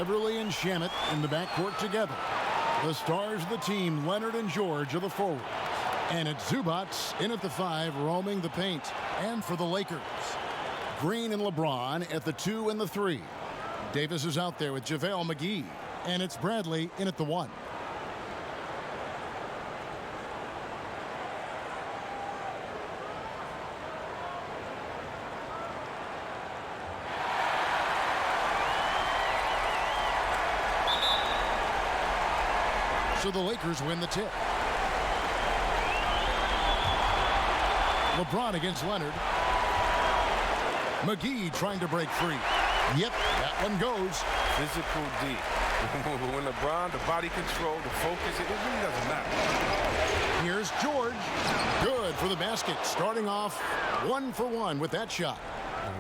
Beverly and Shamet in the backcourt together. The stars of the team, Leonard and George, are the forwards. And it's Zubats in at the 5, roaming the paint. And for the Lakers, Green and LeBron at the 2 and the 3. Davis is out there with JaVale McGee. And it's Bradley in at the 1. So the Lakers win the tip. LeBron against Leonard. McGee trying to break free. Yep, that one goes. Physical D. When LeBron, the body control, the focus, it really doesn't matter. Here's George. Good for the basket. Starting off 1 for 1 with that shot.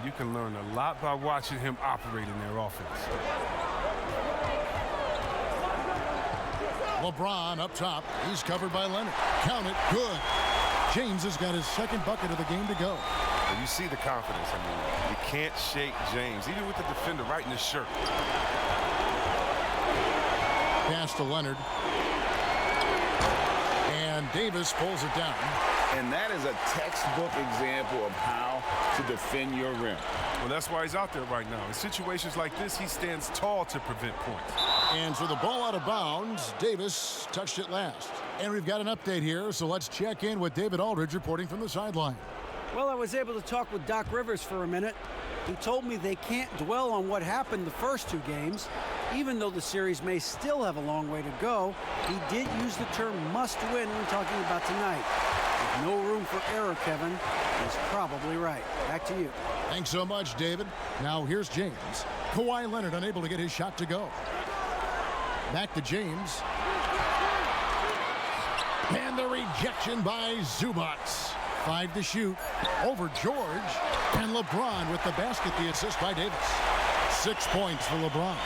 You can learn a lot by watching him operate in their offense. LeBron up top. He's covered by Leonard. Count it. Good. James has got his second bucket of the game to go. And you see the confidence. I mean, you can't shake James, even with the defender right in his shirt. Pass to Leonard. And Davis pulls it down. And that is a textbook example of how to defend your rim. Well, that's why he's out there right now. In situations like this, he stands tall to prevent points. And so the ball out of bounds. Davis touched it last. And we've got an update here, so let's check in with David Aldridge reporting from the sideline. Well, I was able to talk with Doc Rivers for a minute. He told me they can't dwell on what happened the first 2 games. Even though the series may still have a long way to go, he did use the term must win when talking about tonight. With no room for error, Kevin. He's probably right. Back to you. Thanks so much, David. Now here's James. Kawhi Leonard unable to get his shot to go. Back to James. And the rejection by Zubats. 5 to shoot. Over George. And LeBron with the basket, the assist by Davis. 6 points for LeBron.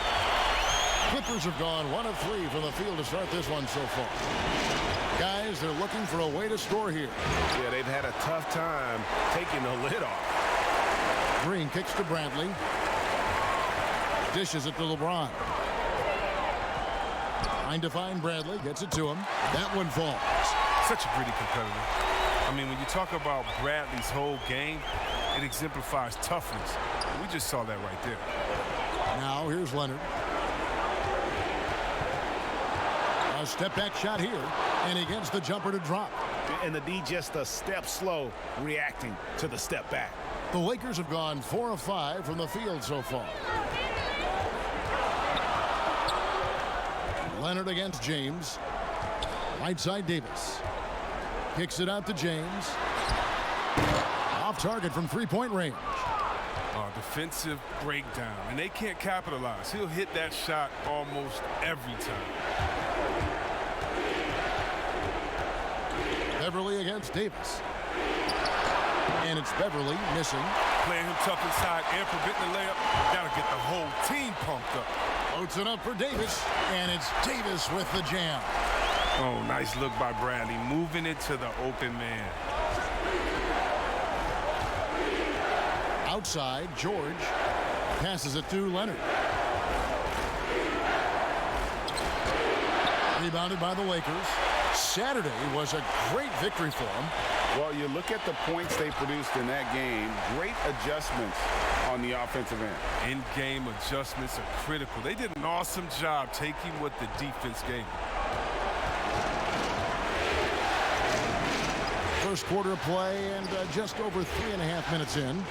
Clippers have gone 1 of 3 from the field to start this one so far. Guys, they're looking for a way to score here. Yeah, they've had a tough time taking the lid off. Green kicks to Bradley. Dishes it to LeBron. Trying to find Bradley. Gets it to him. That one falls. Such a gritty competitor. I mean, when you talk about Bradley's whole game, it exemplifies toughness. We just saw that right there. Now here's Leonard. A step back shot here, and he gets the jumper to drop. And the D just a step slow reacting to the step back. The Lakers have gone 4 of 5 from the field so far. Leonard against James. Right side Davis. Kicks it out to James. Off target from 3-point range. Defensive breakdown, and they can't capitalize. He'll hit that shot almost every time. Beverly against Davis. And it's Beverly missing. Playing him tough inside and preventing the layup. Gotta get the whole team pumped up. Floats it up for Davis, and it's Davis with the jam. Oh, nice look by Bradley, moving it to the open man. Outside, George passes it to Leonard. Rebounded by the Lakers. Saturday was a great victory for them. Well, you look at the points they produced in that game. Great adjustments on the offensive end. In-game adjustments are critical. They did an awesome job taking what the defense gave them. First quarter of play, and just over 3.5 minutes in.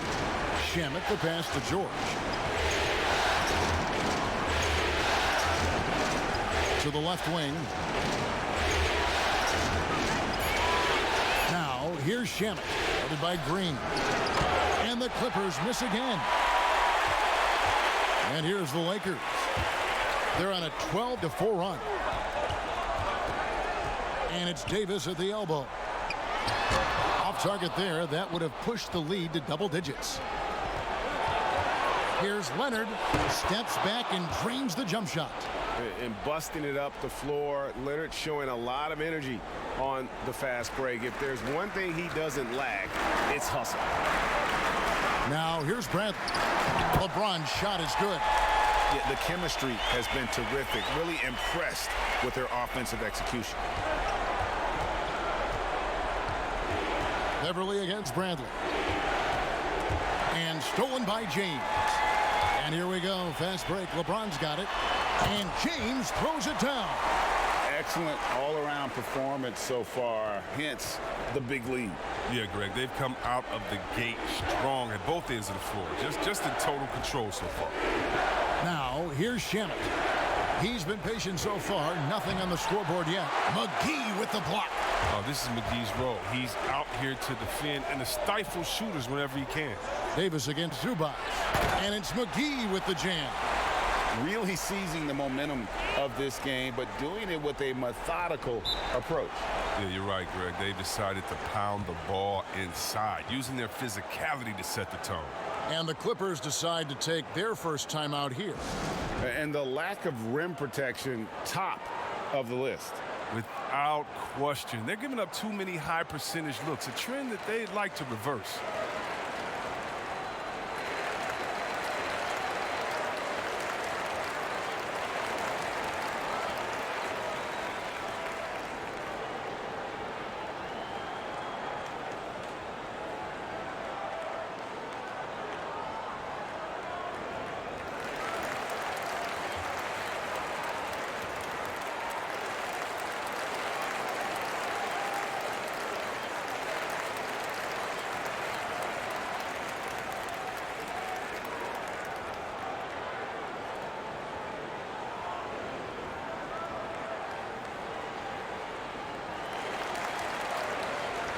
Shamet the pass to George. To the left wing. Now, here's Shamet, guarded by Green. And the Clippers miss again. And here's the Lakers. They're on a 12-4 run. And it's Davis at the elbow. Off target there. That would have pushed the lead to double digits. Here's Leonard. Steps back and drains the jump shot. And busting it up the floor. Leonard showing a lot of energy on the fast break. If there's one thing he doesn't lack, it's hustle. Now here's Bradley. LeBron's shot is good. Yeah, the chemistry has been terrific. Really impressed with their offensive execution. Beverly against Bradley. And stolen by James. And here we go. Fast break. LeBron's got it. And James throws it down. Excellent all-around performance so far, hence the big lead. Yeah, Greg, they've come out of the gate strong at both ends of the floor. Just in total control so far. Now, here's Shamet. He's been patient so far. Nothing on the scoreboard yet. McGee with the block. Oh, this is McGee's role. He's out here to defend and to stifle shooters whenever he can. Davis against Zubac. And it's McGee with the jam. Really seizing the momentum of this game, but doing it with a methodical approach. Yeah, you're right, Greg. They decided to pound the ball inside, using their physicality to set the tone. And the Clippers decide to take their first timeout here. And the lack of rim protection, top of the list. Without question. They're giving up too many high percentage looks, a trend that they'd like to reverse.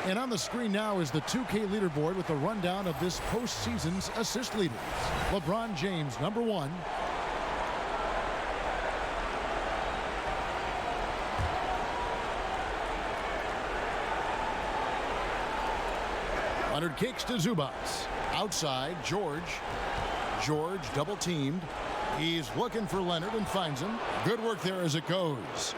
And on the screen now is the 2K leaderboard with a rundown of this postseason's assist leaders. LeBron James, #1. Leonard kicks to Zubac. Outside, George. George double teamed. He's looking for Leonard and finds him. Good work there as it goes.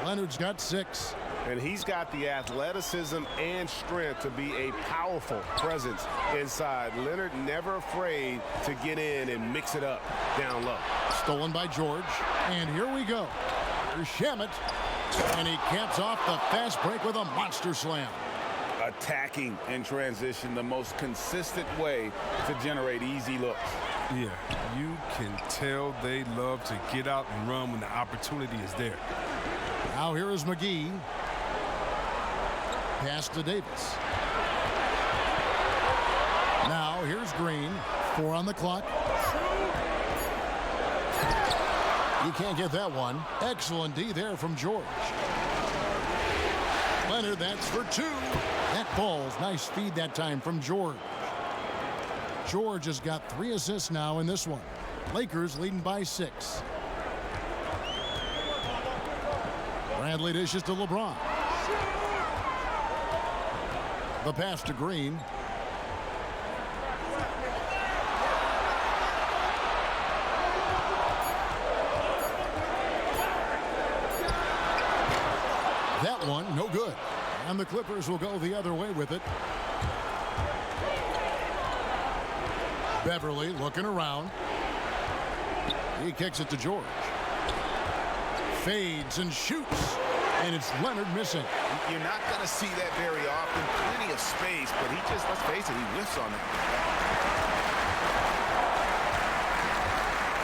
Leonard's got 6. And he's got the athleticism and strength to be a powerful presence inside. Leonard never afraid to get in and mix it up down low. Stolen by George. And here we go. Here's Shamet. And he caps off the fast break with a monster slam. Attacking in transition, the most consistent way to generate easy looks. Yeah, you can tell they love to get out and run when the opportunity is there. Now here is McGee. Pass to Davis. Now here's Green. 4 on the clock. You can't get that one. Excellent D there from George. Leonard, that's for 2. That falls. Nice feed that time from George. George has got 3 assists now in this one. Lakers leading by 6. Bradley dishes to LeBron. The pass to Green. That one, no good. And the Clippers will go the other way with it. Beverly looking around. He kicks it to George. Fades and shoots. And it's Leonard missing. You're not going to see that very often. Plenty of space, but he just, let's face it, he whiffs on that.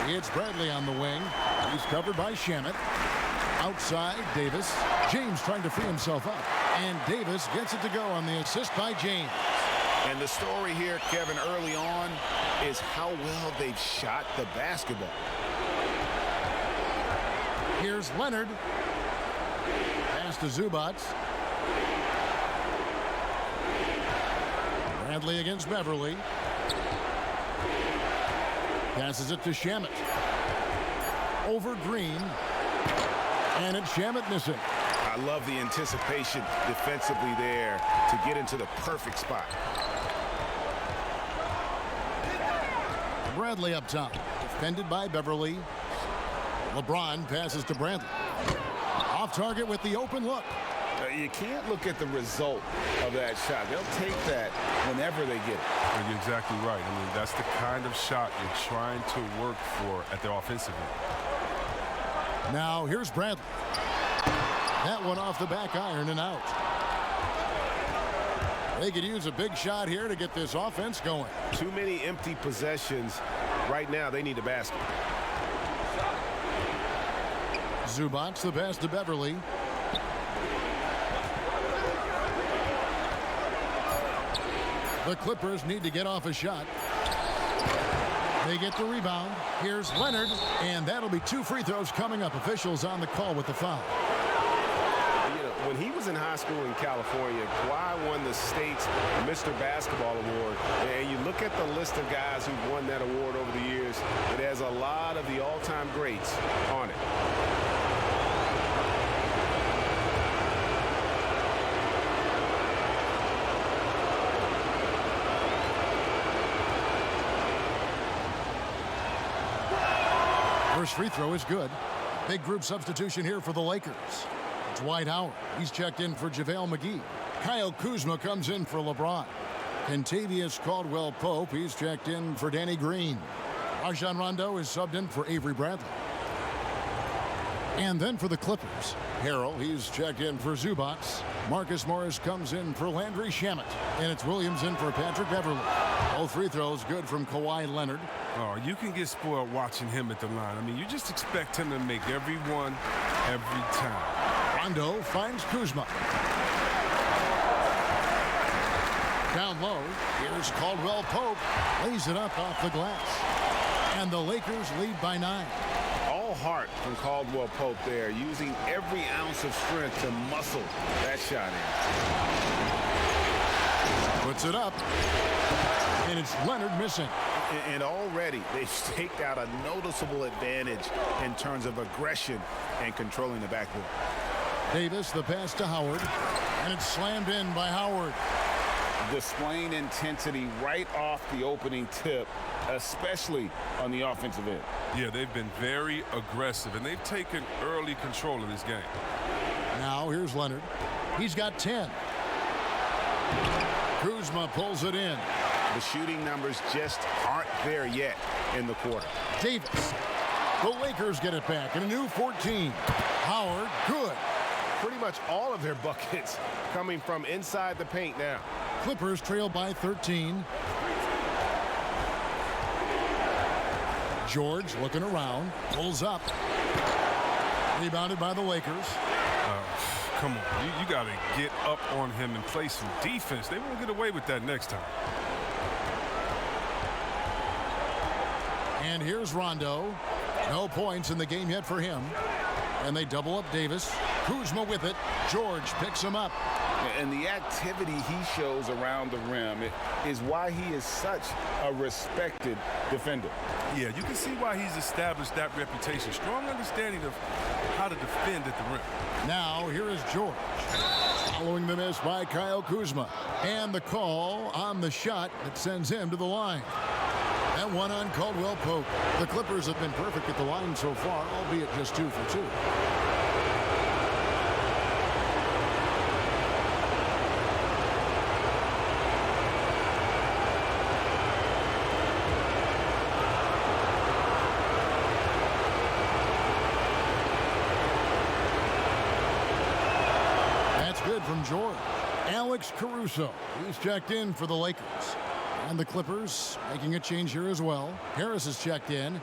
It's Bradley on the wing. He's covered by Shamet. Outside, Davis. James trying to free himself up. And Davis gets it to go on the assist by James. And the story here, Kevin, early on is how well they've shot the basketball. Here's Leonard. Pass to Zubac. Bradley against Beverly. Passes it to Shamet. Over Green. And it's Shamet missing. I love the anticipation defensively there to get into the perfect spot. Bradley up top. Defended by Beverly. LeBron passes to Bradley. Off target with the open look. You can't look at the result of that shot. They'll take that whenever they get it. You're exactly right. I mean, that's the kind of shot you're trying to work for at the offensive end. Now here's Bradley. That one off the back iron and out. They could use a big shot here to get this offense going. Too many empty possessions. Right now, they need a basket. Zubats the pass to Beverly. The Clippers need to get off a shot. They get the rebound. Here's Leonard, and that'll be 2 free throws coming up. Officials on the call with the foul. You know, when he was in high school in California, Kawhi won the state's Mr. Basketball Award. And you look at the list of guys who won that award over the years, it has a lot of the all-time greats on it. First free throw is good. Big group substitution here for the Lakers. Dwight Howard, he's checked in for JaVale McGee. Kyle Kuzma comes in for LeBron. Kentavious Caldwell-Pope, he's checked in for Danny Green. Rajon Rondo is subbed in for Avery Bradley. And then for the Clippers, Harrell, he's checked in for Zubats. Marcus Morris comes in for Landry Shamet. And it's Williams in for Patrick Beverly. Both free throws good from Kawhi Leonard. Oh, you can get spoiled watching him at the line. I mean, you just expect him to make every one every time. Rondo finds Kuzma. Down low, here's Caldwell-Pope. Lays it up off the glass. And the Lakers lead by 9. All heart from Caldwell-Pope there, using every ounce of strength to muscle that shot in. Puts it up. And it's Leonard missing. And already they've staked out a noticeable advantage in terms of aggression and controlling the backcourt. Davis, the pass to Howard. And it's slammed in by Howard. Displaying intensity right off the opening tip, especially on the offensive end. Yeah, they've been very aggressive, and they've taken early control of this game. Now here's Leonard. He's got 10. Kuzma pulls it in. The shooting numbers just aren't there yet in the quarter. Davis. The Lakers get it back in a new 14. Howard, good. Pretty much all of their buckets coming from inside the paint now. Clippers trail by 13. George looking around, pulls up. Rebounded by the Lakers. Come on, you got to get up on him and play some defense. They won't get away with that next time. And here's Rondo. No points in the game yet for him. And they double up Davis. Kuzma with it. George picks him up. And the activity he shows around the rim is why he is such a respected defender. Yeah, you can see why he's established that reputation. Strong understanding of how to defend at the rim. Now here is George. Following the miss by Kyle Kuzma. And the call on the shot that sends him to the line. That one on Caldwell-Pope. The Clippers have been perfect at the line so far, albeit just 2 for 2. That's good from George. Alex Caruso, he's checked in for the Lakers. And the Clippers making a change here as well. Harris is checked in.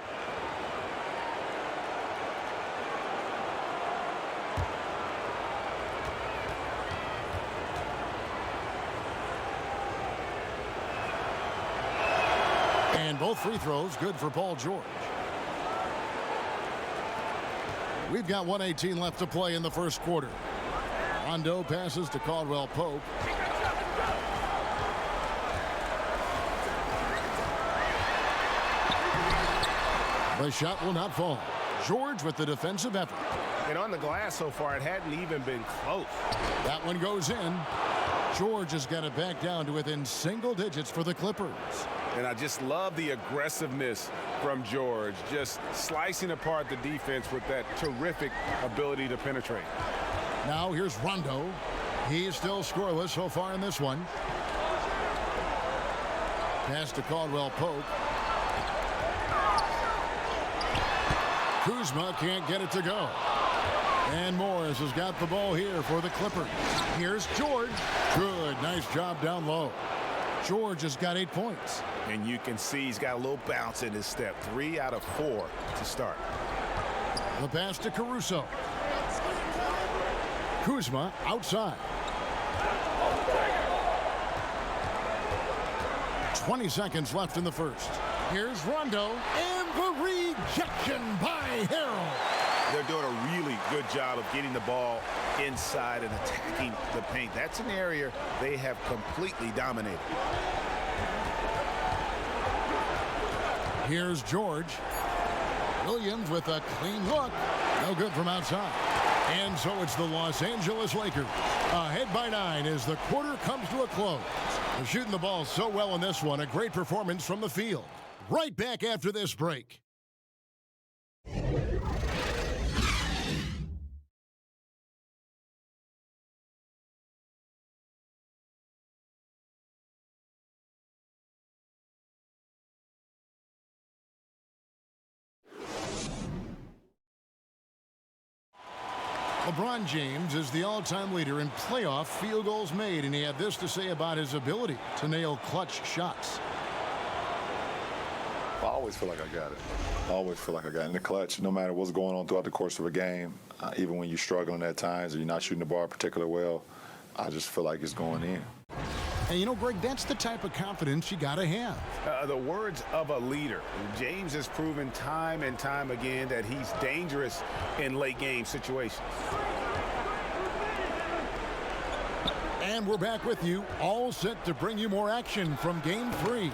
And both free throws good for Paul George. We've got 1:18 left to play in the first quarter. Rondo passes to Caldwell-Pope. The shot will not fall. George with the defensive effort. And on the glass so far, it hadn't even been close. That one goes in. George has got it back down to within single digits for the Clippers. And I just love the aggressiveness from George, just slicing apart the defense with that terrific ability to penetrate. Now here's Rondo. He's still scoreless so far in this one. Pass to Caldwell Pope. Kuzma can't get it to go. And Morris has got the ball here for the Clippers. Here's George. Good. Nice job down low. George has got 8 points. And you can see he's got a little bounce in his step. 3 out of 4 to start. The pass to Caruso. Kuzma outside. 20 seconds left in the first. Here's Rondo, and the rejection by Harrell. They're doing a really good job of getting the ball inside and attacking the paint. That's an area they have completely dominated. Here's George. Williams with a clean look. No good from outside. And so it's the Los Angeles Lakers ahead by 9 as the quarter comes to a close. They're shooting the ball so well in this one. A great performance from the field. Right back after this break. LeBron James is the all-time leader in playoff field goals made, and he had this to say about his ability to nail clutch shots. I always feel like I got it. I always feel like I got it in the clutch, no matter what's going on throughout the course of a game. Even when you're struggling at times or you're not shooting the ball particularly well, I just feel like it's going in. And you know, Greg, that's the type of confidence you got to have. The words of a leader. James has proven time and time again that he's dangerous in late game situations. And we're back with you, all set to bring you more action from Game 3.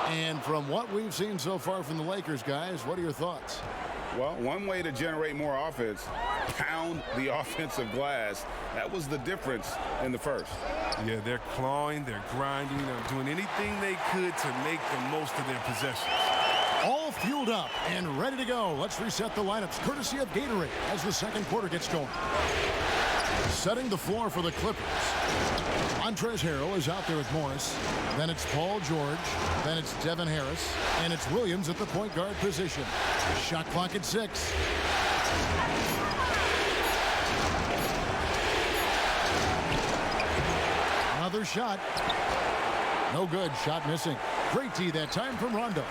And from what we've seen so far from the Lakers, guys, what are your thoughts? Well, one way to generate more offense, pound the offensive glass. That was the difference in the first. Yeah, they're clawing, they're grinding, they're doing anything they could to make the most of their possessions. All fueled up and ready to go. Let's reset the lineups, courtesy of Gatorade, as the second quarter gets going. Setting the floor for the Clippers. Montrezl Harrell is out there with Morris. Then it's Paul George. Then it's Devin Harris. And it's Williams at the point guard position. Shot clock at 6. Another shot. No good. Shot missing. Great D that time from Rondo.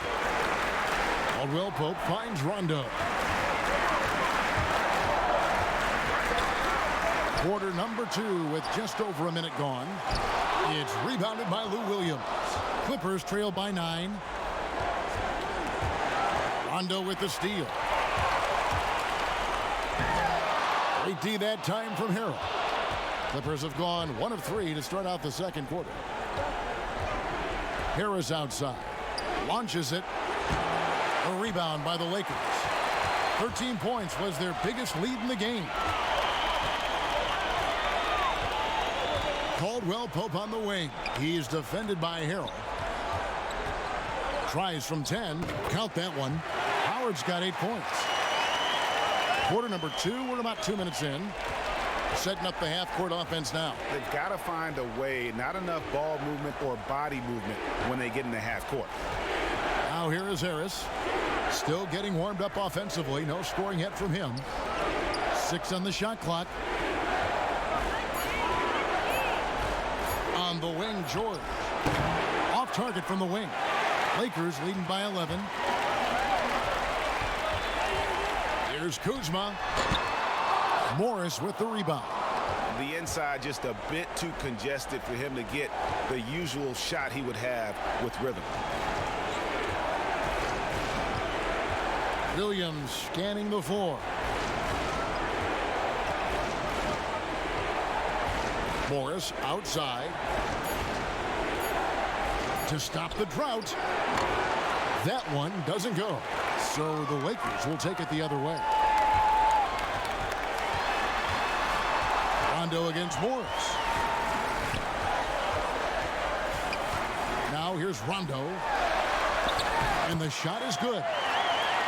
Caldwell Pope finds Rondo. Quarter number 2 with just over a minute gone. It's rebounded by Lou Williams. Clippers trail by 9. Rondo with the steal. Great D that time from Harrell. Clippers have gone 1 of 3 to start out the second quarter. Harris outside. Launches it. A rebound by the Lakers. 13 points was their biggest lead in the game. Caldwell Pope on the wing. He's defended by Harrell. Tries from 10. Count that one. Howard's got 8 points. Quarter number 2. We're about 2 minutes in. Setting up the half-court offense now. They've got to find a way, not enough ball movement or body movement when they get in the half-court. Now here is Harris. Still getting warmed up offensively. No scoring yet from him. 6 on the shot clock. On the wing, George. Off target from the wing. Lakers leading by 11. Here's Kuzma. Morris with the rebound. The inside just a bit too congested for him to get the usual shot he would have with rhythm. Williams scanning the floor. Morris outside. To stop the drought. That one doesn't go. So the Lakers will take it the other way. Rondo against Morris. Now here's Rondo. And the shot is good.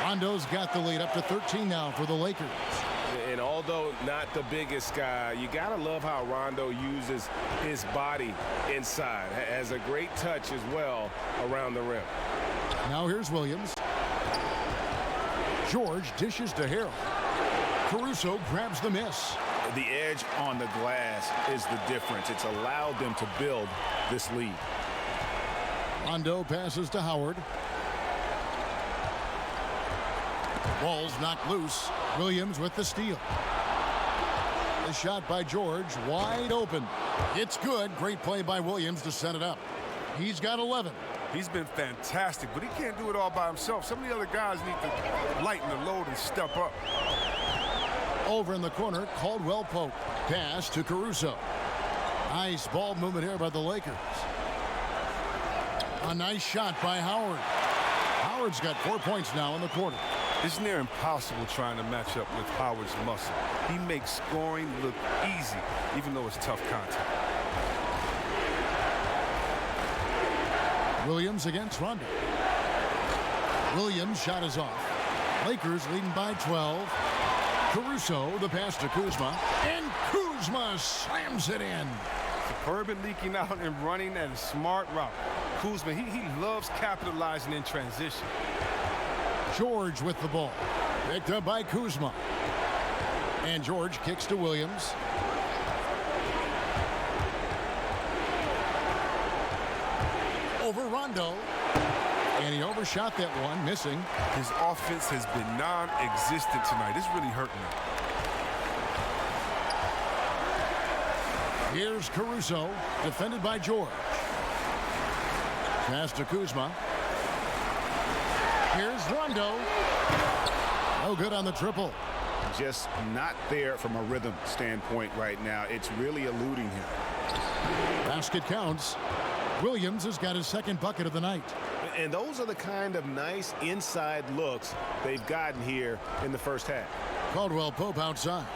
Rondo's got the lead up to 13 now for the Lakers. And all Although not the biggest guy, you got to love how Rondo uses his body inside. Has a great touch as well around the rim. Now here's Williams. George dishes to Harrell. Caruso grabs the miss. The edge on the glass is the difference. It's allowed them to build this lead. Rondo passes to Howard. Ball's knocked loose. Williams with the steal. The shot by George, wide open. It's good. Great play by Williams to set it up. He's got 11. He's been fantastic, but he can't do it all by himself. Some of the other guys need to lighten the load and step up. Over in the corner, Caldwell Pope. Pass to Caruso. Nice ball movement here by the Lakers. A nice shot by Howard. Howard's got 4 points now in the quarter. It's near impossible trying to match up with Howard's muscle. He makes scoring look easy, even though it's tough contact. Williams against Rondo. Williams' shot is off. Lakers leading by 12. Caruso, the pass to Kuzma. And Kuzma slams it in. Superb at leaking out and running at a smart route. Kuzma, he loves capitalizing in transition. George with the ball. Picked up by Kuzma. And George kicks to Williams. Over Rondo. And he overshot that one, missing. His offense has been non-existent tonight. It's really hurting him. Here's Caruso, defended by George. Pass to Kuzma. Here's Rondo. No good on the triple. Just not there from a rhythm standpoint right now. It's really eluding him. Basket counts. Williams has got his second bucket of the night. And those are the kind of nice inside looks they've gotten here in the first half. Caldwell Pope outside.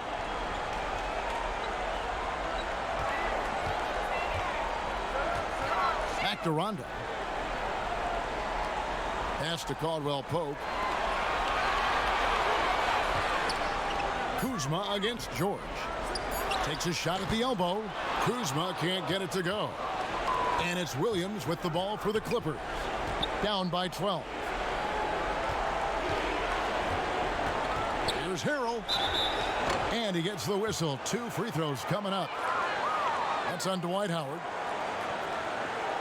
Back to Rondo. Pass to Caldwell Pope. Kuzma against George. Takes a shot at the elbow. Kuzma can't get it to go. And it's Williams with the ball for the Clippers. Down by 12. Here's Harrell. And he gets the whistle. 2 free throws coming up. That's on Dwight Howard.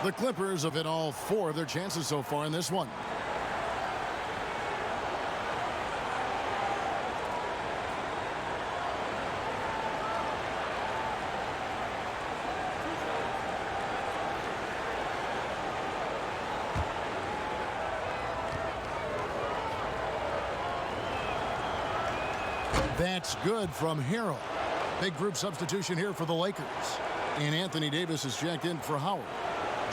The Clippers have hit all 4 of their chances so far in this one. That's good from Harrell. Big group substitution here for the Lakers. And Anthony Davis is checked in for Howard.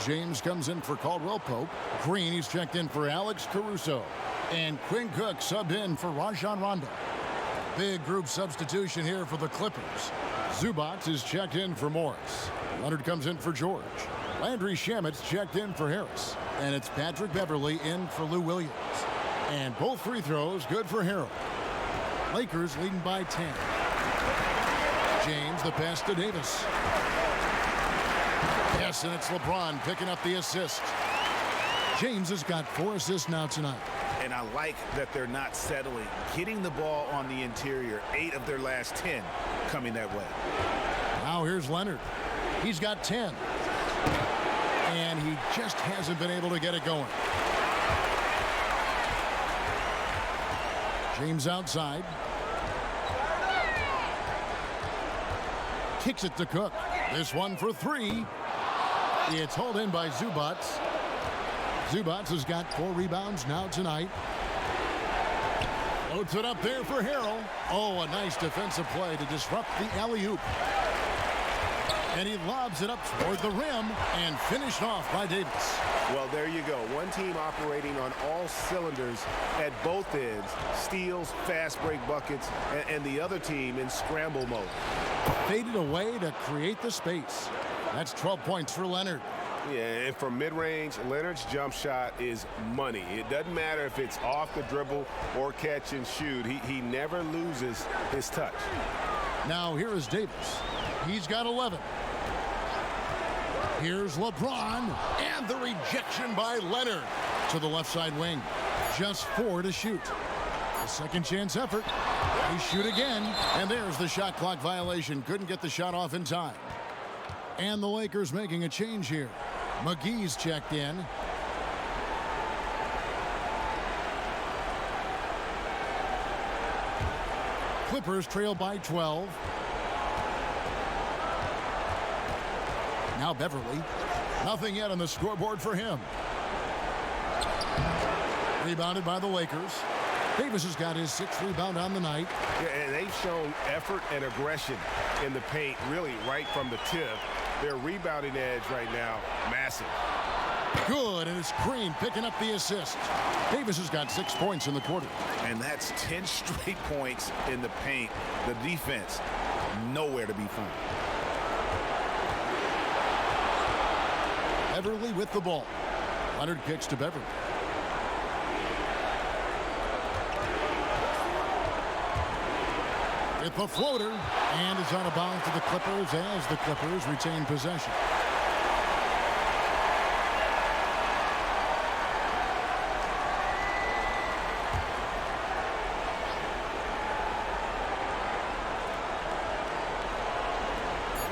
James comes in for Caldwell Pope. Green, he's checked in for Alex Caruso. And Quinn Cook subbed in for Rajon Rondo. Big group substitution here for the Clippers. Zubac is checked in for Morris. Leonard comes in for George. Landry Shamit's checked in for Harris. And it's Patrick Beverly in for Lou Williams. And both free throws good for Harrell. Lakers leading by 10. James, the pass to Davis. Yes, and it's LeBron picking up the assist. James has got 4 assists now tonight. And I like that they're not settling. Getting the ball on the interior, 8 of their last 10 coming that way. Now here's Leonard. He's got 10. And he just hasn't been able to get it going. James outside. Kicks it to Cook. This one for 3. It's hauled in by Zubac. Zubac has got 4 rebounds now tonight. Loads it up there for Harrell. Oh, a nice defensive play to disrupt the alley-oop. And he lobs it up toward the rim and finished off by Davis. Well, there you go. One team operating on all cylinders at both ends. Steals, fast break buckets, and the other team in scramble mode. Faded away to create the space. That's 12 points for Leonard. Yeah, and from mid-range, Leonard's jump shot is money. It doesn't matter if it's off the dribble or catch and shoot. He never loses his touch. Now here is Davis. He's got 11. Here's LeBron, and the rejection by Leonard to the left side wing. Just 4 to shoot. A second chance effort. They shoot again, and there's the shot clock violation. Couldn't get the shot off in time. And the Lakers making a change here. McGee's checked in. Clippers trail by 12. Now Beverly. Nothing yet on the scoreboard for him. Rebounded by the Lakers. Davis has got his 6th rebound on the night. Yeah, and they've shown effort and aggression in the paint, really right from the tip. Their rebounding edge right now, massive. Good, and it's Green picking up the assist. Davis has got 6 points in the quarter. And that's 10 straight points in the paint. The defense, nowhere to be found. Beverly with the ball. Leonard kicks to Beverly. With the floater, and it's out of bounds to the Clippers as the Clippers retain possession.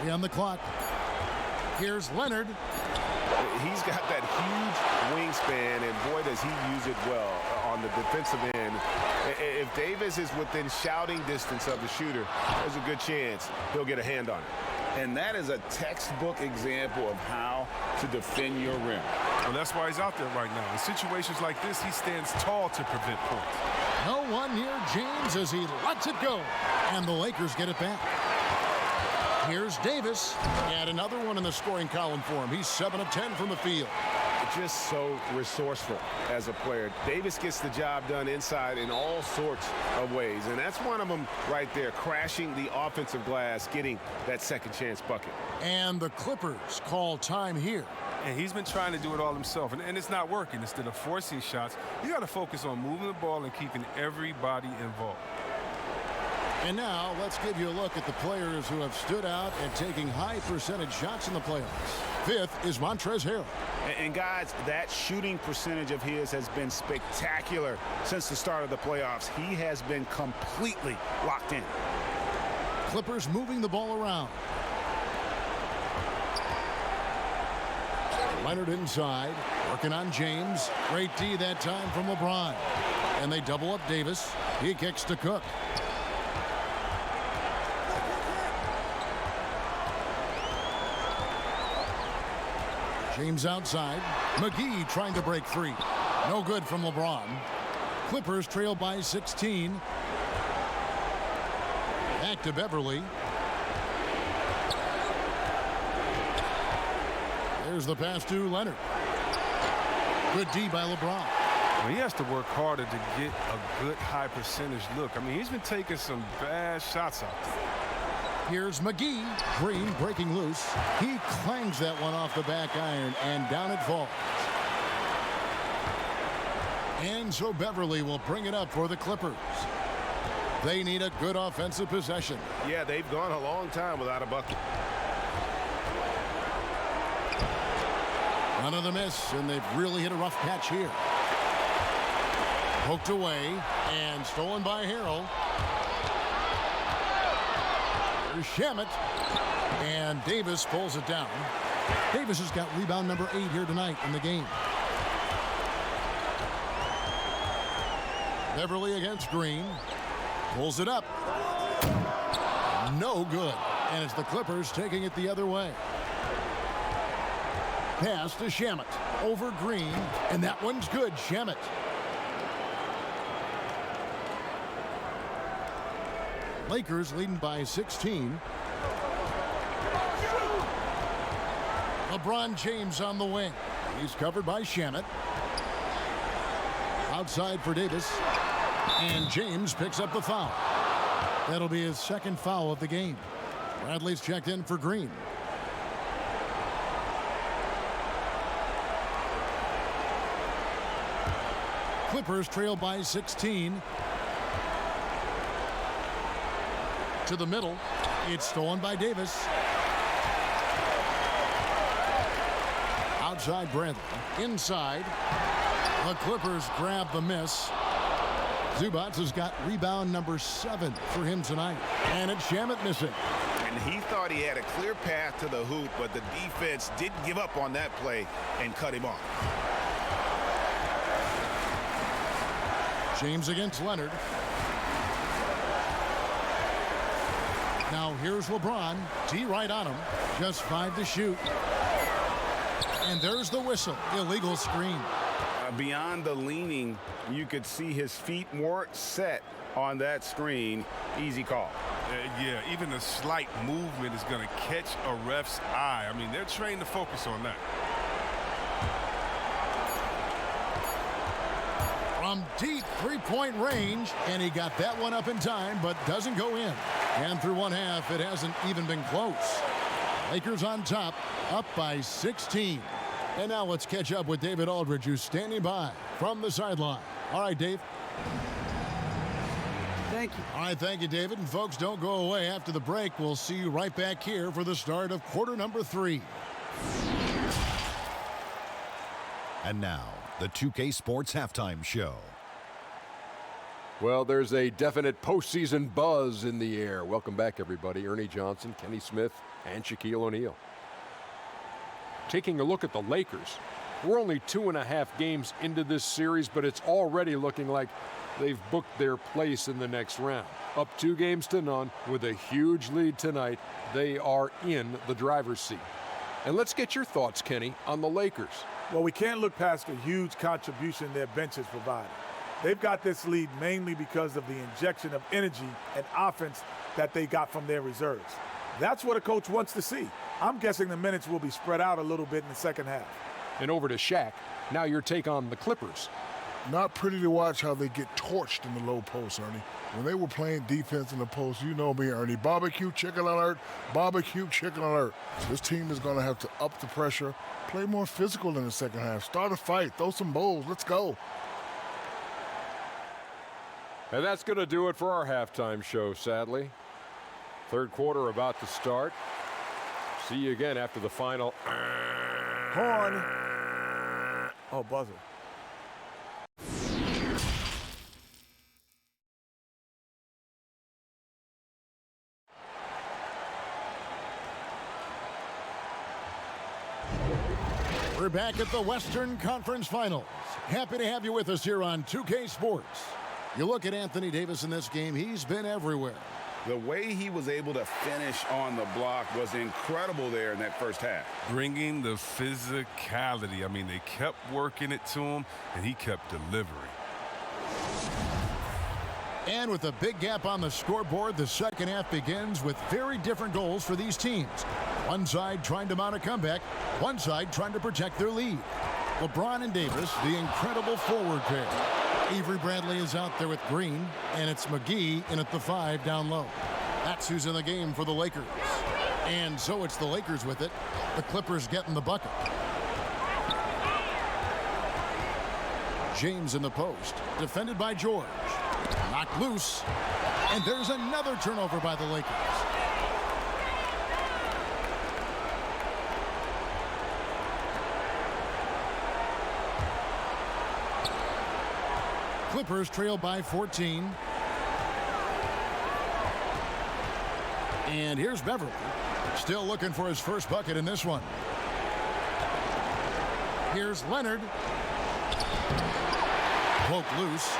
On the clock. Here's Leonard. He's got that huge wingspan, and boy, does he use it well on the defensive end. If Davis is within shouting distance of the shooter, there's a good chance he'll get a hand on it. And that is a textbook example of how to defend your rim. Well, that's why he's out there right now. In situations like this, he stands tall to prevent points. No one near James as he lets it go. And the Lakers get it back. Here's Davis, and another one in the scoring column for him. He's 7 of 10 from the field. Just so resourceful as a player. Davis gets the job done inside in all sorts of ways, and that's one of them right there, crashing the offensive glass, getting that second chance bucket. And the Clippers call time here. And he's been trying to do it all himself, and it's not working. Instead of forcing shots, you got to focus on moving the ball and keeping everybody involved. And now let's give you a look at the players who have stood out and taking high percentage shots in the playoffs. 5th is Montrezl Harrell. And guys, that shooting percentage of his has been spectacular since the start of the playoffs. He has been completely locked in. Clippers moving the ball around. Leonard inside, working on James. Great D that time from LeBron. And they double up Davis. He kicks to Cook. James outside. McGee trying to break 3. No good from LeBron. Clippers trail by 16. Back to Beverly. There's the pass to Leonard. Good D by LeBron. Well, he has to work harder to get a good high percentage look. I mean, he's been taking some bad shots out there. Here's McGee. Green breaking loose. He clangs that one off the back iron, and down it falls. And so Beverly will bring it up for the Clippers. They need a good offensive possession. Yeah, they've gone a long time without a bucket. Another miss, and they've really hit a rough patch here. Poked away, and stolen by Harrell. Shamet, and Davis pulls it down. Davis has got rebound number 8 here tonight in the game. Beverly against Green. Pulls it up. No good. And it's the Clippers taking it the other way. Pass to Shamet. Over Green. And that one's good. Shamet. Lakers leading by 16. LeBron James on the wing. He's covered by Shamet. Outside for Davis. And James picks up the foul. That'll be his 2nd foul of the game. Bradley's checked in for Green. Clippers trail by 16. To the middle. It's stolen by Davis. Outside Bradley. Inside. The Clippers grab the miss. Zubats has got rebound number 7 for him tonight. And it's Shamet missing. And he thought he had a clear path to the hoop, but the defense didn't give up on that play and cut him off. James against Leonard. Now here's LeBron. T right on him. Just 5 to shoot. And there's the whistle. Illegal screen. Beyond the leaning, you could see his feet more set on that screen. Easy call. Yeah, even a slight movement is going to catch a ref's eye. I mean, they're trained to focus on that. From deep three-point range, and he got that one up in time, but doesn't go in. And through one half, it hasn't even been close. Lakers on top, up by 16. And now let's catch up with David Aldridge, who's standing by from the sideline. All right, Dave. Thank you. All right, thank you, David. And folks, don't go away after the break. We'll see you right back here for the start of quarter number 3. And now, the 2K Sports Halftime Show. Well, there's a definite postseason buzz in the air. Welcome back, everybody. Ernie Johnson, Kenny Smith, and Shaquille O'Neal. Taking a look at the Lakers, we're only 2.5 games into this series, but it's already looking like they've booked their place in the next round. Up 2 games to none with a huge lead tonight. They are in the driver's seat. And let's get your thoughts, Kenny, on the Lakers. Well, we can't look past the huge contribution their bench has provided. They've got this lead mainly because of the injection of energy and offense that they got from their reserves. That's what a coach wants to see. I'm guessing the minutes will be spread out a little bit in the second half. And over to Shaq. Now your take on the Clippers. Not pretty to watch how they get torched in the low post, Ernie. When they were playing defense in the post, you know me, Ernie. Barbecue chicken alert, barbecue chicken alert. This team is going to have to up the pressure, play more physical in the second half, start a fight, throw some bowls, let's go. And that's going to do it for our halftime show, sadly. Third quarter about to start. See you again after the final. Horn. Oh, buzzer. We're back at the Western Conference Finals. Happy to have you with us here on 2K Sports. You look at Anthony Davis in this game, he's been everywhere. The way he was able to finish on the block was incredible there in that first half. Bringing the physicality. I mean, they kept working it to him, and he kept delivering. And with a big gap on the scoreboard, the second half begins with very different goals for these teams. One side trying to mount a comeback, one side trying to protect their lead. LeBron and Davis, the incredible forward pair. Avery Bradley is out there with Green, and it's McGee in at the 5 down low. That's who's in the game for the Lakers. And so it's the Lakers with it. The Clippers getting the bucket. James in the post, defended by George. Knocked loose, and there's another turnover by the Lakers. Clippers trail by 14. And here's Beverly, still looking for his first bucket in this one. Here's Leonard. Poke loose.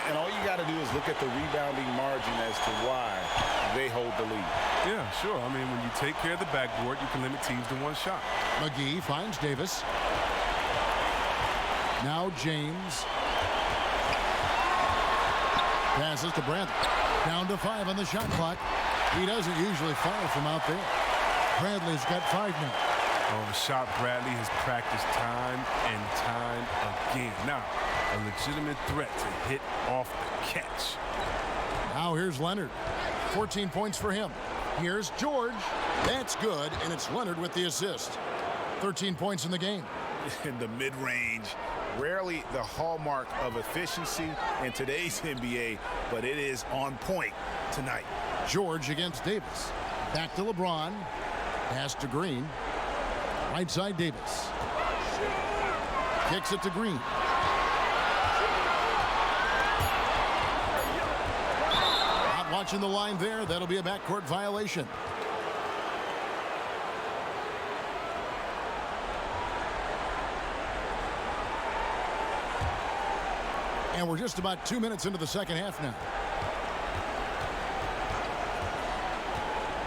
And all you got to do is look at the rebounding margin as to why they hold the lead. Yeah, sure. I mean, when you take care of the backboard, you can limit teams to one shot. McGee finds Davis. Now James. Passes to Bradley. Down to 5 on the shot clock. He doesn't usually fire from out there. Bradley's got 5 now. Oh, a shot Bradley has practiced time and time again. Now, a legitimate threat to hit off the catch. Now here's Leonard. 14 points for him. Here's George. That's good, and it's Leonard with the assist. 13 points in the game. In the mid-range, rarely the hallmark of efficiency in today's NBA, but it is on point tonight. George against Davis. Back to LeBron. Pass to Green. Right side Davis. Kicks it to Green. Not watching the line there. That'll be a backcourt violation. And we're just about 2 minutes into the second half now.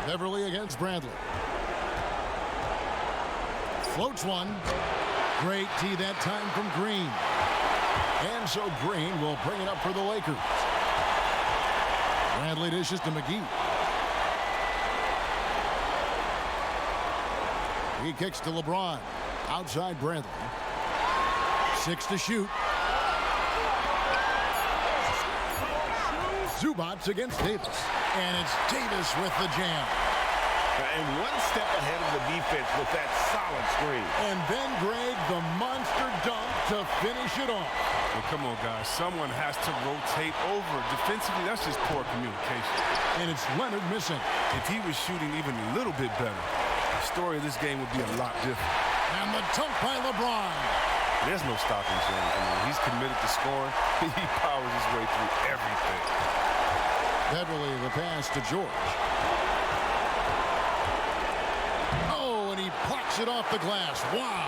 Beverly against Bradley. Floats one. Great tee that time from Green. And so Green will bring it up for the Lakers. Bradley dishes to McGee. He kicks to LeBron. Outside Bradley. 6 to shoot. Zubats against Davis. And it's Davis with the jam. And one step ahead of the defense with that solid screen. And then, Greg, the monster dunk to finish it off. Well, come on, guys. Someone has to rotate over. Defensively, that's just poor communication. And it's Leonard missing. If he was shooting even a little bit better, the story of this game would be a lot different. And the dunk by LeBron. There's no stopping James. I mean, he's committed to scoring. He powers his way through everything. Beverly, the pass to George. Oh, and he plucks it off the glass. Wow.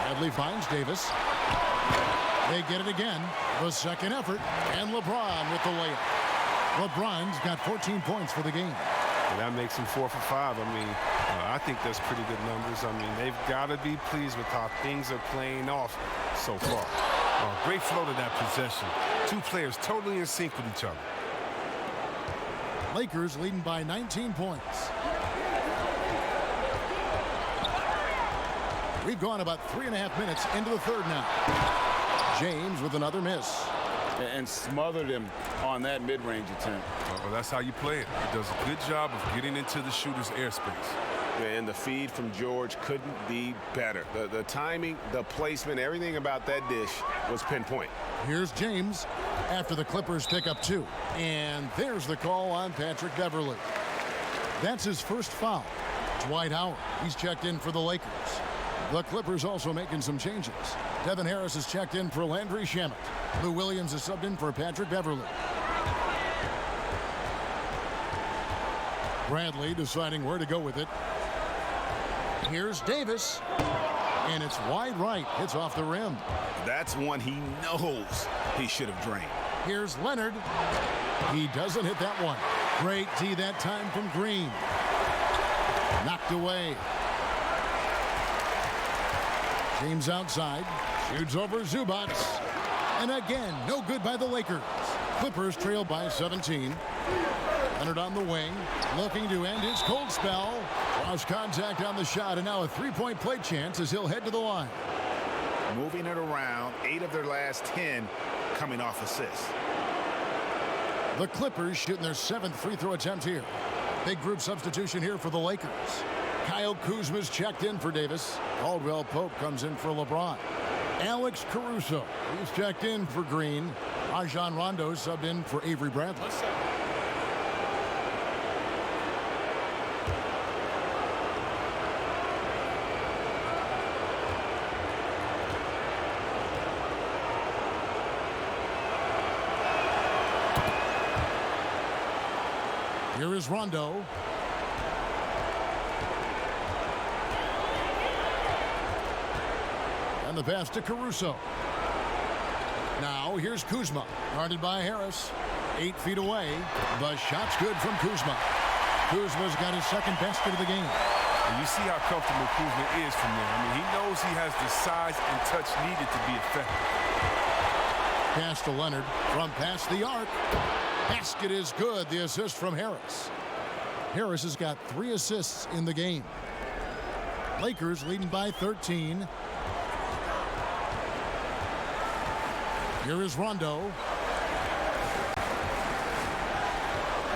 Bradley finds Davis. They get it again. The second effort. And LeBron with the layup. LeBron's got 14 points for the game. And that makes him 4 for 5. I mean, I think that's pretty good numbers. I mean, they've got to be pleased with how things are playing off so far. Great flow to that possession. Two players totally in sync with each other. Lakers leading by 19 points. We've gone about 3.5 minutes into the third now. James with another miss. And smothered him on that mid-range attempt. Well, that's how you play it. He does a good job of getting into the shooter's airspace. And the feed from George couldn't be better. The timing, the placement, everything about that dish was pinpoint. Here's James after the Clippers pick up 2. And there's the call on Patrick Beverly. That's his first foul. Dwight Howard, he's checked in for the Lakers. The Clippers also making some changes. Devin Harris has checked in for Landry Shamet. Lou Williams is subbed in for Patrick Beverly. Bradley deciding where to go with it. Here's Davis. And it's wide right. Hits off the rim. That's one he knows he should have drained. Here's Leonard. He doesn't hit that one. Great tee that time from Green. Knocked away. James outside. Shoots over Zubats. And again, no good by the Lakers. Clippers trail by 17. Leonard on the wing. Looking to end his cold spell. Lost contact on the shot, and now a three-point play chance as he'll head to the line. Moving it around, 8 of their last 10 coming off assists. The Clippers shooting their 7th free throw attempt here. Big group substitution here for the Lakers. Kyle Kuzma's checked in for Davis. Caldwell Pope comes in for LeBron. Alex Caruso, he's checked in for Green. Rajon Rondo subbed in for Avery Bradley. Here is Rondo. And the pass to Caruso. Now here's Kuzma. Guarded by Harris. 8 feet away. The shot's good from Kuzma. Kuzma's got his second basket of the game. And you see how comfortable Kuzma is from there. I mean, he knows he has the size and touch needed to be effective. Pass to Leonard from past the arc. Basket is good. The assist from Harris. Harris has got 3 assists in the game. Lakers leading by 13. Here is Rondo.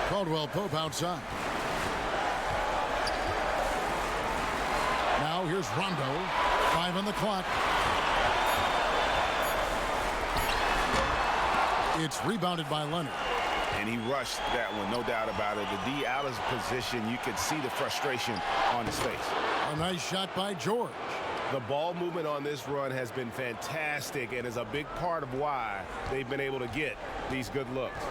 Caldwell Pope outside. Now here's Rondo. 5 on the clock. It's rebounded by Leonard. And he rushed that one, no doubt about it. The D out of position, you could see the frustration on his face. A nice shot by George. The ball movement on this run has been fantastic and is a big part of why they've been able to get these good looks.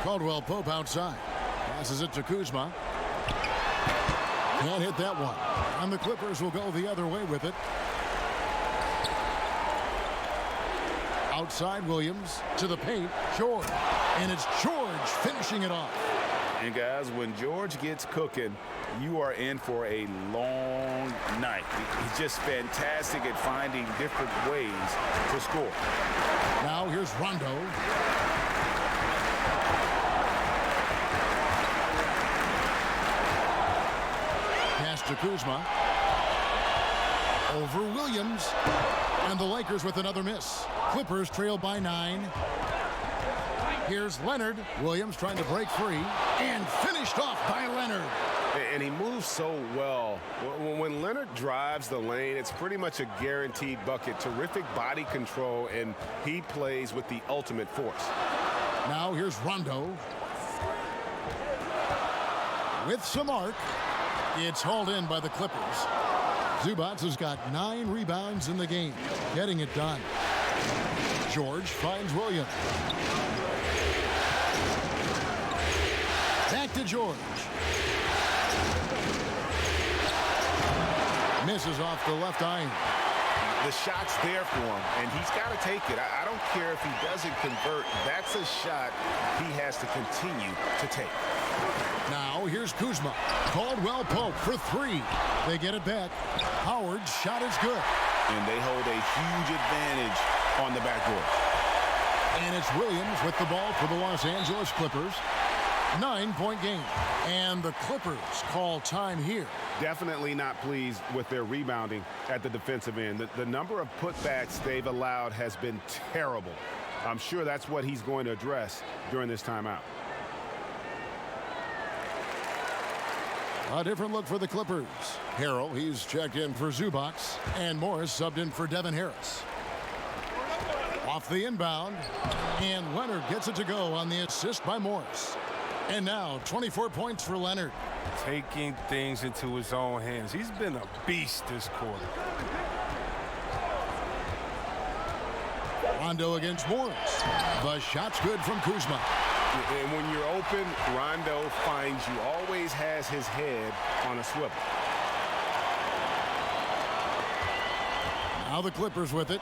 Caldwell Pope outside. Passes it to Kuzma. Can't hit that one. And the Clippers will go the other way with it. Outside Williams to the paint. George. And it's George finishing it off. And guys, when George gets cooking, you are in for a long night. He's just fantastic at finding different ways to score. Now here's Rondo. Pass to Kuzma. Over Williams. And the Lakers with another miss. Clippers trail by 9. Here's Leonard. Williams trying to break free. And finished off by Leonard. And he moves so well. When Leonard drives the lane, it's pretty much a guaranteed bucket. Terrific body control, and he plays with the ultimate force. Now here's Rondo. With some arc. It's hauled in by the Clippers. Zubac has got 9 rebounds in the game. Getting it done. George finds Williams. Back to George. Misses off the left iron. The shot's there for him, and he's got to take it. I don't care if he doesn't convert. That's a shot he has to continue to take. Now here's Kuzma. Caldwell Pope for 3. They get it back. Howard's shot is good. And they hold a huge advantage on the backboard. And it's Williams with the ball for the Los Angeles Clippers. 9-point game. And the Clippers call time here. Definitely not pleased with their rebounding at the defensive end. The number of putbacks they've allowed has been terrible. I'm sure that's what he's going to address during this timeout. A different look for the Clippers. Harrell, he's checked in for Zubac. And Morris subbed in for Devin Harris. Off the inbound. And Leonard gets it to go on the assist by Morris. And now 24 points for Leonard. Taking things into his own hands. He's been a beast this quarter. Rondo against Morris. The shot's good from Kuzma. And when you're open, Rondo finds you. Always has his head on a swivel. Now the Clippers with it.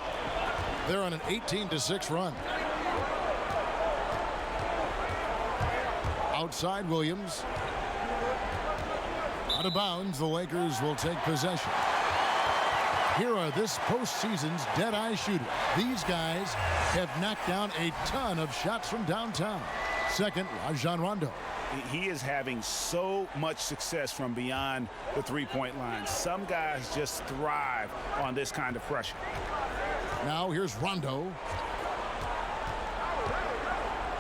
They're on an 18-6 run. Outside Williams. Out of bounds, the Lakers will take possession. Here are this postseason's dead-eye shooters. These guys have knocked down a ton of shots from downtown. Second, Rajon Rondo. He is having so much success from beyond the three-point line. Some guys just thrive on this kind of pressure. Now here's Rondo.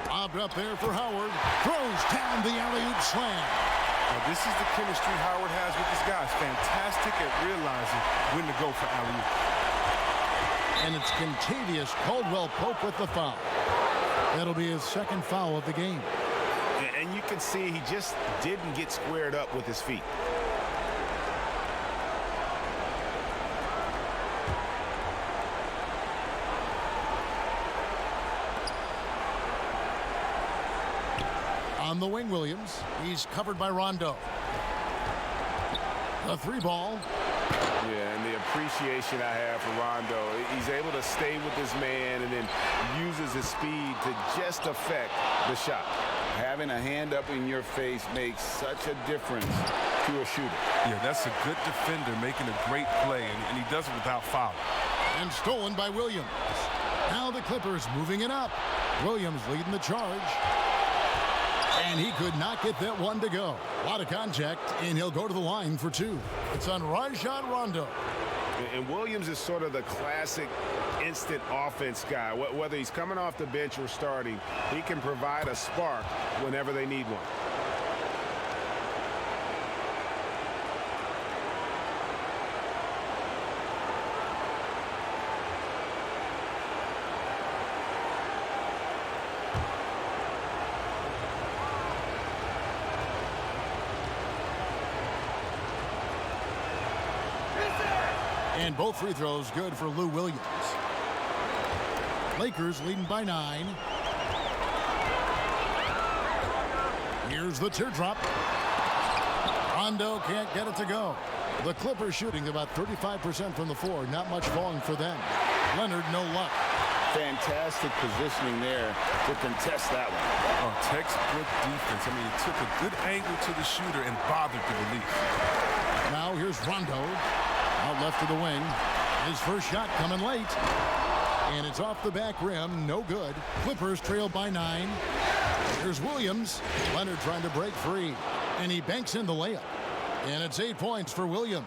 Bobbed up there for Howard. Throws down the alley-oop slam. Now, this is the chemistry Howard has with his guys. Fantastic at realizing when to go for alley-oop. And it's Contavious Caldwell Pope with the foul. That'll be his second foul of the game. And you can see he just didn't get squared up with his feet. On the wing, Williams. He's covered by Rondo. The 3-ball. Yeah, and the appreciation I have for Rondo. He's able to stay with his man and then uses his speed to just affect the shot. Having a hand up in your face makes such a difference to a shooter. Yeah, that's a good defender making a great play, and he does it without foul. And stolen by Williams. Now the Clippers moving it up. Williams leading the charge. And he could not get that one to go. A lot of contact, and he'll go to the line for 2. It's on Rajon Rondo. And Williams is sort of the classic instant offense guy. Whether he's coming off the bench or starting, he can provide a spark whenever they need one. And both free throws good for Lou Williams. Lakers leading by 9. Here's the teardrop. Rondo can't get it to go. The Clippers shooting about 35% from the floor. Not much falling for them. Leonard, no luck. Fantastic positioning there to contest that one. Oh, textbook defense. I mean, he took a good angle to the shooter and bothered the release. Now here's Rondo. Out left to the wing. His first shot coming late. And it's off the back rim. No good. Clippers trail by 9. Here's Williams. Leonard trying to break free. And he banks in the layup. And it's 8 points for Williams.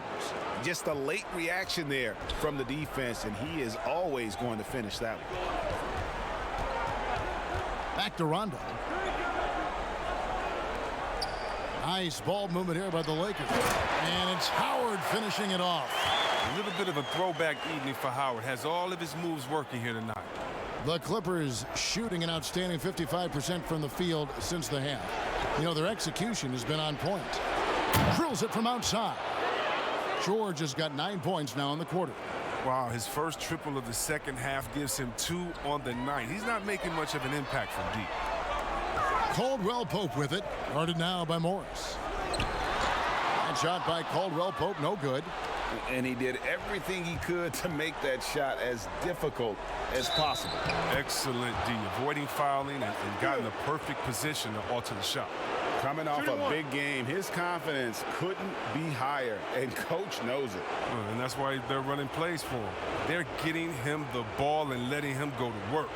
Just a late reaction there from the defense, and he is always going to finish that one. Back to Rondo. Nice ball movement here by the Lakers. And it's Howard finishing it off. A little bit of a throwback evening for Howard. Has all of his moves working here tonight. The Clippers shooting an outstanding 55% from the field since the half. You know, their execution has been on point. Drills it from outside. George has got 9 points now in the quarter. Wow, his first triple of the second half gives him 2 on the night. He's not making much of an impact from deep. Caldwell Pope with it. Guarded now by Morris. And shot by Caldwell Pope, no good. And he did everything he could to make that shot as difficult as possible. Excellent D, avoiding fouling and got in the perfect position to alter the shot. Coming off a big game, his confidence couldn't be higher, and coach knows it. And that's why they're running plays for him. They're getting him the ball and letting him go to work.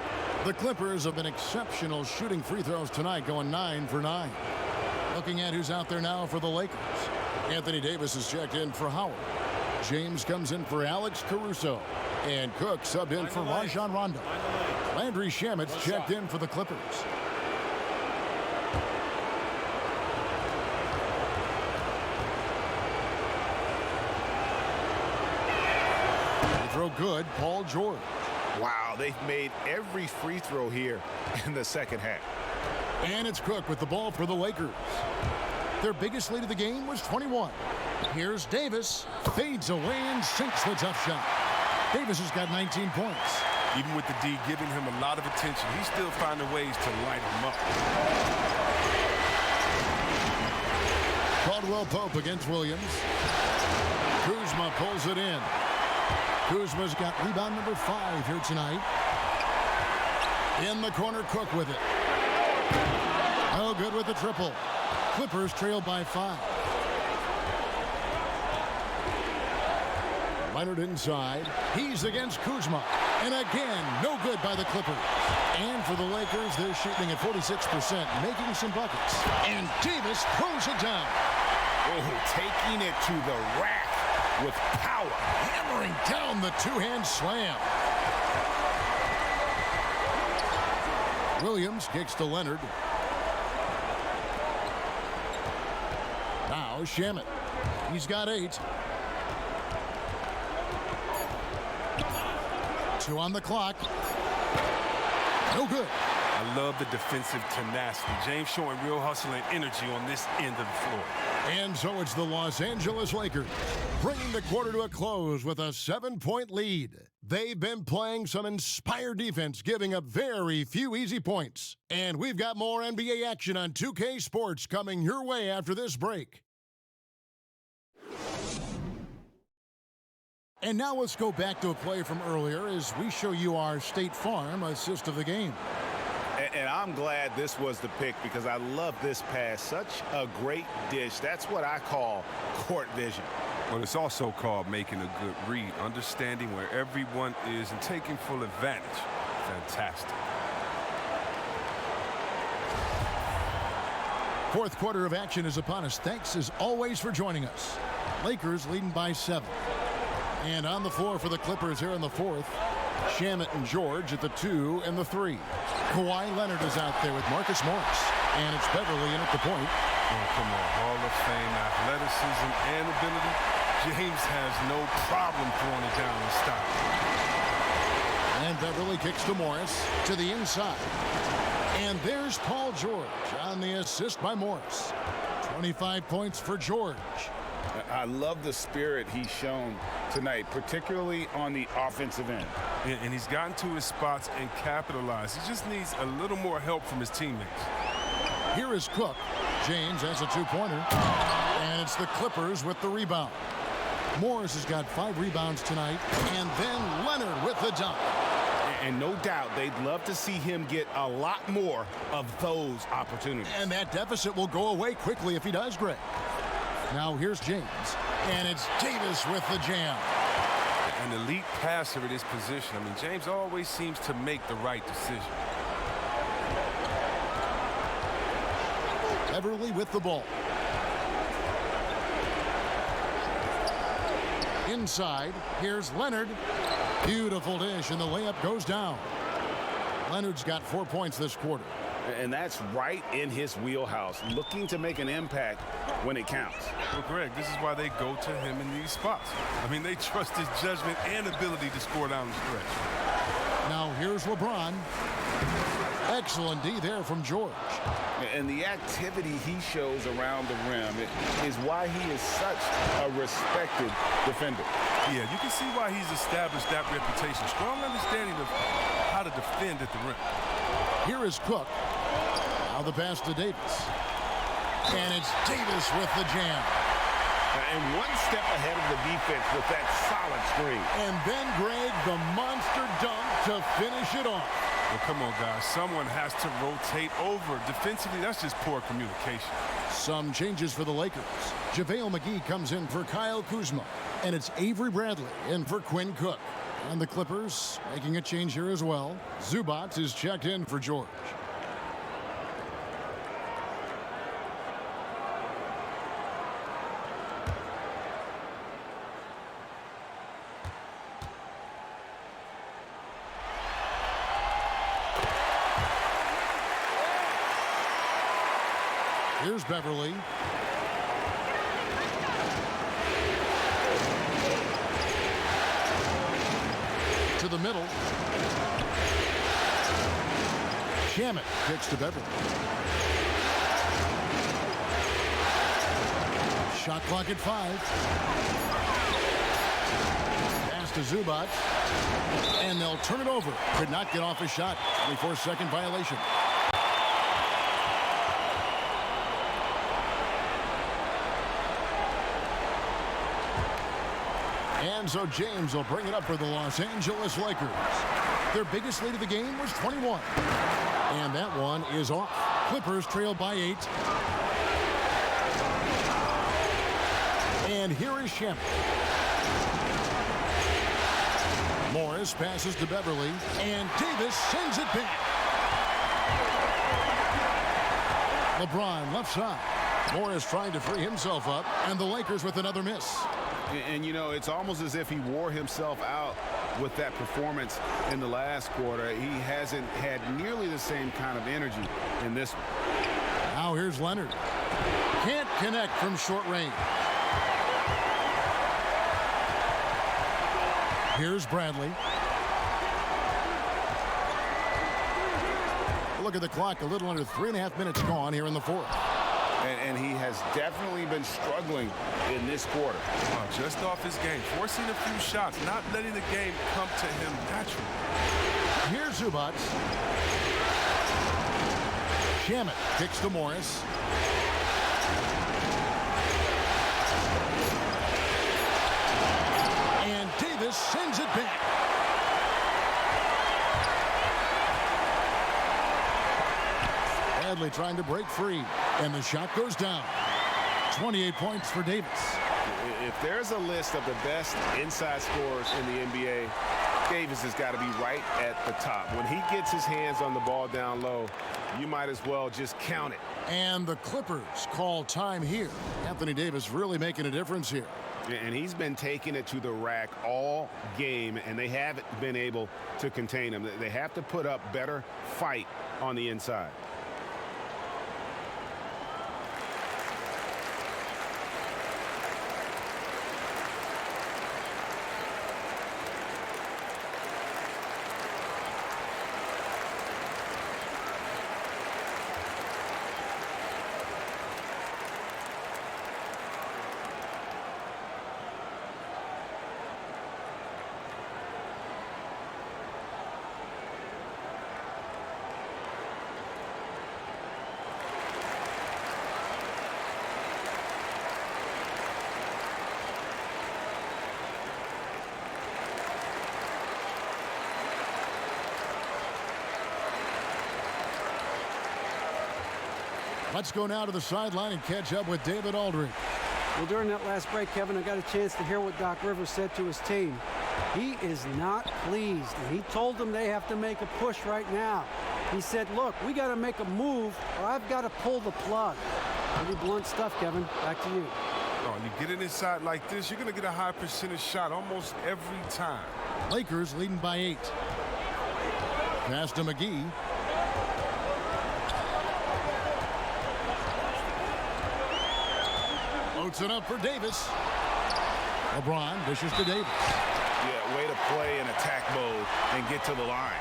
The Clippers have been exceptional shooting free throws tonight, going 9 for 9. Looking at who's out there now for the Lakers. Anthony Davis is checked in for Howard. James comes in for Alex Caruso. And Cook subbed in for Rajon Rondo. Landry Shamet's checked in for the Clippers. Throw good, Paul George. Wow, they've made every free throw here in the second half. And it's Cook with the ball for the Lakers. Their biggest lead of the game was 21. Here's Davis. Fades away and sinks the tough shot. Davis has got 19 points. Even with the D giving him a lot of attention, he's still finding ways to light him up. Caldwell Pope against Williams. Kuzma pulls it in. Kuzma's got rebound number 5 here tonight. In the corner, Cook with it. No good with the triple. Clippers trail by 5. Leonard inside. He's against Kuzma. And again, no good by the Clippers. And for the Lakers, they're shooting at 46%, making some buckets. And Davis throws it down. Oh, taking it to the rack with power. Hammering down the two-hand slam. Williams kicks to Leonard. Now Shamet. He's got 8. 2 on the clock. No good. I love the defensive tenacity. James showing real hustle and energy on this end of the floor. And so it's the Los Angeles Lakers bringing the quarter to a close with a 7-point lead. They've been playing some inspired defense, giving up very few easy points. And we've got more NBA action on 2K Sports coming your way after this break. And now let's go back to a play from earlier as we show you our State Farm assist of the game. And I'm glad this was the pick because I love this pass. Such a great dish. That's what I call court vision. Well, it's also called making a good read, understanding where everyone is and taking full advantage. Fantastic. Fourth quarter of action is upon us. Thanks as always for joining us. Lakers leading by 7. And on the floor for the Clippers here in the fourth, Shamet and George at the 2 and the 3. Kawhi Leonard is out there with Marcus Morris. And it's Beverly in at the point. Oh, come on. Hall of Fame athleticism and ability. James has no problem throwing it down in style. And Beverly kicks to Morris to the inside. And there's Paul George on the assist by Morris. 25 points for George. I love the spirit he's shown tonight, particularly on the offensive end. And he's gotten to his spots and capitalized. He just needs a little more help from his teammates. Here is Cook. James has a two-pointer. And it's the Clippers with the rebound. Morris has got 5 rebounds tonight. And then Leonard with the dunk. And no doubt they'd love to see him get a lot more of those opportunities. And that deficit will go away quickly if he does, Greg. Now here's James. And it's Davis with the jam. An elite passer at his position. I mean, James always seems to make the right decision. Beverly with the ball. Inside, here's Leonard. Beautiful dish, and the layup goes down. Leonard's got 4 points this quarter. And that's right in his wheelhouse, looking to make an impact when it counts. Well, Greg, this is why they go to him in these spots. I mean, they trust his judgment and ability to score down the stretch. Now here's LeBron. Excellent D there from George. And the activity he shows around the rim is why he is such a respected defender. Yeah, you can see why he's established that reputation. Strong understanding of how to defend at the rim. Here is Cook. Now the pass to Davis. And it's Davis with the jam. And one step ahead of the defense with that solid screen. And then, Greg, the monster dunk to finish it off. Well, come on, guys. Someone has to rotate over. Defensively, that's just poor communication. Some changes for the Lakers. JaVale McGee comes in for Kyle Kuzma. And it's Avery Bradley in for Quinn Cook. And the Clippers making a change here as well. Zubac is checked in for George. Here's Beverly. To the middle. Shamet kicks to Beverly. Shot clock at 5. Pass to Zubac. And they'll turn it over. Could not get off a shot. 24-second violation. And so James will bring it up for the Los Angeles Lakers. Their biggest lead of the game was 21. And that one is off. Clippers trail by 8. And here is Shamet. Morris passes to Beverly. And Davis sends it back. LeBron left side. Morris trying to free himself up. And the Lakers with another miss. And, you know, it's almost as if he wore himself out with that performance in the last quarter. He hasn't had nearly the same kind of energy in this one. Now here's Leonard. Can't connect from short range. Here's Bradley. Look at the clock. A little under 3.5 minutes gone here in the fourth. And he has definitely been struggling in this quarter. Just off his game, forcing a few shots, not letting the game come to him naturally. Here's Zubac. Shamet kicks to Morris. And Davis sends it back. Bradley trying to break free. And the shot goes down. 28 points for Davis. If there's a list of the best inside scorers in the NBA, Davis has got to be right at the top. When he gets his hands on the ball down low, you might as well just count it. And the Clippers call time here. Anthony Davis really making a difference here. And he's been taking it to the rack all game, and they haven't been able to contain him. They have to put up better fight on the inside. Let's go now to the sideline and catch up with David Aldridge. Well, during that last break, Kevin, I got a chance to hear what Doc Rivers said to his team. He is not pleased, and he told them they have to make a push right now. He said, look, we got to make a move, or I've got to pull the plug. Pretty blunt stuff, Kevin. Back to you. Oh, and you get it inside like this, you're going to get a high percentage shot almost every time. Lakers leading by 8. Pass to McGee. Floats it up for Davis. LeBron dishes to Davis. Yeah, way to play in attack mode and get to the line.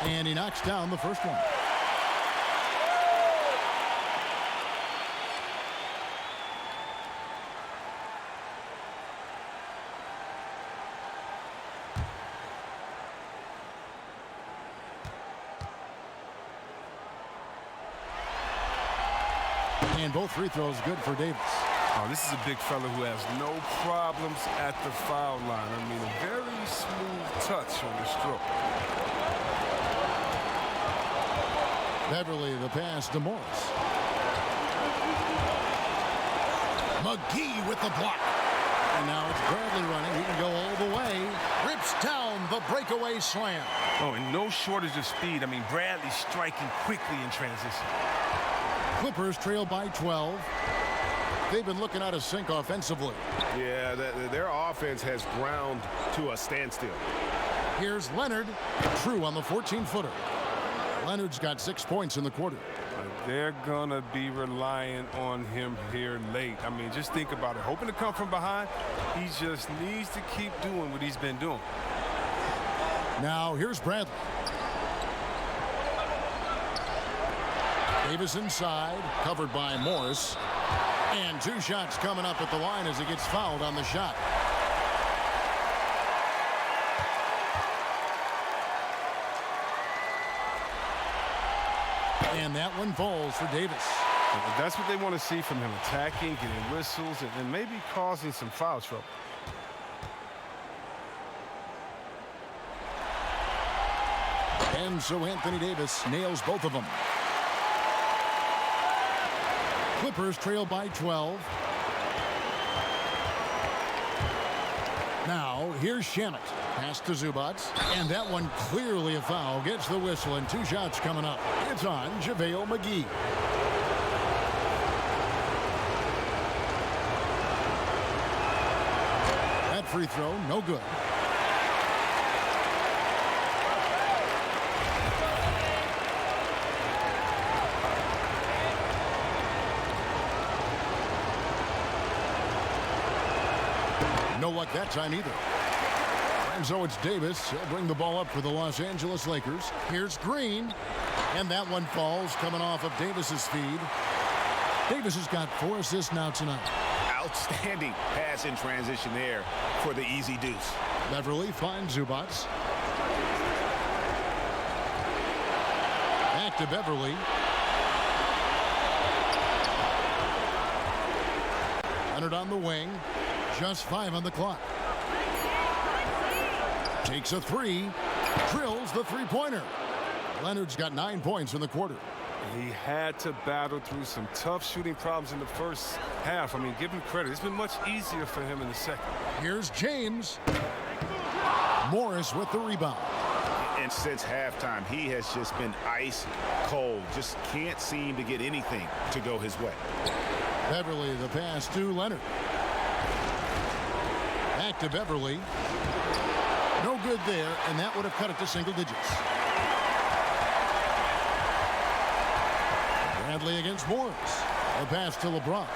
And he knocks down the first one. And both free throws good for Davis. Oh, this is a big fella who has no problems at the foul line. I mean, a very smooth touch on the stroke. Beverly, the pass to Morris. McGee with the block. And now it's Bradley running. He can go all the way. Rips down the breakaway slam. Oh, and no shortage of speed. I mean, Bradley striking quickly in transition. Clippers trail by 12. They've been looking out of sync offensively. Yeah, their offense has ground to a standstill. Here's Leonard. True on the 14-footer. Leonard's got 6 points in the quarter. They're going to be relying on him here late. I mean, just think about it. Hoping to come from behind, he just needs to keep doing what he's been doing. Now, here's Bradley. Davis inside, covered by Morris. And 2 shots coming up at the line as he gets fouled on the shot. And that one falls for Davis. That's what they want to see from him, attacking, getting whistles, and maybe causing some foul trouble. And so Anthony Davis nails both of them. Clippers trail by 12. Now, here's Shamet. Pass to Zubac. And that one clearly a foul. Gets the whistle, and 2 shots coming up. It's on JaVale McGee. That free throw, no good. No luck that time either. And so it's Davis. He'll bring the ball up for the Los Angeles Lakers. Here's Green. And that one falls coming off of Davis's feed. Davis has got 4 assists now tonight. Outstanding pass in transition there for the easy deuce. Beverly finds Zubac. Back to Beverly. Leonard on the wing. Just 5 on the clock. Takes a 3. Drills the three-pointer. Leonard's got 9 points in the quarter. He had to battle through some tough shooting problems in the first half. I mean, give him credit. It's been much easier for him in the second. Here's James. Morris with the rebound. And since halftime, he has just been ice cold. Just can't seem to get anything to go his way. Beverly, the pass to Leonard. Back to Beverly. No good there, and that would have cut it to single digits. Bradley against Morris. The pass to LeBron.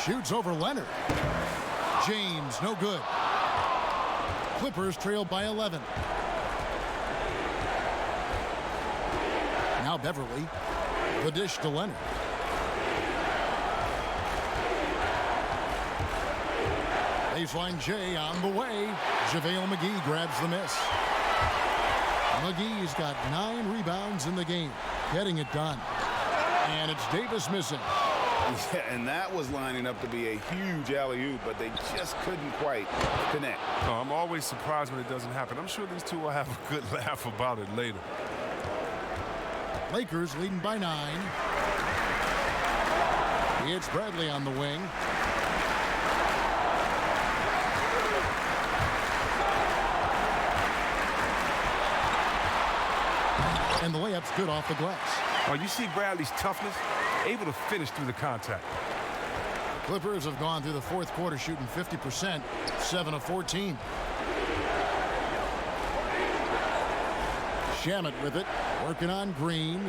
Shoots over Leonard. James, no good. Clippers trail by 11. Now Beverly. The dish to Leonard. Baseline J on the way. JaVale McGee grabs the miss. McGee's got 9 rebounds in the game, getting it done. And it's Davis missing. Yeah, and that was lining up to be a huge alley-oop, but they just couldn't quite connect. Oh, I'm always surprised when it doesn't happen. I'm sure these two will have a good laugh about it later. Lakers leading by 9. It's Bradley on the wing. And the layup's good off the glass. Oh, you see Bradley's toughness? Able to finish through the contact. Clippers have gone through the fourth quarter shooting 50%, 7 of 14. Shamet with it, working on Green.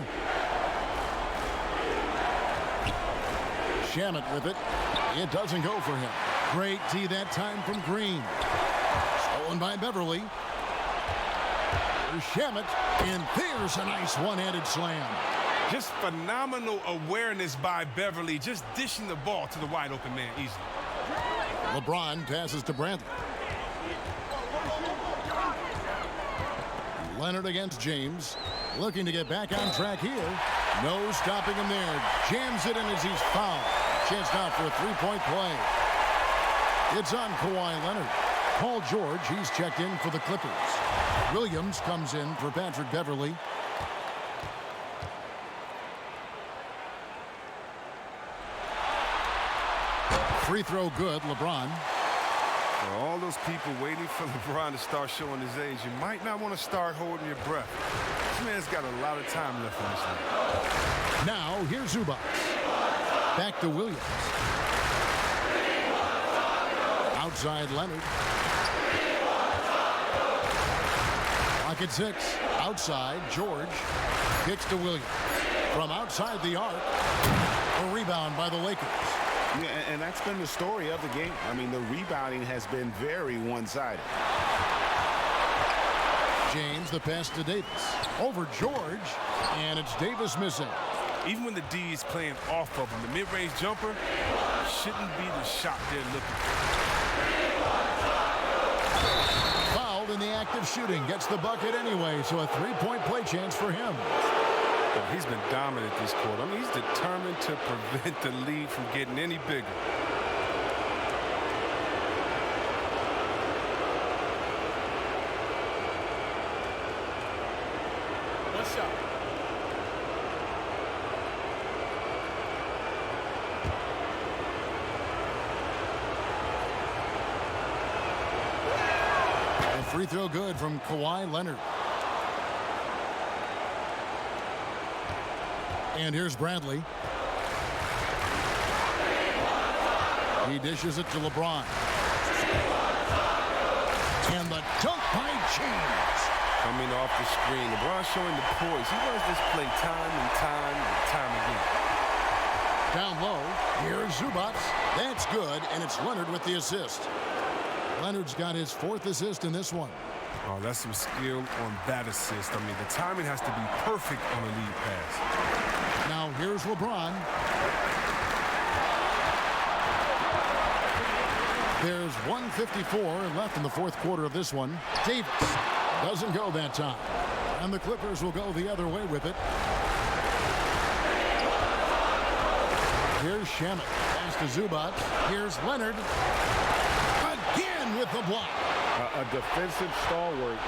Shamet with it. It doesn't go for him. Great D that time from Green. Stolen by Beverly. Here's Shamet, and there's a nice one-handed slam. Just phenomenal awareness by Beverly, just dishing the ball to the wide-open man easily. LeBron passes to Bradley. Leonard against James, looking to get back on track here. No stopping him there. Jams it in as he's fouled. Chance now for a three-point play. It's on Kawhi Leonard. Paul George, he's checked in for the Clippers. Williams comes in for Patrick Beverly. Free throw good, LeBron. For all those people waiting for LeBron to start showing his age, you might not want to start holding your breath. This man's got a lot of time left in this league. Now, here's Zubac. Back to Williams. Outside Leonard. Clock at 6. Outside, George. Kicks to Williams. From outside the arc. A rebound by the Lakers. Yeah, and that's been the story of the game. I mean, the rebounding has been very one-sided. James, the pass to Davis. Over George, and it's Davis missing. Even when the D is playing off of him, the mid-range jumper shouldn't be the shot they're looking for. Fouled in the act of shooting. Gets the bucket anyway, so a three-point play chance for him. Oh, he's been dominant this quarter. I mean, he's determined to prevent the lead from getting any bigger. What's up? A free throw good from Kawhi Leonard. And here's Bradley. He dishes it to LeBron. And the dunk by James. Coming off the screen, LeBron showing the poise. He runs this play time and time again. Down low, here's Zubac. That's good, and it's Leonard with the assist. Leonard's got his 4th assist in this one. Oh, that's some skill on that assist. I mean, the timing has to be perfect on a lead pass. Now here's LeBron. There's 1:54 left in the fourth quarter of this one. Davis doesn't go that time. And the Clippers will go the other way with it. Here's Shamet. Pass to Zubac. Here's Leonard. Again with the block. A defensive stalwart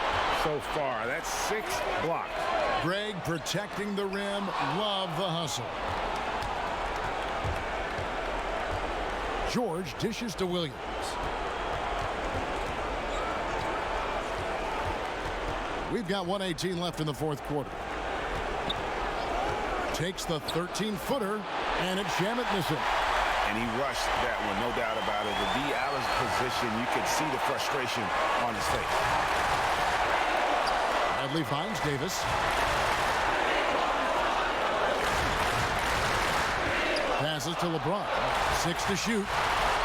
so far. That's 6 blocks. Greg protecting the rim. Love the hustle. George dishes to Williams. We've got 1:18 left in the fourth quarter. Takes the 13-footer, and it's Shamet missing. And he rushed that one, no doubt about it. The D Allen's position, you could see the frustration on his face. Bradley finds Davis. Passes to LeBron. 6 to shoot.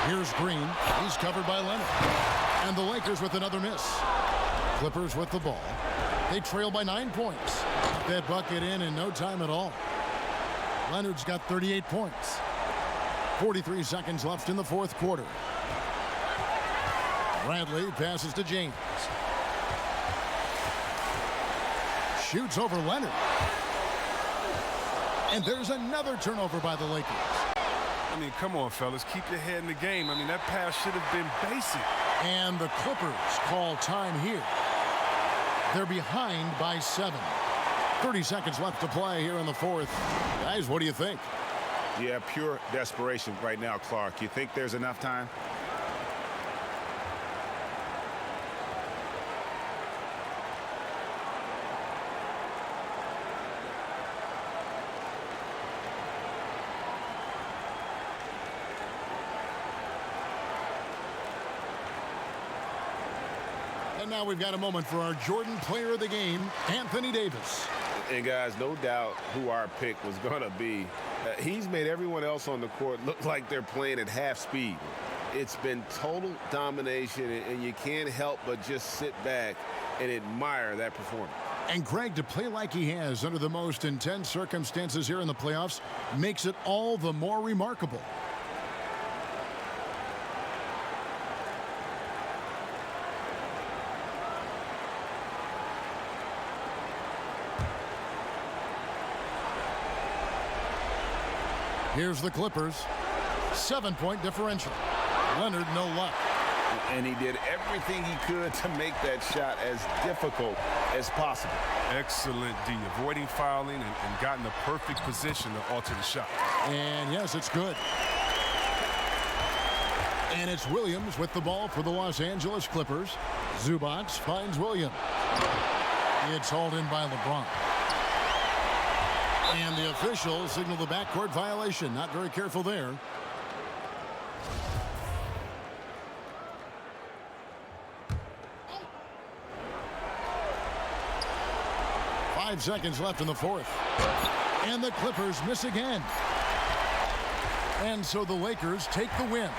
Here's Green. He's covered by Leonard. And the Lakers with another miss. Clippers with the ball. They trail by 9 points. Got that bucket in no time at all. Leonard's got 38 points. 43 seconds left in the fourth quarter. Bradley passes to James. Shoots over Leonard. And there's another turnover by the Lakers. I mean, come on, fellas. Keep your head in the game. I mean, that pass should have been basic. And the Clippers call time here. They're behind by 7. 30 seconds left to play here in the fourth. Guys, what do you think? Yeah, pure desperation right now, Clark. You think there's enough time? And now we've got a moment for our Jordan player of the game, Anthony Davis. And guys, no doubt who our pick was going to be. He's made everyone else on the court look like they're playing at half speed. It's been total domination, and you can't help but just sit back and admire that performance. And Greg, to play like he has under the most intense circumstances here in the playoffs makes it all the more remarkable. Here's the Clippers. 7-point differential. Leonard, no luck. And he did everything he could to make that shot as difficult as possible. Excellent D. Avoiding fouling and got in the perfect position to alter the shot. And yes, it's good. And it's Williams with the ball for the Los Angeles Clippers. Zubac finds Williams. It's hauled in by LeBron. And the officials signal the backcourt violation. Not very careful there. Five seconds left in the fourth. And the Clippers miss again. And so the Lakers take the win.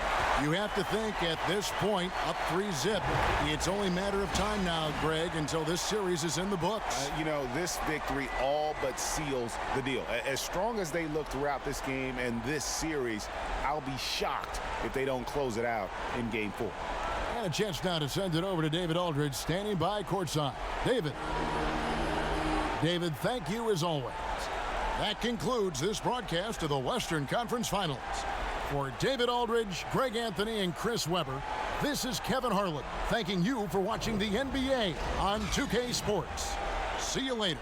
You have to think at this point, up 3-zip. It's only a matter of time now, Greg, until this series is in the books. You know, this victory all but seals the deal. As strong as they look throughout this game and this series, I'll be shocked if they don't close it out in Game 4. And a chance now to send it over to David Aldridge, standing by courtside. David. David, thank you as always. That concludes this broadcast of the Western Conference Finals. For David Aldridge, Greg Anthony, and Chris Webber, this is Kevin Harlan thanking you for watching the NBA on 2K Sports. See you later.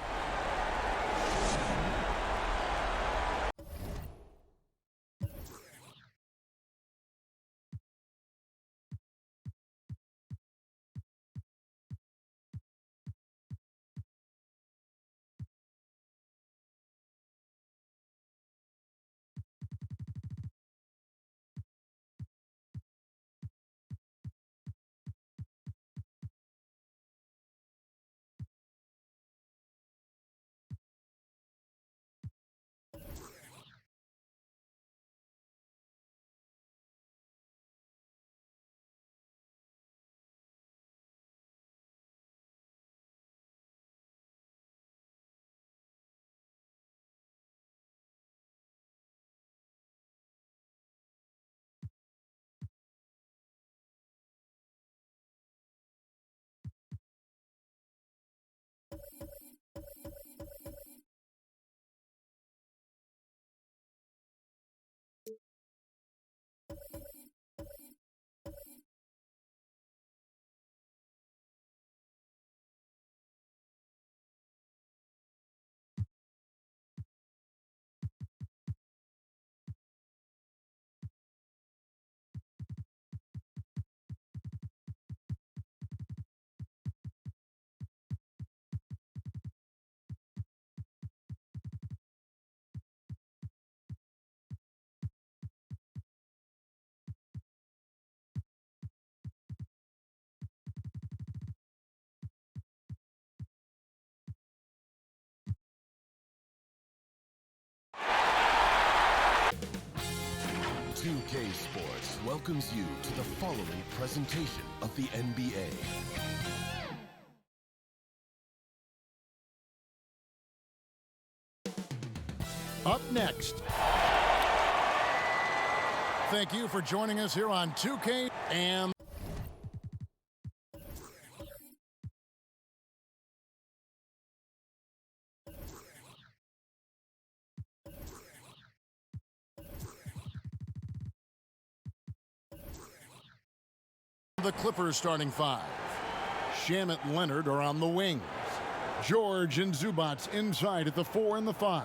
UK Sports welcomes you to the following presentation of the NBA. Up next. Thank you for joining us here on 2K and the Clippers starting five. Shamet and Leonard are on the wings. George and Zubats inside at the 4 and the 5.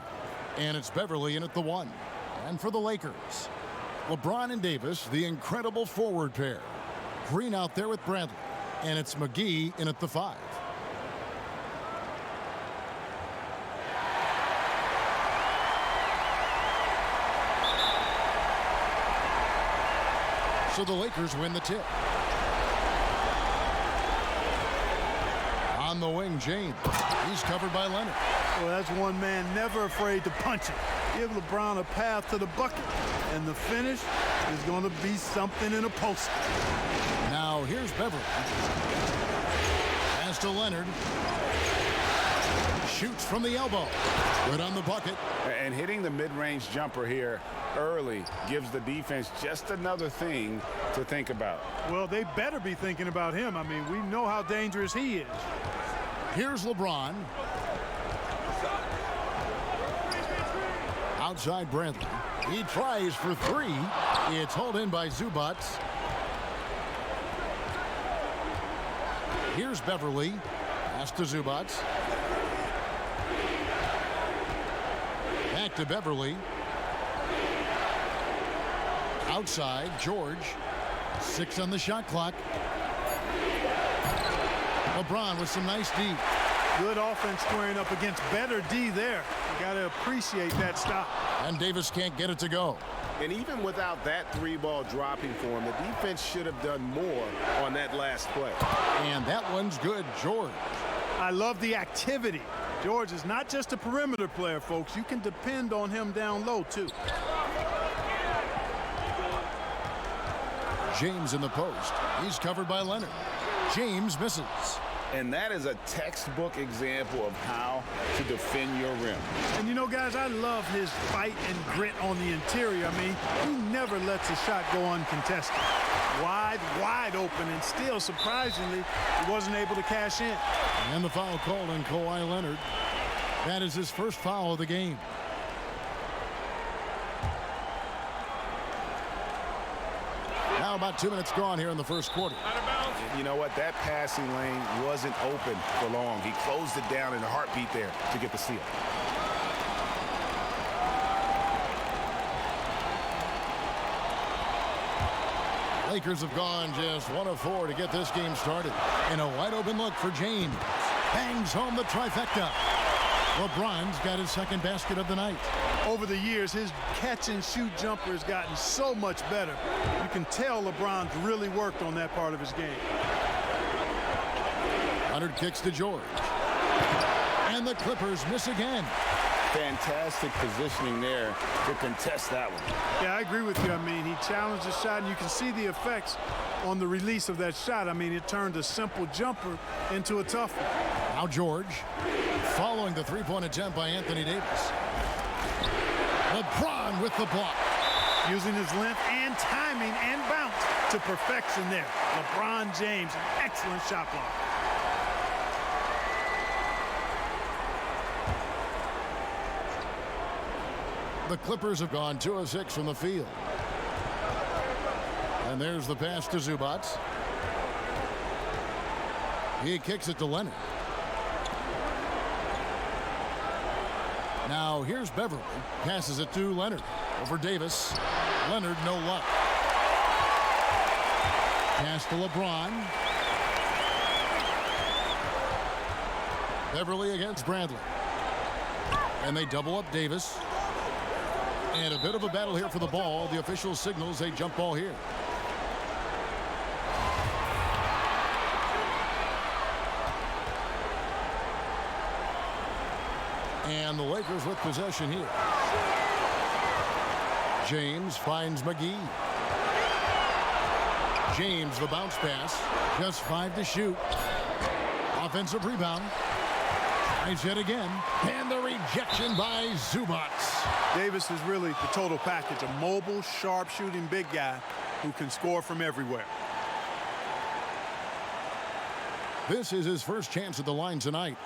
And it's Beverly in at the 1. And for the Lakers, LeBron and Davis, the incredible forward pair. Green out there with Bradley. And it's McGee in at the 5. So the Lakers win the tip. On the wing, James. He's covered by Leonard. Well, that's one man never afraid to punch it. Give LeBron a path to the bucket, and the finish is going to be something in a post. Now here's Beverly. Pass to Leonard. Shoots from the elbow. Good on the bucket. And hitting the mid-range jumper here early gives the defense just another thing to think about. Well, they better be thinking about him. I mean, we know how dangerous he is. Here's LeBron. Outside Bradley. He tries for 3. It's hauled in by Zubats. Here's Beverly. Pass to Zubats. Back to Beverly. Outside, George. 6 on the shot clock. LeBron with some nice D. Good offense squaring up against better D there. You got to appreciate that stop. And Davis can't get it to go. And even without that 3-ball dropping for him, the defense should have done more on that last play. And that one's good, George. I love the activity. George is not just a perimeter player, folks. You can depend on him down low, too. James in the post. He's covered by Leonard. James misses. And that is a textbook example of how to defend your rim. And you know, guys, I love his fight and grit on the interior. I mean, he never lets a shot go uncontested. Wide open, and still, surprisingly, he wasn't able to cash in. And the foul called on Kawhi Leonard. That is his first foul of the game. Now about 2 minutes gone here in the first quarter. You know what? That passing lane wasn't open for long. He closed it down in a heartbeat there to get the steal. Lakers have gone just 1 of 4 to get this game started. And a wide open look for James. Bangs home the trifecta. LeBron's got his second basket of the night. Over the years, his catch-and-shoot jumper has gotten so much better. You can tell LeBron's really worked on that part of his game. Leonard kicks to George. And the Clippers miss again. Fantastic positioning there to contest that one. Yeah, I agree with you. I mean, he challenged the shot, and you can see the effects on the release of that shot. I mean, it turned a simple jumper into a tough one. Now George, following the three-point attempt by Anthony Davis. LeBron with the block. Using his length and timing and bounce to perfection there. LeBron James, an excellent shot block. The Clippers have gone 2 of 6 from the field. And there's the pass to Zubats. He kicks it to Leonard. Now here's Beverly. Passes it to Leonard. Over Davis. Leonard, no luck. Pass to LeBron. Beverly against Bradley. And they double up Davis. And a bit of a battle here for the ball. The official signals a jump ball here. And the Lakers with possession here. James finds McGee. James, the bounce pass. Just 5 to shoot. Offensive rebound. Tries it again. And the rejection by Zubats. Davis is really the total package. A mobile, sharp-shooting big guy who can score from everywhere. This is his first chance at the line tonight.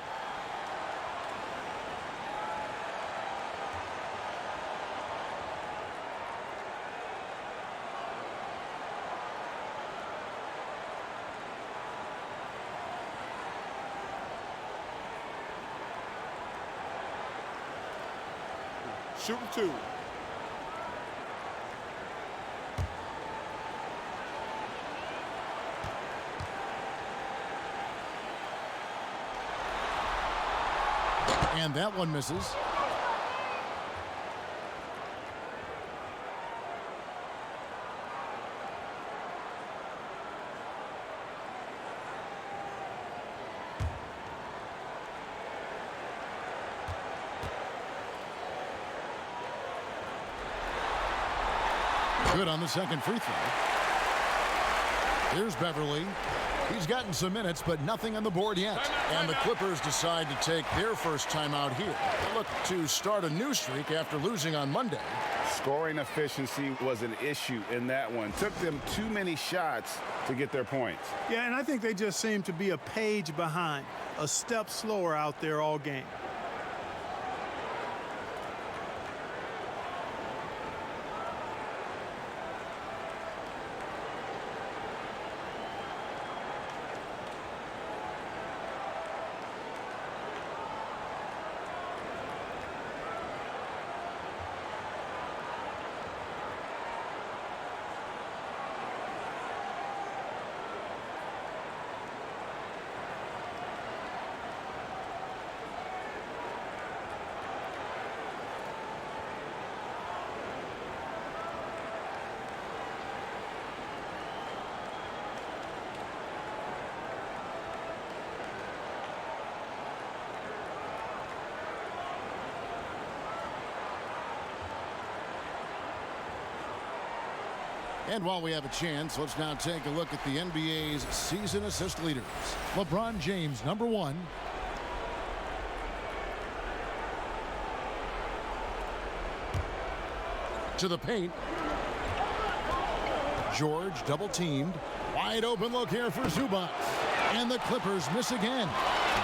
Shooting 2. And that one misses. Good on the second free throw. Here's Beverly. He's gotten some minutes, but nothing on the board yet. And the Clippers decide to take their first timeout here. They look to start a new streak after losing on Monday. Scoring efficiency was an issue in that one. Took them too many shots to get their points. Yeah, and I think they just seem to be a page behind, a step slower out there all game. And while we have a chance, let's now take a look at the NBA's season assist leaders. LeBron James, #1. To the paint. George double teamed. Wide open look here for Zubac. And the Clippers miss again.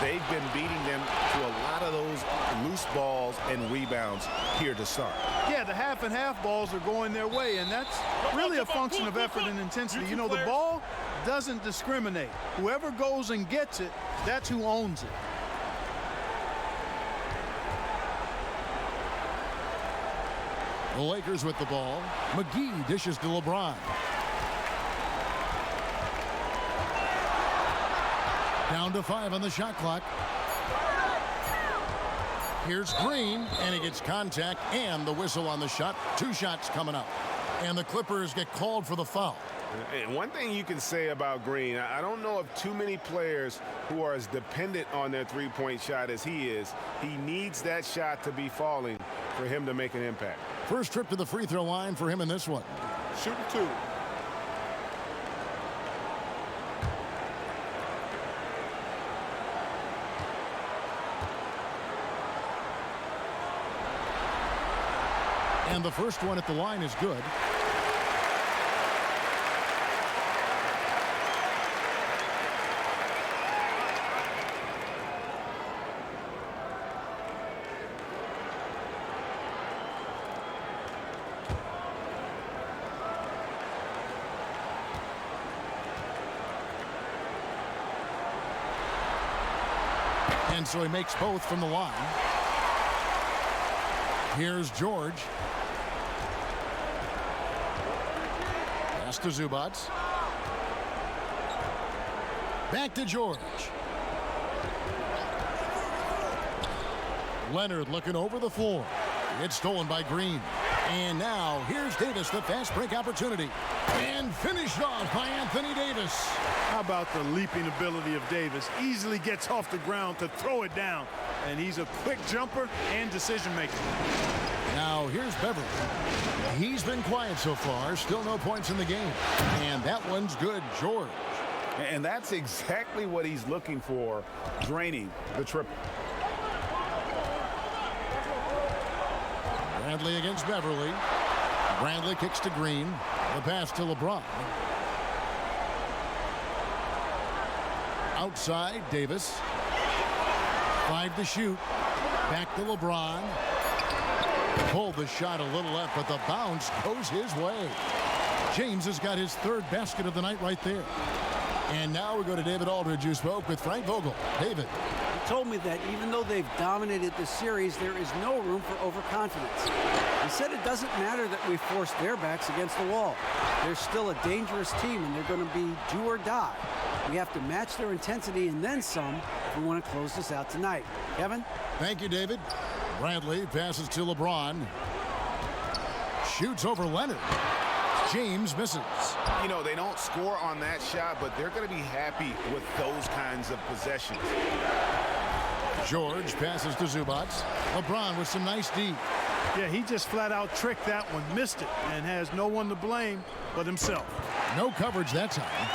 They've been beating them to a lot of those loose balls and rebounds here to start. Yeah, the half and half balls are going their way, and that's really a function of effort and intensity. You know, the ball doesn't discriminate. Whoever goes and gets it, that's who owns it. The Lakers with the ball. McGee dishes to LeBron. Down to 5 on the shot clock. Here's Green, and he gets contact and the whistle on the shot. 2 shots coming up. And the Clippers get called for the foul. And one thing you can say about Green, I don't know of too many players who are as dependent on their three-point shot as he is. He needs that shot to be falling for him to make an impact. First trip to the free throw line for him in this one. Shooting 2. And the first one at the line is good. And so he makes both from the line. Here's George. Pass to Zubac. Back to George. Leonard looking over the floor. It's stolen by Green. And now here's Davis, the fast break opportunity. And finished off by Anthony Davis. How about the leaping ability of Davis? Easily gets off the ground to throw it down. And he's a quick jumper and decision maker. Now here's Beverly. He's been quiet so far. Still no points in the game. And that one's good. George. And that's exactly what he's looking for, draining the triple. Bradley against Beverly. Bradley kicks to Green. The pass to LeBron. Outside, Davis. 5 to shoot. Back to LeBron. Pulled the shot a little left, but the bounce goes his way. James has got his 3rd basket of the night right there. And now we go to David Aldridge, who spoke with Frank Vogel. David. He told me that even though they've dominated the series, there is no room for overconfidence. He said it doesn't matter that we forced their backs against the wall. They're still a dangerous team, and they're going to be do or die. We have to match their intensity and then some if we want to close this out tonight. Kevin? Thank you, David. Bradley passes to LeBron. Shoots over Leonard. James misses. You know, they don't score on that shot, but they're going to be happy with those kinds of possessions. George passes to Zubac. LeBron with some nice D. Yeah, he just flat out tricked that one, missed it, and has no one to blame but himself. No coverage that time.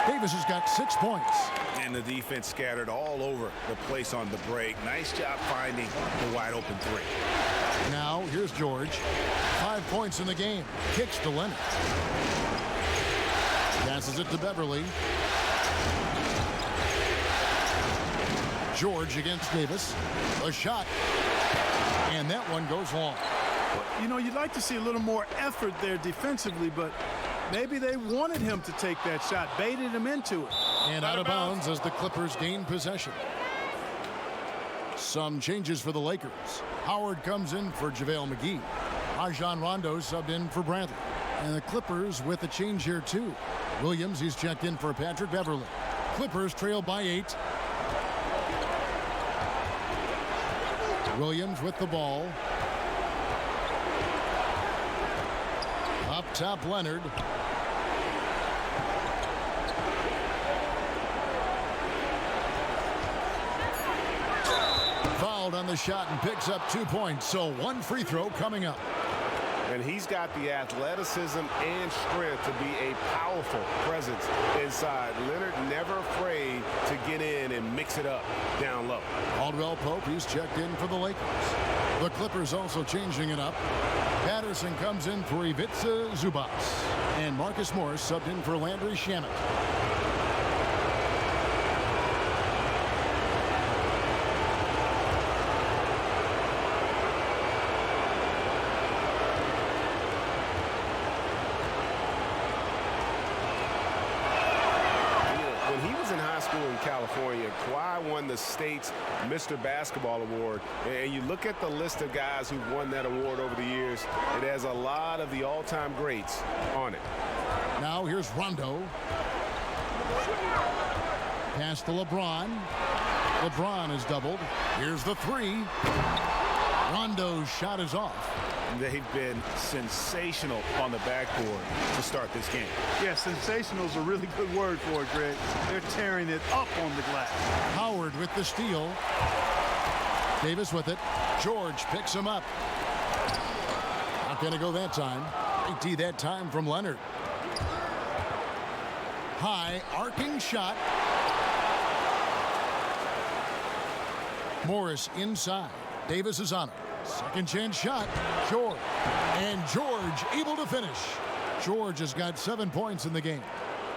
Davis has got 6 points. And the defense scattered all over the place on the break. Nice job finding the wide open three. Now, here's George. 5 points in the game. Kicks to Leonard. Passes it to Beverly. George against Davis. A shot. And that one goes long. You know, you'd like to see a little more effort there defensively, but maybe they wanted him to take that shot, baited him into it. And out of bounds as the Clippers gain possession. Some changes for the Lakers. Howard comes in for JaVale McGee. Rajon Rondo subbed in for Bradley. And the Clippers with a change here too. Williams, he's checked in for Patrick Beverly. Clippers trail by 8. Williams with the ball. Up top, Leonard. Fouled on the shot and picks up 2 points. So 1 free throw coming up. And he's got the athleticism and strength to be a powerful presence inside. Leonard never afraid to get in and mix it up down low. Caldwell Pope, he's checked in for the Lakers. The Clippers also changing it up. Patterson comes in for Ivica Zubac. And Marcus Morris subbed in for Landry Shamet. California, Kawhi won the state's Mr. Basketball Award, and you look at the list of guys who've won that award over the years, it has a lot of the all-time greats on it. Now here's Rondo. Pass to LeBron. LeBron is doubled. Here's the 3. Rondo's shot is off. They've been sensational on the backboard to start this game. Yeah, sensational is a really good word for it, Greg. They're tearing it up on the glass. Howard with the steal. Davis with it. George picks him up. Not going to go that time. 80 that time from Leonard. High arcing shot. Morris inside. Davis is on it. Second chance shot. George. And George able to finish. George has got 7 points in the game.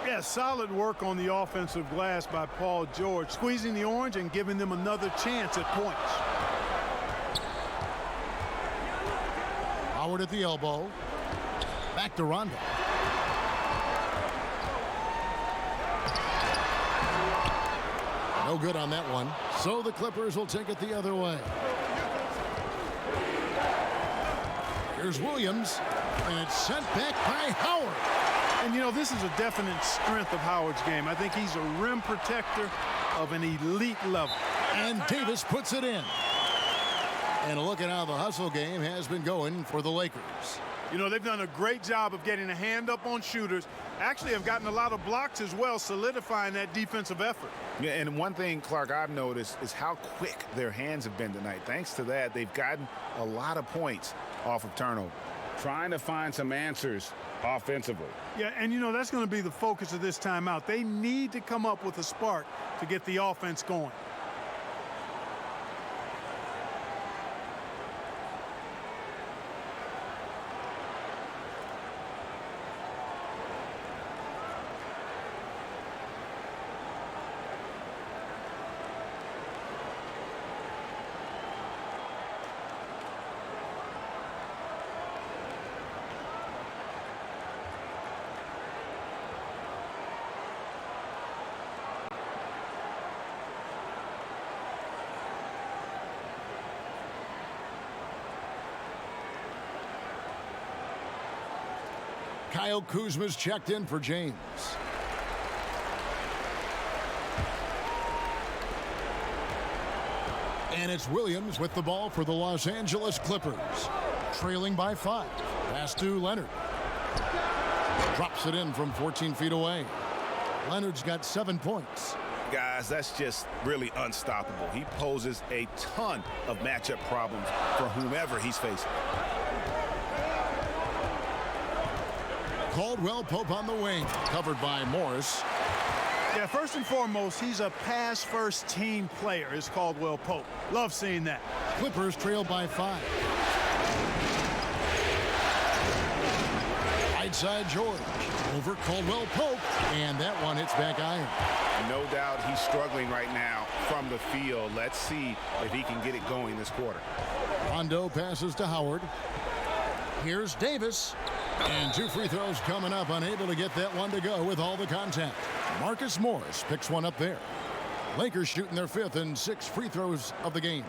Yeah, solid work on the offensive glass by Paul George, squeezing the orange and giving them another chance at points. Howard at the elbow. Back to Rondo. No good on that one. So the Clippers will take it the other way. Here's Williams, and it's sent back by Howard. And, you know, this is a definite strength of Howard's game. I think he's a rim protector of an elite level. And Davis puts it in. And look at how the hustle game has been going for the Lakers. You know, they've done a great job of getting a hand up on shooters. Actually have gotten a lot of blocks as well, solidifying that defensive effort. Yeah, and one thing, Clark, I've noticed is how quick their hands have been tonight. Thanks to that, they've gotten a lot of points off of turnover. Trying to find some answers offensively. Yeah, and you know, that's going to be the focus of this timeout. They need to come up with a spark to get the offense going. Kyle Kuzma's checked in for James. And it's Williams with the ball for the Los Angeles Clippers. Trailing by 5. Pass to Leonard. Drops it in from 14 feet away. Leonard's got 7 points. Guys, that's just really unstoppable. He poses a ton of matchup problems for whomever he's facing. Caldwell Pope on the wing, covered by Morris. Yeah, first and foremost, he's a pass-first team player, is Caldwell Pope. Love seeing that. Clippers trail by 5. Right side George. Over Caldwell Pope, and that one hits back iron. No doubt he's struggling right now from the field. Let's see if he can get it going this quarter. Rondo passes to Howard. Here's Davis. And 2 free throws coming up, unable to get that one to go with all the contact. Marcus Morris picks one up there. Lakers shooting their 5th and 6 free throws of the game.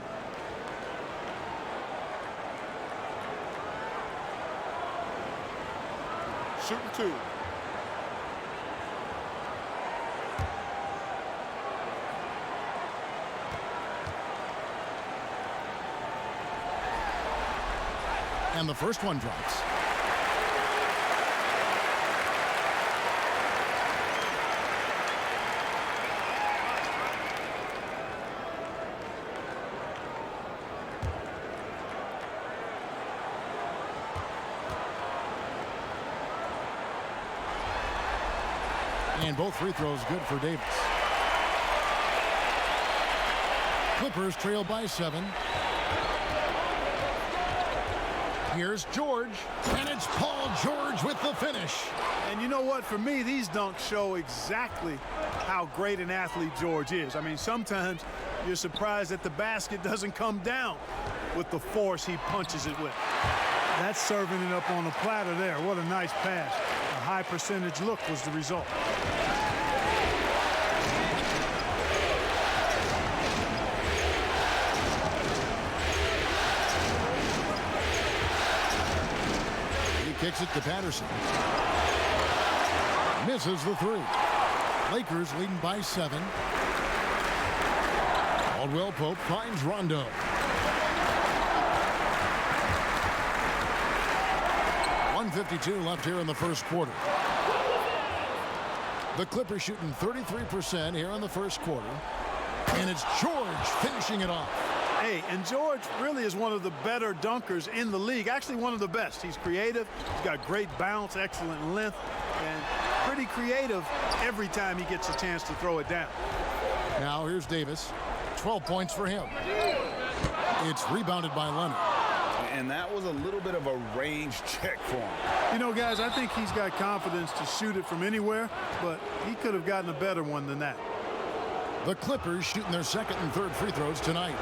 Shooting 2. And the first one drops. And both free throws good for Davis. Clippers trail by 7. Here's George, and it's Paul George with the finish. And you know what? For me, these dunks show exactly how great an athlete George is. I mean, sometimes you're surprised that the basket doesn't come down with the force he punches it with. That's serving it up on a platter there. What a nice pass. A high percentage look was the result. Kicks it to Patterson. Misses the 3. Lakers leading by 7. Caldwell Pope finds Rondo. .152 left here in the first quarter. The Clippers shooting 33% here in the first quarter. And it's George finishing it off. Hey, and George really is one of the better dunkers in the league. Actually, one of the best. He's creative. He's got great bounce, excellent length, and pretty creative every time he gets a chance to throw it down. Now here's Davis. 12 points for him. It's rebounded by Leonard. And that was a little bit of a range check for him. You know, guys, I think he's got confidence to shoot it from anywhere, but he could have gotten a better one than that. The Clippers shooting their 2nd and 3rd free throws tonight.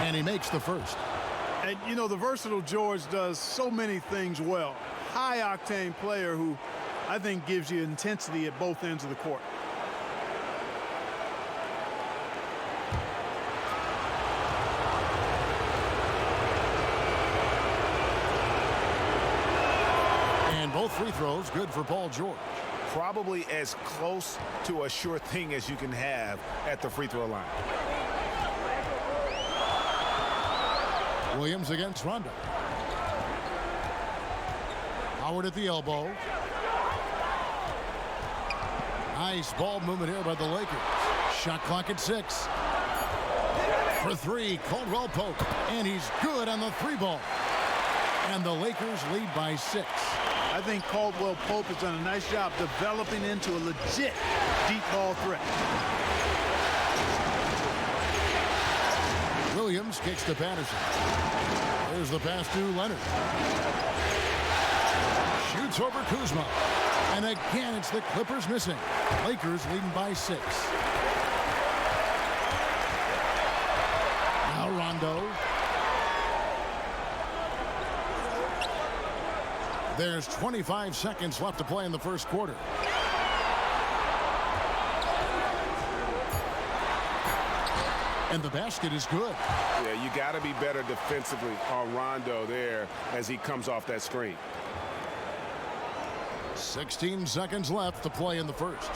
And he makes the first. And, you know, the versatile George does so many things well. High-octane player who I think gives you intensity at both ends of the court. And both free throws good for Paul George. Probably as close to a sure thing as you can have at the free throw line. Williams against Rondo. Howard at the elbow. Nice ball movement here by the Lakers. Shot clock at 6. For 3, Caldwell Pope. And he's good on the 3 ball. And the Lakers lead by 6. I think Caldwell Pope has done a nice job developing into a legit deep ball threat. Williams kicks to Patterson. There's the pass to Leonard. Shoots over Kuzma. And again, it's the Clippers missing. Lakers leading by 6. Now Rondo. There's 25 seconds left to play in the first quarter. And the basket is good. Yeah, you got to be better defensively on Rondo there as he comes off that screen. 16 seconds left to play in the first.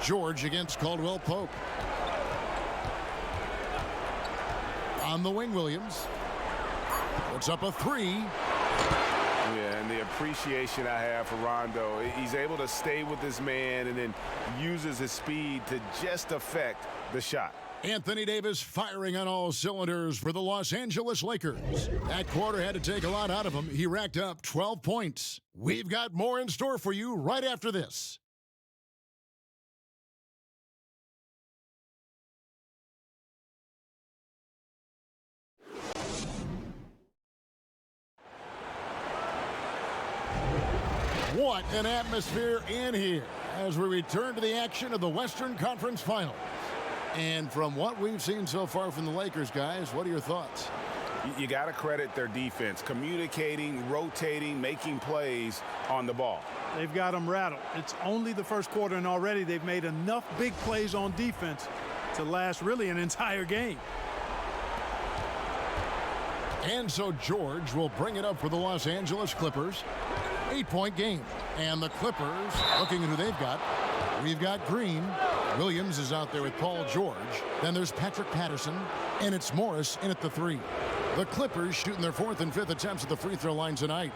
George against Caldwell Pope. On the wing, Williams. Puts up a three. Yeah, and the appreciation I have for Rondo, he's able to stay with this man and then uses his speed to just affect the shot. Anthony Davis firing on all cylinders for the Los Angeles Lakers. That quarter had to take a lot out of him. He racked up 12 points. We've got more in store for you right after this. What an atmosphere in here as we return to the action of the Western Conference Finals. And from what we've seen so far from the Lakers, guys, what are your thoughts? You got to credit their defense, communicating, rotating, making plays on the ball. They've got them rattled. It's only the first quarter, and already they've made enough big plays on defense to last really an entire game. And so George will bring it up for the Los Angeles Clippers. 8-point game. And the Clippers, looking at who they've got, we've got Green. Williams is out there with Paul George. Then there's Patrick Patterson. And it's Morris in at the three. The Clippers shooting their fourth and fifth attempts at the free throw line tonight.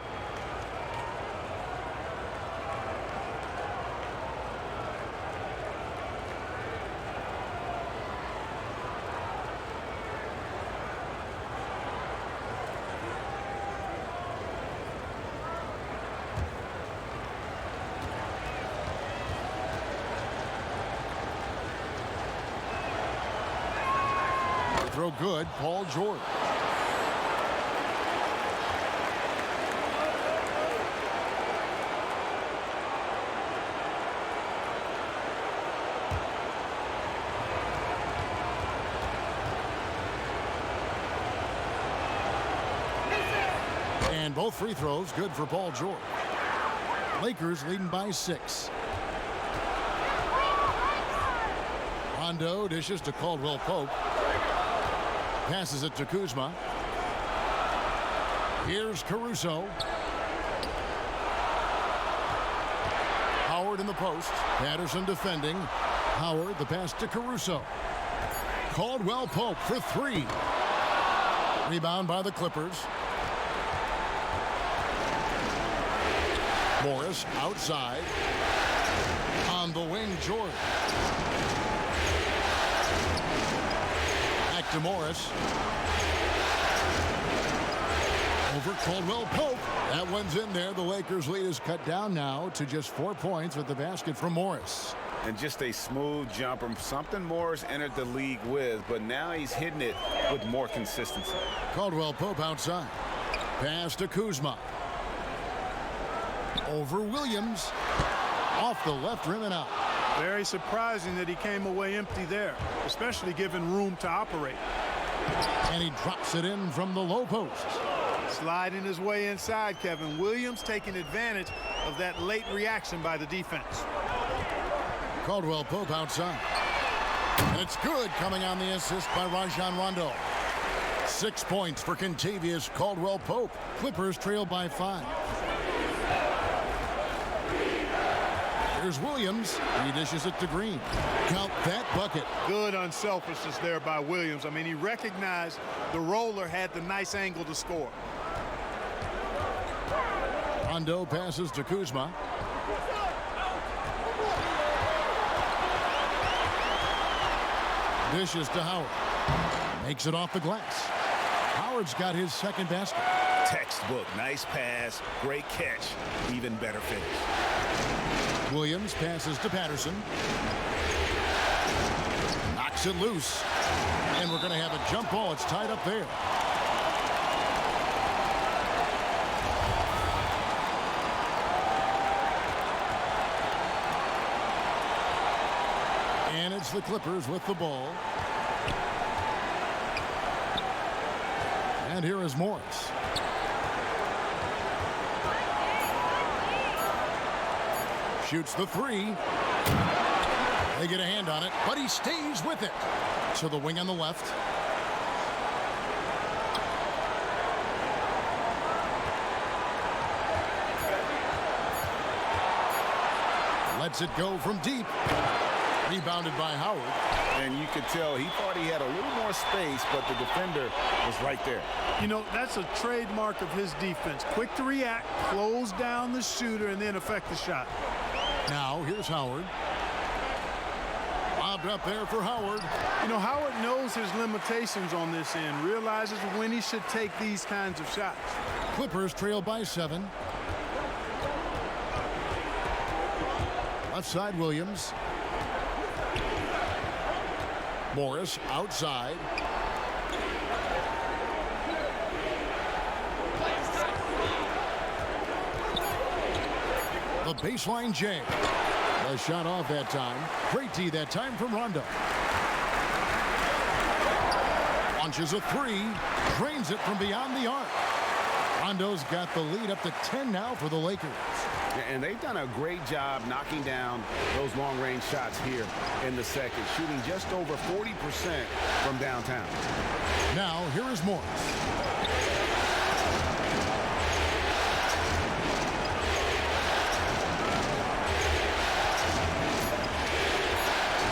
Throw good, Paul George. And both free throws good for Paul George. Lakers leading by 6. Rondo dishes to Caldwell Pope. Passes it to Kuzma. Here's Caruso. Howard in the post. Patterson defending. Howard, the pass to Caruso. Caldwell Pope for three. Rebound by the Clippers. Morris outside. On the wing, George. To Morris. Over Caldwell Pope. That one's in there. The Lakers lead is cut down now to just 4 points with the basket from Morris. And just a smooth jumper, something Morris entered the league with, but now he's hitting it with more consistency. Caldwell Pope outside. Pass to Kuzma. Over Williams. Off the left rim and out. Very surprising that he came away empty there, especially given room to operate. And he drops it in from the low post. Sliding his way inside, Kevin. Williams taking advantage of that late reaction by the defense. Caldwell Pope outside. And it's good, coming on the assist by Rajon Rondo. 6 points for Kentavious Caldwell Pope. Clippers trail by 5. Here's Williams. He dishes it to Green. Count that bucket. Good unselfishness there by Williams. I mean, he recognized the roller had the nice angle to score. Rondo passes to Kuzma. Dishes to Howard. Makes it off the glass. Howard's got his second basket. Textbook. Nice pass. Great catch. Even better finish. Williams passes to Patterson. Knocks it loose. And we're going to have a jump ball. It's tied up there. And it's the Clippers with the ball. And And here is Morris. Shoots the three. They get a hand on it, but he stays with it. To the wing on the left. Lets it go from deep. Rebounded by Howard. And you could tell he thought he had a little more space, but the defender was right there. You know, that's a trademark of his defense. Quick to react, close down the shooter, and then affect the shot. Now, here's Howard. Lobbed up there for Howard. You know, Howard knows his limitations on this end, realizes when he should take these kinds of shots. Clippers trail by 7. Left side, Williams. Morris outside. The baseline J. A shot off that time. Great D that time from Rondo. Launches a three. Drains it from beyond the arc. Rondo's got the lead up to 10 now for the Lakers. And they've done a great job knocking down those long-range shots here in the second, shooting just over 40% from downtown. Now, here is Morris.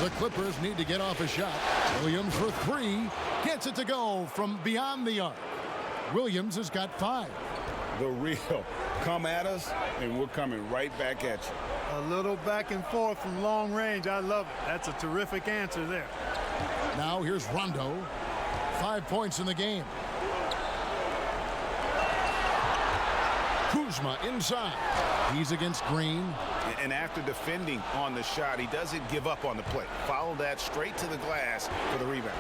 The Clippers need to get off a shot. Williams for three. Gets it to go from beyond the arc. Williams has got 5. The real come at us, and we're coming right back at you. A little back and forth from long range. I love it. That's a terrific answer there. Now here's Rondo. 5 points in the game. Kuzma inside. He's against Green. And after defending on the shot, he doesn't give up on the play. Follow that straight to the glass for the rebound.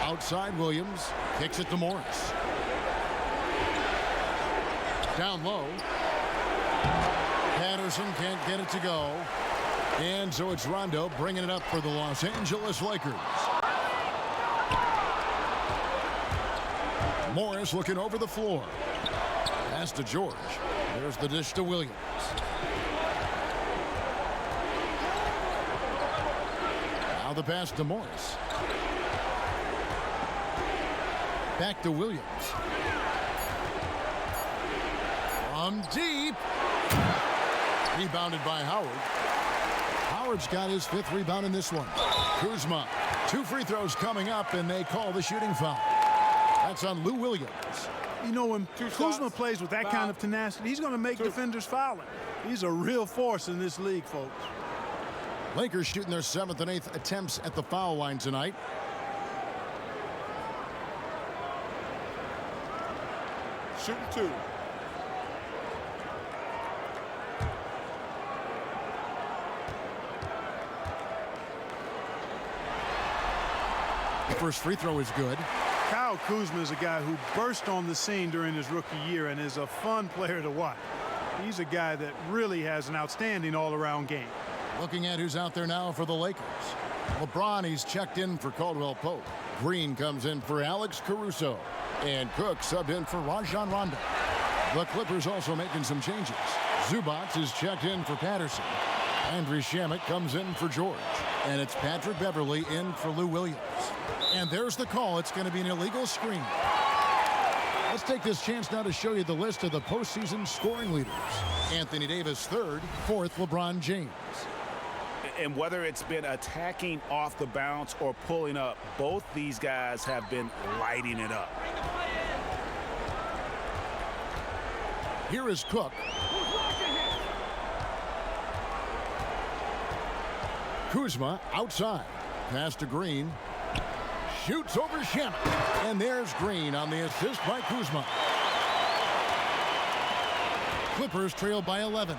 Outside Williams. Kicks it to Morris. Down low. Patterson can't get it to go. And so it's Rondo bringing it up for the Los Angeles Lakers. Morris looking over the floor. Pass to George. There's the dish to Williams. Now the pass to Morris. Back to Williams. From deep. Rebounded by Howard. Howard's got his 5th rebound in this one. Kuzma. 2 free throws coming up, and they call the shooting foul. That's on Lou Williams. You know, when Kuzma plays with that kind of tenacity, he's going to make defenders foul him. He's a real force in this league, folks. Lakers shooting their 7th and 8th attempts at the foul line tonight. Shooting 2. The first free throw is good. Kyle Kuzma is a guy who burst on the scene during his rookie year and is a fun player to watch. He's a guy that really has an outstanding all-around game. Looking at who's out there now for the Lakers. LeBron, he's checked in for Caldwell Pope. Green comes in for Alex Caruso. And Cook subbed in for Rajon Rondo. The Clippers also making some changes. Zubac is checked in for Patterson. Andrew Shamet comes in for George. And it's Patrick Beverly in for Lou Williams. And there's the call. It's going to be an illegal screen. Let's take this chance now to show you the list of the postseason scoring leaders. Anthony Davis 3rd, 4th LeBron James. And whether it's been attacking off the bounce or pulling up, both these guys have been lighting it up. Here is Cook. Kuzma outside. Pass to Green. Shoots over Shamet. And there's Green on the assist by Kuzma. Clippers trail by 11.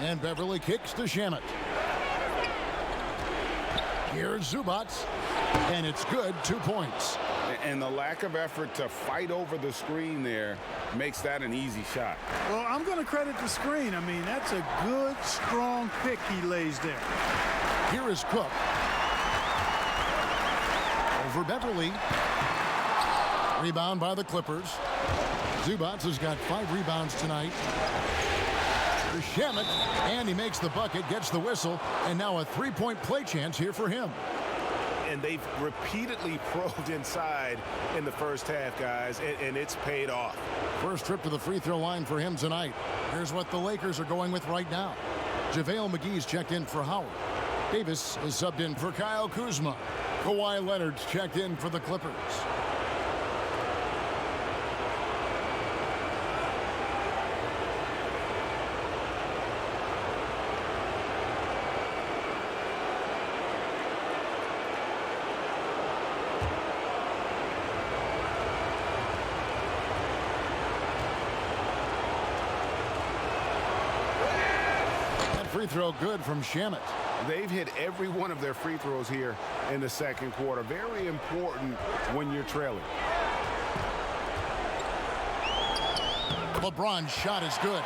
And Beverly kicks to Shamet. Here's Zubac. And it's good, 2 points. And the lack of effort to fight over the screen there makes that an easy shot. Well, I'm going to credit the screen. I mean, that's a good, strong pick he lays there. Here is Cook. for Beverly. Rebound by the Clippers. Zubats has got 5 rebounds tonight. To Shamet, and he makes the bucket, gets the whistle, and now a 3-point play chance here for him. And they've repeatedly probed inside in the first half, guys, and it's paid off. First trip to the free throw line for him tonight. Here's what the Lakers are going with right now. JaVale McGee's checked in for Howard. Davis is subbed in for Kyle Kuzma. Kawhi Leonard's checked in for the Clippers. Free throw good from Shamet. They've hit every one of their free throws here in the second quarter. Very important when you're trailing. LeBron's shot is good.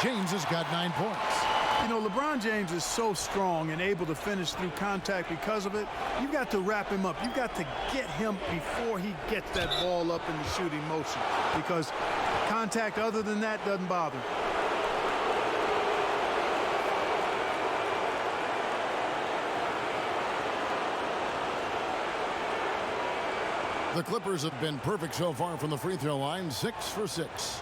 James has got 9 points. You know, LeBron James is so strong and able to finish through contact because of it. You've got to wrap him up. You've got to get him before he gets that ball up in the shooting motion, because contact other than that doesn't bother him. The Clippers have been perfect so far from the free throw line, 6 for 6.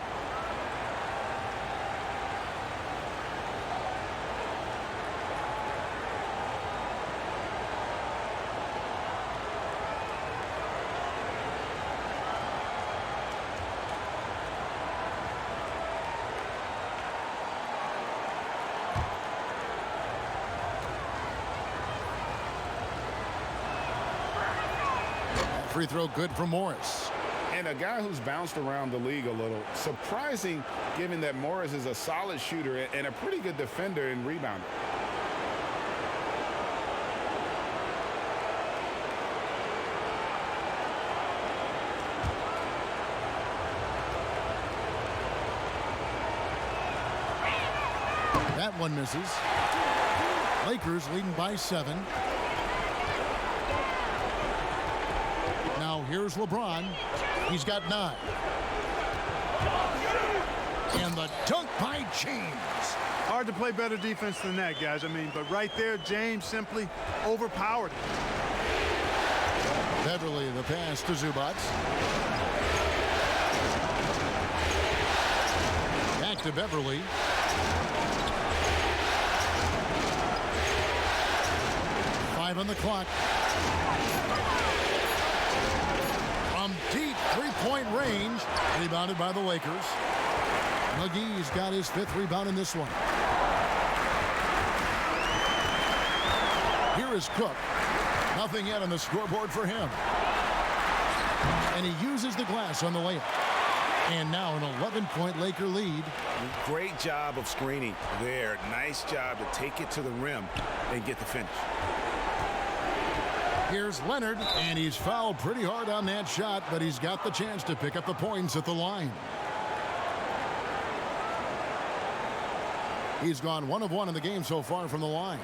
Free throw good for Morris. And a guy who's bounced around the league a little. Surprising, given that Morris is a solid shooter and a pretty good defender and rebounder. That one misses. Lakers leading by 7. Now here's LeBron. He's got 9. And the dunk by James. Hard to play better defense than that, guys. I mean, but right there, James simply overpowered it. Beverly, the pass to Zubats. Back to Beverly. Five on the clock. From deep three-point range, rebounded by the Lakers. McGee's got his 5th rebound in this one. Here is Cook. Nothing yet on the scoreboard for him. And he uses the glass on the layup. And now an 11-point Laker lead. Great job of screening there. Nice job to take it to the rim and get the finish. Here's Leonard, and he's fouled pretty hard on that shot, but he's got the chance to pick up the points at the line. He's gone 1 of 1 in the game so far from the line.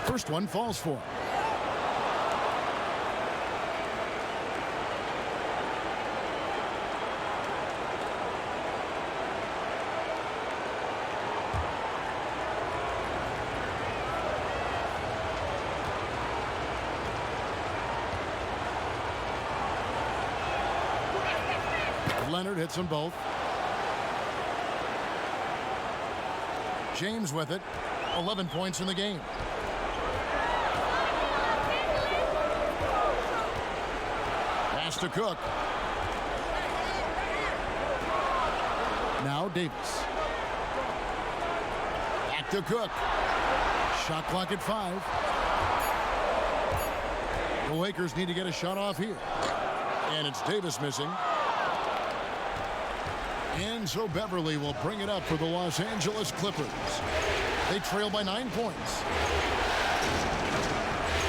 First one falls for him. Leonard hits them both. James with it. 11 points in the game. Pass to Cook. Now Davis. Back to Cook. Shot clock at 5. The Lakers need to get a shot off here. And it's Davis missing. And so Beverly will bring it up for the Los Angeles Clippers. They trail by 9 points.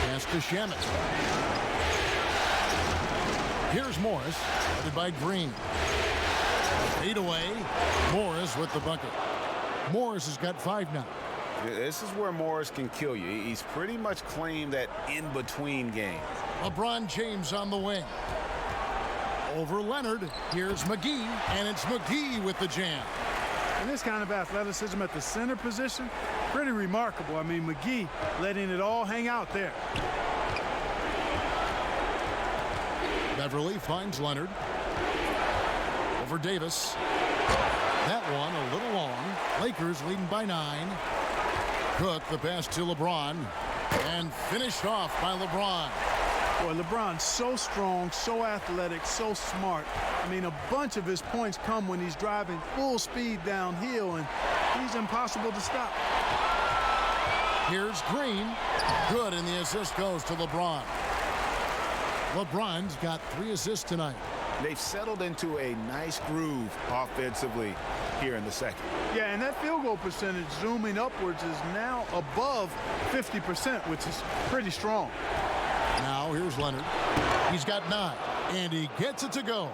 Pass to Shamet. Here's Morris, headed by Green. 8 away. Morris with the bucket. Morris has got 5 now. This is where Morris can kill you. He's pretty much claimed that in-between game. LeBron James on the wing. Over Leonard. Here's McGee, and it's McGee with the jam. And this kind of athleticism at the center position, pretty remarkable. I mean, McGee letting it all hang out there. Beverly finds Leonard. Over Davis. That one a little long. Lakers leading by 9. Cook, the pass to LeBron. And finished off by LeBron. Boy, LeBron's so strong, so athletic, so smart. I mean, a bunch of his points come when he's driving full speed downhill, and he's impossible to stop. Here's Green. Good, and the assist goes to LeBron. LeBron's got 3 assists tonight. They've settled into a nice groove offensively here in the second. Yeah, and that field goal percentage zooming upwards is now above 50%, which is pretty strong. Now here's Leonard. He's got 9, and he gets it to go.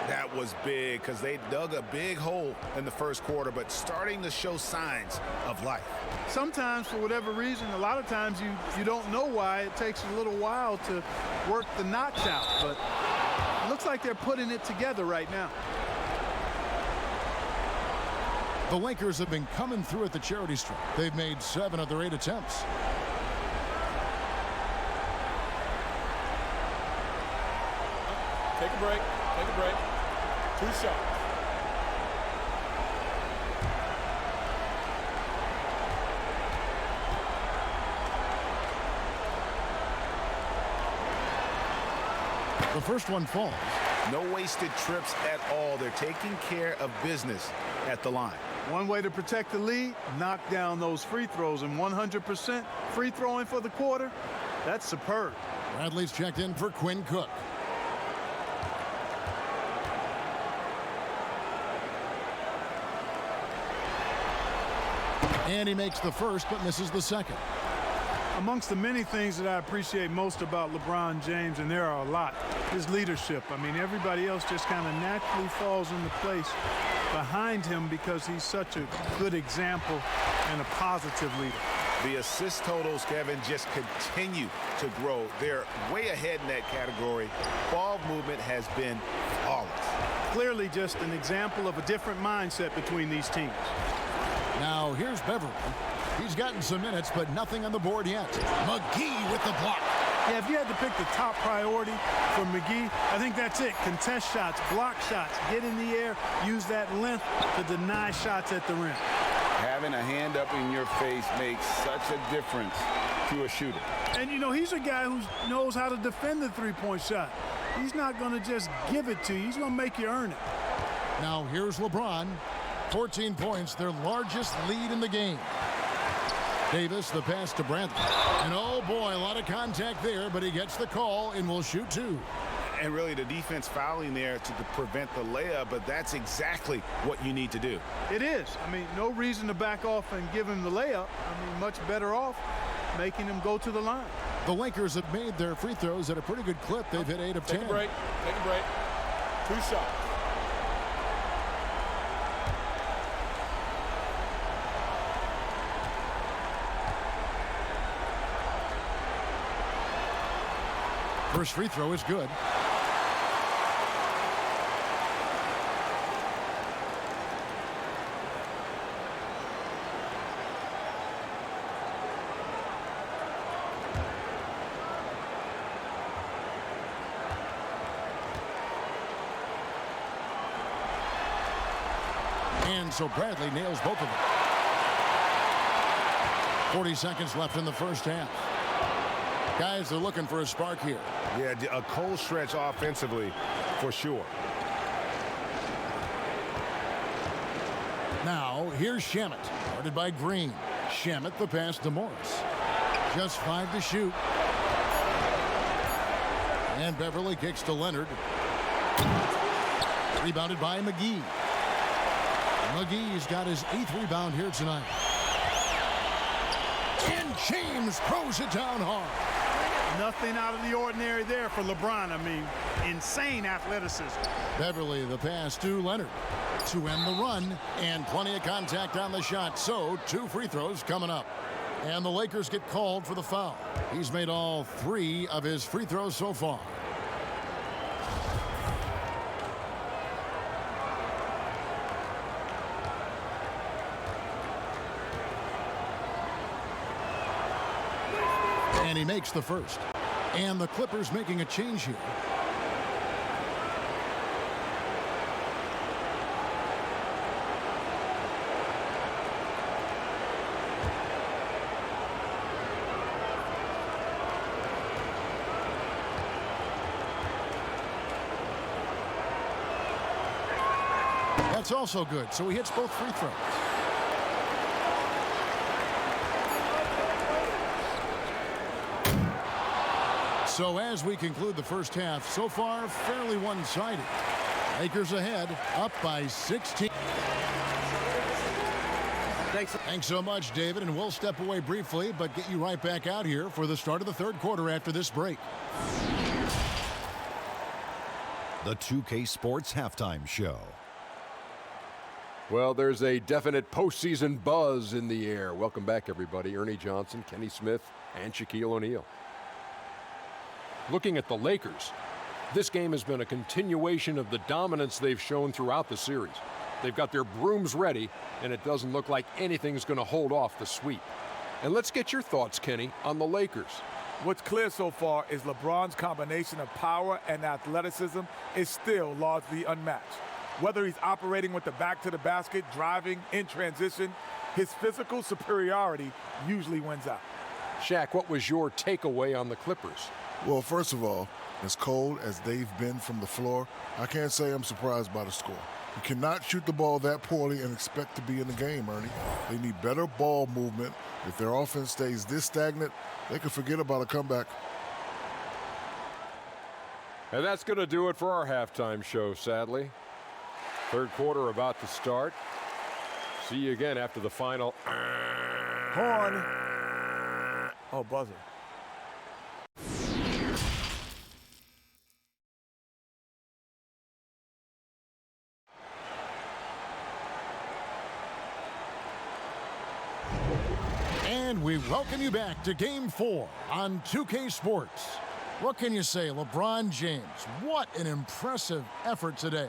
That was big because they dug a big hole in the first quarter, but starting to show signs of life. Sometimes, for whatever reason, a lot of times you don't know why. It takes a little while to work the knots out, but it looks like they're putting it together right now. The Lakers have been coming through at the charity stripe. They've made 7 of their 8 attempts. Take a break. Take a break. 2 shots. The first one falls. No wasted trips at all. They're taking care of business at the line. One way to protect the lead, knock down those free throws, and 100% free throwing for the quarter, that's superb. Bradley's checked in for Quinn Cook. And he makes the first but misses the second. Amongst the many things that I appreciate most about LeBron James, and there are a lot, his leadership. I mean, everybody else just kind of naturally falls into place behind him because he's such a good example and a positive leader. The assist totals, Kevin, just continue to grow. They're way ahead in that category. Ball movement has been flawless. Clearly just an example of a different mindset between these teams. Now here's Beverly. He's gotten some minutes, but nothing on the board yet. McGee with the block. Yeah, if you had to pick the top priority for McGee, I think that's it. Contest shots, block shots, get in the air, use that length to deny shots at the rim. Having a hand up in your face makes such a difference to a shooter. And, you know, he's a guy who knows how to defend the three-point shot. He's not going to just give it to you. He's going to make you earn it. Now here's LeBron. 14 points, their largest lead in the game. Davis, the pass to Bradley. And oh boy, a lot of contact there, but he gets the call and will shoot 2. And really the defense fouling there to prevent the layup, but that's exactly what you need to do. It is. I mean, no reason to back off and give him the layup. I mean, much better off making him go to the line. The Lakers have made their free throws at a pretty good clip. They've hit 8 of 10. Take a break. Take a break. 2 shots. First free throw is good. And so Bradley nails both of them. 40 seconds left in the first half. Guys are looking for a spark here. Yeah, a cold stretch offensively for sure. Now, here's Shamet, guarded by Green. Shamet, the pass to Morris. Just 5 to shoot. And Beverly kicks to Leonard. Rebounded by McGee. McGee's got his 8th rebound here tonight. And James throws it down hard. Nothing out of the ordinary there for LeBron. I mean, insane athleticism. Beverly the pass to Leonard to end the run, and plenty of contact on the shot. So 2 free throws coming up. And the Lakers get called for the foul. He's made all 3 of his free throws so far. And he makes the first. And the Clippers making a change here. That's also good. So he hits both free throws. So as we conclude the first half, so far fairly one-sided. Lakers ahead, up by 16. Thanks so much, David, and we'll step away briefly, but get you right back out here for the start of the third quarter after this break. The 2K Sports Halftime Show. Well, there's a definite postseason buzz in the air. Welcome back, everybody. Ernie Johnson, Kenny Smith, and Shaquille O'Neal. Looking at the Lakers, this game has been a continuation of the dominance they've shown throughout the series. They've got their brooms ready, and it doesn't look like anything's going to hold off the sweep. And let's get your thoughts, Kenny, on the Lakers. What's clear so far is LeBron's combination of power and athleticism is still largely unmatched. Whether he's operating with the back to the basket, driving, in transition, his physical superiority usually wins out. Shaq, what was your takeaway on the Clippers? Well, first of all, as cold as they've been from the floor, I can't say I'm surprised by the score. You cannot shoot the ball that poorly and expect to be in the game, Ernie. They need better ball movement. If their offense stays this stagnant, they can forget about a comeback. And that's going to do it for our halftime show, sadly. Third quarter about to start. See you again after the final. Horn. Oh, buzzer. And we welcome you back to Game 4 on 2K Sports. What can you say, LeBron James? What an impressive effort today.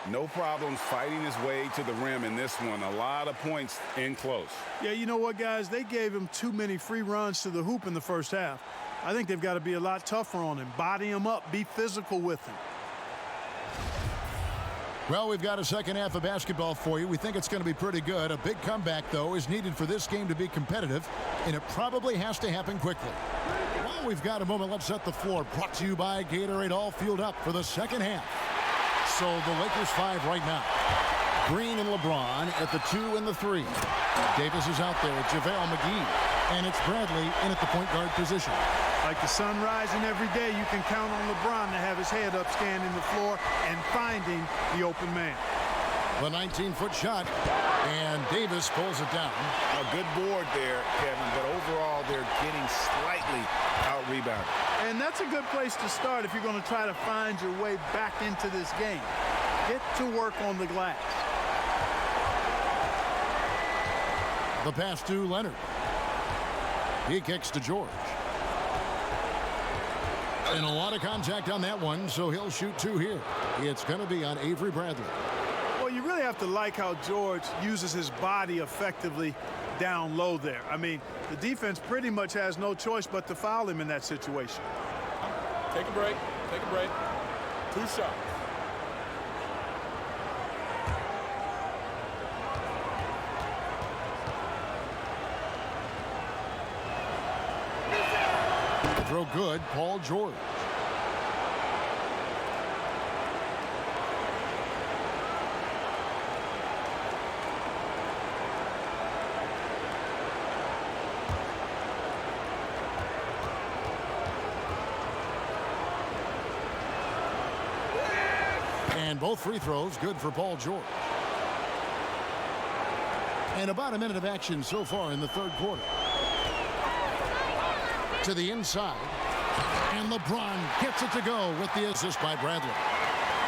No problems fighting his way to the rim in this one. A lot of points in close. Yeah, you know what, guys? They gave him too many free runs to the hoop in the first half. I think they've got to be a lot tougher on him. Body him up. Be physical with him. Well, we've got a second half of basketball for you. We think it's going to be pretty good. A big comeback, though, is needed for this game to be competitive, and it probably has to happen quickly. While we've got a moment, let's set the floor. Brought to you by Gatorade, all fueled up for the second half. So the Lakers 5 right now. Green and LeBron at the 2 and the 3. Davis is out there with JaVale McGee. And it's Bradley in at the point guard position. Like the sun rising every day, you can count on LeBron to have his head up, scanning the floor, and finding the open man. The 19-foot shot, and Davis pulls it down. A good board there, Kevin, but overall they're getting slightly out-rebounded. And that's a good place to start if you're going to try to find your way back into this game. Get to work on the glass. The pass to Leonard. He kicks to George. And a lot of contact on that one, so he'll shoot 2 here. It's going to be on Avery Bradley. Well, you really have to like how George uses his body effectively down low there. I mean, the defense pretty much has no choice but to foul him in that situation. Take a break. Take a break. 2 shots. Throw good, Paul George. And both free throws good for Paul George. And about a minute of action so far in the third quarter. To the inside. And LeBron gets it to go with the assist by Bradley.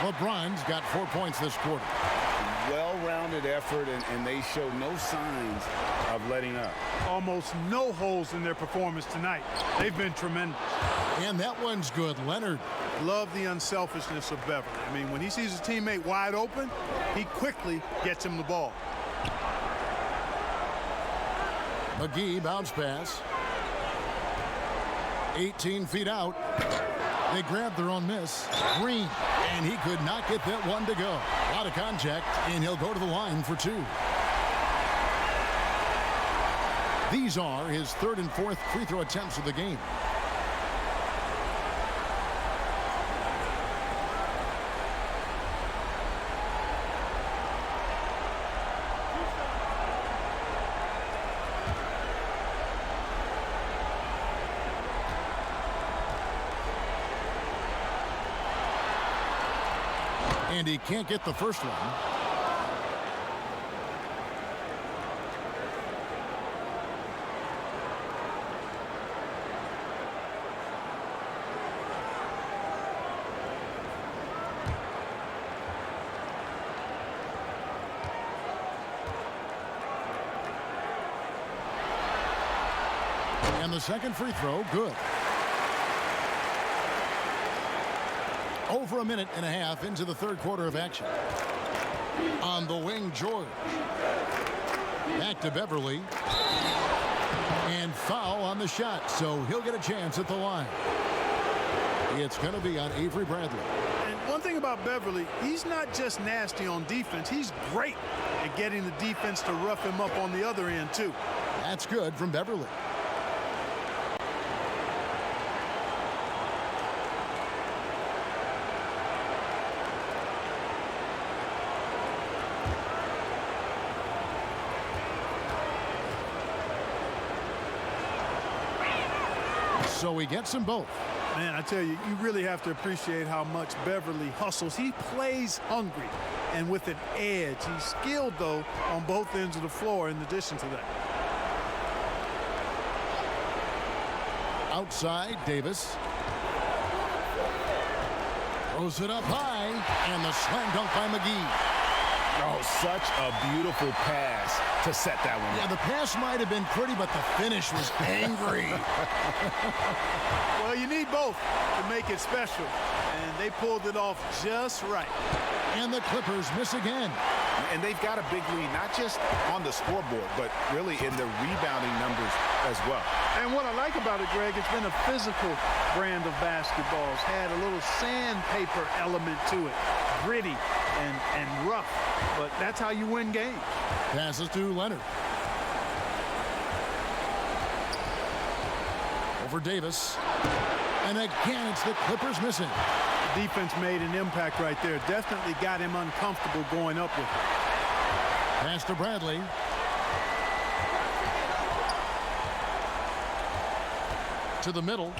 LeBron's got 4 points this quarter. Well-rounded effort, and they show no signs of letting up. Almost no holes in their performance tonight. They've been tremendous. And that one's good. Leonard. Love the unselfishness of Beverly. I mean, when he sees his teammate wide open, he quickly gets him the ball. McGee bounce pass. 18 feet out. They grabbed their own miss. Green. And he could not get that one to go. A lot of contact, and he'll go to the line for 2. These are his third and fourth free throw attempts of the game. And he can't get the first one. And the second free throw, good. Over a minute and a half into the third quarter of action. On the wing, George. Back to Beverly. And foul on the shot, so he'll get a chance at the line. It's going to be on Avery Bradley. And one thing about Beverly, he's not just nasty on defense. He's great at getting the defense to rough him up on the other end, too. That's good from Beverly. So he gets them both. Man, I tell you, you really have to appreciate how much Beverly hustles. He plays hungry and with an edge. He's skilled, though, on both ends of the floor in addition to that. Outside, Davis. Throws it up high, and the slam dunk by McGee. Oh, such a beautiful pass to set that one. Yeah, the pass might have been pretty, but the finish was angry. Well, you need both to make it special, and they pulled it off just right. And the Clippers miss again. And they've got a big lead, not just on the scoreboard, but really in the rebounding numbers as well. And what I like about it, Greg, it's been a physical brand of basketball. It's had a little sandpaper element to it, gritty and rough, but that's how you win games. Passes to Leonard. Over Davis. And again, it's the Clippers missing. The defense made an impact right there. Definitely got him uncomfortable going up with it. Pass to Bradley. To the middle.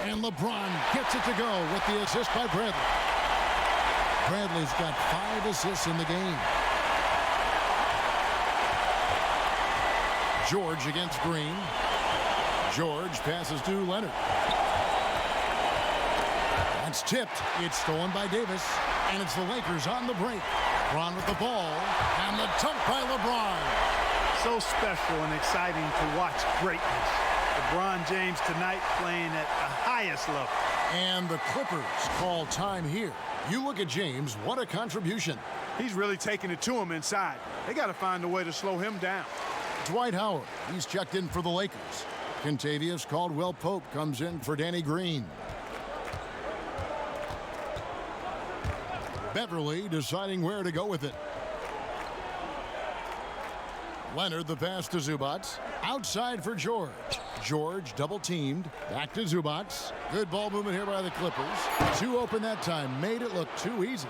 And LeBron gets it to go with the assist by Bradley. Bradley's got 5 assists in the game. George against Green. George passes to Leonard. That's tipped. It's stolen by Davis. And it's the Lakers on the break. LeBron with the ball. And the dunk by LeBron. So special and exciting to watch greatness. LeBron James tonight playing at the highest level. And the Clippers call time here. You look at James, what a contribution. He's really taking it to him inside. They got to find a way to slow him down. Dwight Howard, he's checked in for the Lakers. Contavious Caldwell-Pope comes in for Danny Green. Beverly deciding where to go with it. Leonard the pass to Zubac. Outside for George. George double teamed. Back to Zubac. Good ball movement here by the Clippers. 2 open that time. Made it look too easy.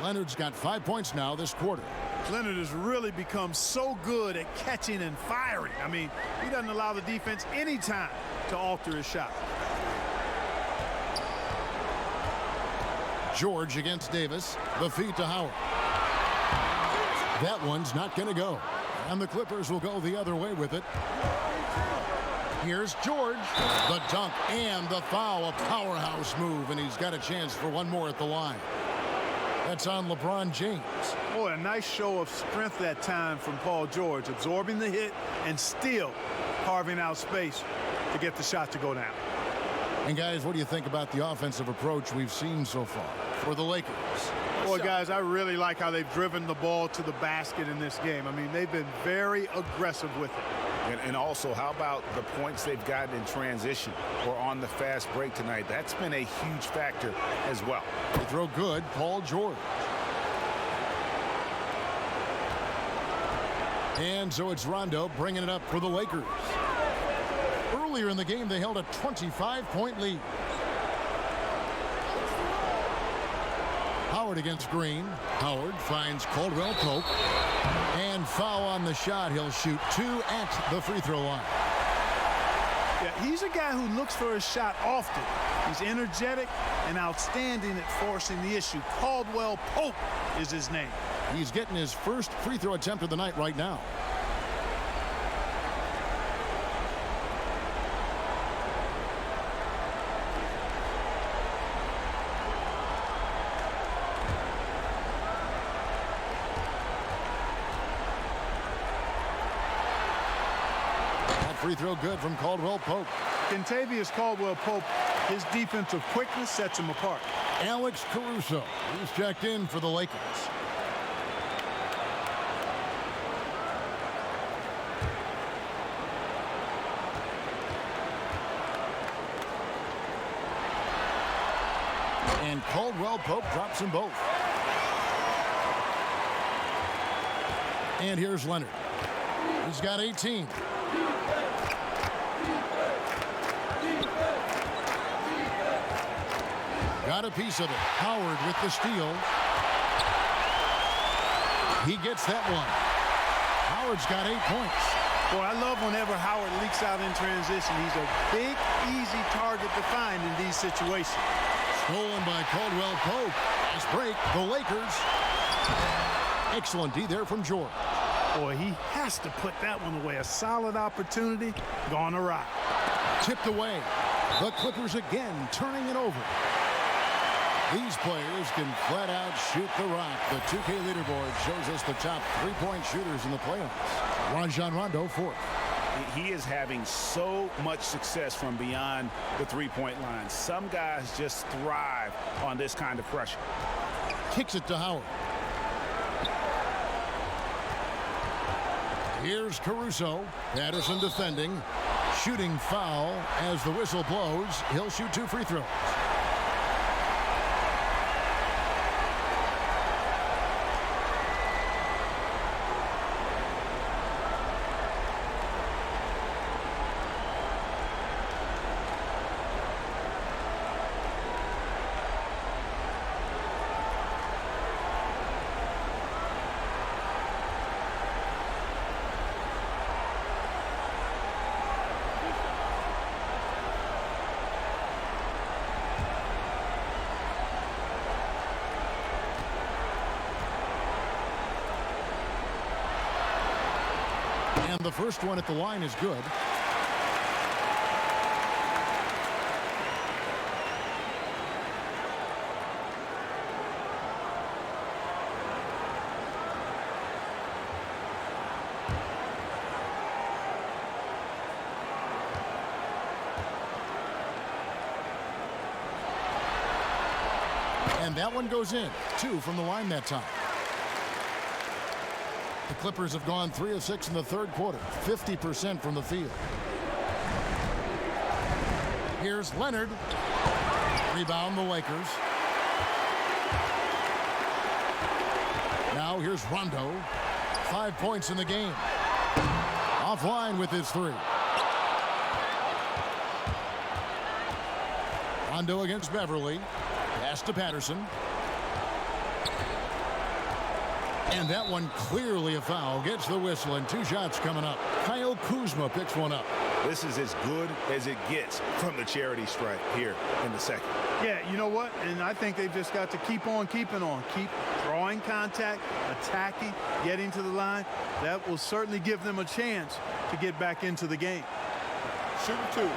Leonard's got 5 points now this quarter. Leonard has really become so good at catching and firing. I mean, he doesn't allow the defense any time to alter his shot. George against Davis. The feed to Howard. That one's not going to go. And the Clippers will go the other way with it. Here's George. The dunk and the foul. A powerhouse move, and he's got a chance for one more at the line. That's on LeBron James. Boy, a nice show of strength that time from Paul George, absorbing the hit and still carving out space to get the shot to go down. And guys, what do you think about the offensive approach we've seen so far for the Lakers? Boy, guys, I really like how they've driven the ball to the basket in this game. I mean, they've been very aggressive with it. And also, how about the points they've gotten in transition or on the fast break tonight? That's been a huge factor as well. They throw good, Paul George. And so it's Rondo bringing it up for the Lakers. Earlier in the game, they held a 25-point lead. Howard against Green. Howard finds Caldwell Pope. And foul on the shot. He'll shoot 2 at the free throw line. Yeah, he's a guy who looks for a shot often. He's energetic and outstanding at forcing the issue. Caldwell Pope is his name. He's getting his first free throw attempt of the night right now. Free throw good from Caldwell Pope. Kentavious Caldwell Pope, his defensive quickness sets him apart. Alex Caruso, he's checked in for the Lakers. And Caldwell Pope drops them both. And here's Leonard. He's got 18. Got a piece of it. Howard with the steal. He gets that one. Howard's got 8 points. Boy, I love whenever Howard leaks out in transition. He's a big, easy target to find in these situations. Stolen by Caldwell Pope. Nice break. The Lakers. Excellent D there from George. Boy, he has to put that one away. A solid opportunity gone awry. Tipped away. The Clippers again turning it over. These players can flat out shoot the rock. The 2K leaderboard shows us the top 3-point shooters in the playoffs. Rajon Rondo, 4th. He is having so much success from beyond the three-point line. Some guys just thrive on this kind of pressure. Kicks it to Howard. Here's Caruso. Patterson defending. Shooting foul as the whistle blows. He'll shoot 2 free throws. And the first one at the line is good. And that one goes in. 2 from the line that time. The Clippers have gone 3 of 6 in the third quarter, 50% from the field. Here's Leonard. Rebound the Lakers. Now here's Rondo. 5 points in the game. Offline with his 3. Rondo against Beverly. Pass to Patterson. And that one clearly a foul. Gets the whistle and 2 shots coming up. Kyle Kuzma picks one up. This is as good as it gets from the charity stripe here in the second. Yeah, you know what? And I think they've just got to keep on keeping on. Keep drawing contact, attacking, getting to the line. That will certainly give them a chance to get back into the game. Shooting 2.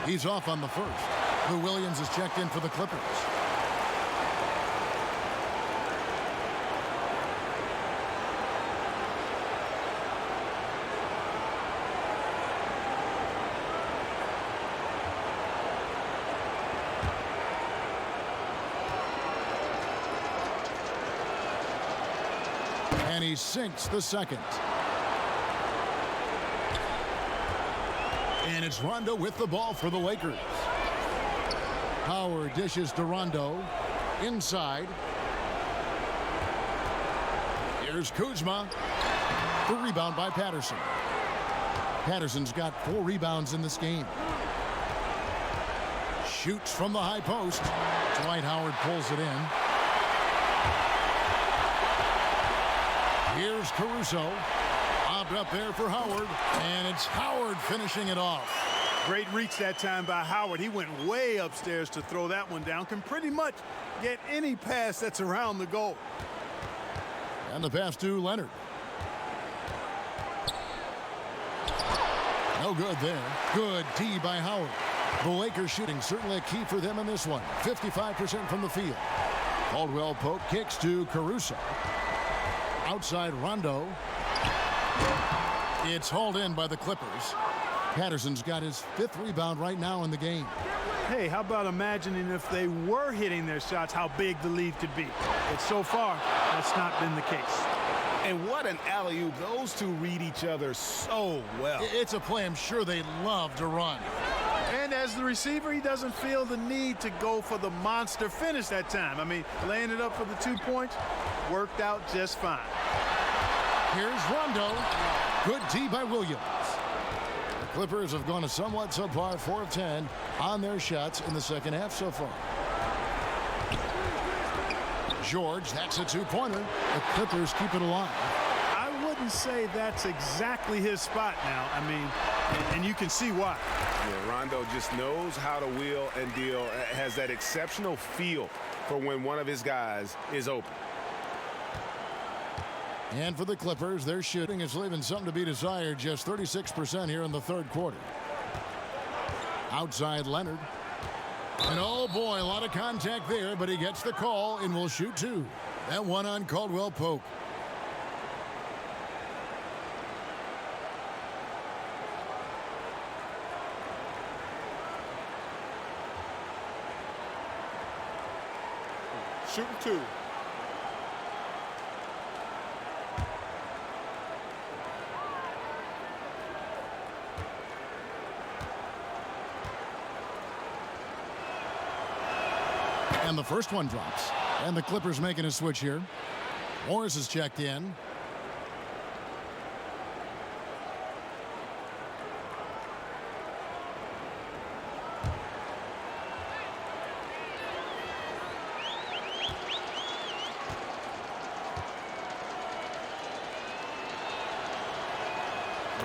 He's off on the first. Lou Williams is checked in for the Clippers. And he sinks the second. And it's Rondo with the ball for the Lakers. Howard dishes to Rondo. Inside. Here's Kuzma. The rebound by Patterson. Patterson's got 4 rebounds in this game. Shoots from the high post. Dwight Howard pulls it in. Here's Caruso. Lobbed up there for Howard, and it's Howard finishing it off. Great reach that time by Howard. He went way upstairs to throw that one down. Can pretty much get any pass that's around the goal. And the pass to Leonard. No good there. Good D by Howard. The Lakers shooting certainly a key for them in this one. 55% from the field. Caldwell Pope kicks to Caruso. Outside Rondo. It's hauled in by the Clippers. Patterson's got his 5th rebound right now in the game. Hey, how about imagining if they were hitting their shots, how big the lead could be. But so far, that's not been the case. And what an alley-oop. Those two read each other so well. It's a play I'm sure they love to run. And as the receiver, he doesn't feel the need to go for the monster finish that time. I mean, laying it up for the 2 points worked out just fine. Here's Rondo. Good D by Williams. The Clippers have gone a somewhat subpar 4 of 10 on their shots in the second half so far. George, that's a 2-pointer. The Clippers keep it alive. I wouldn't say that's exactly his spot now. I mean, and you can see why. Yeah, Rondo just knows how to wheel and deal, has that exceptional feel for when one of his guys is open. And for the Clippers, their shooting is leaving something to be desired. Just 36% here in the 3rd quarter. Outside Leonard. And oh boy, a lot of contact there, but he gets the call and will shoot 2. That one on Caldwell Pope. Shooting 2. And the first one drops. And the Clippers making a switch here. Morris is checked in.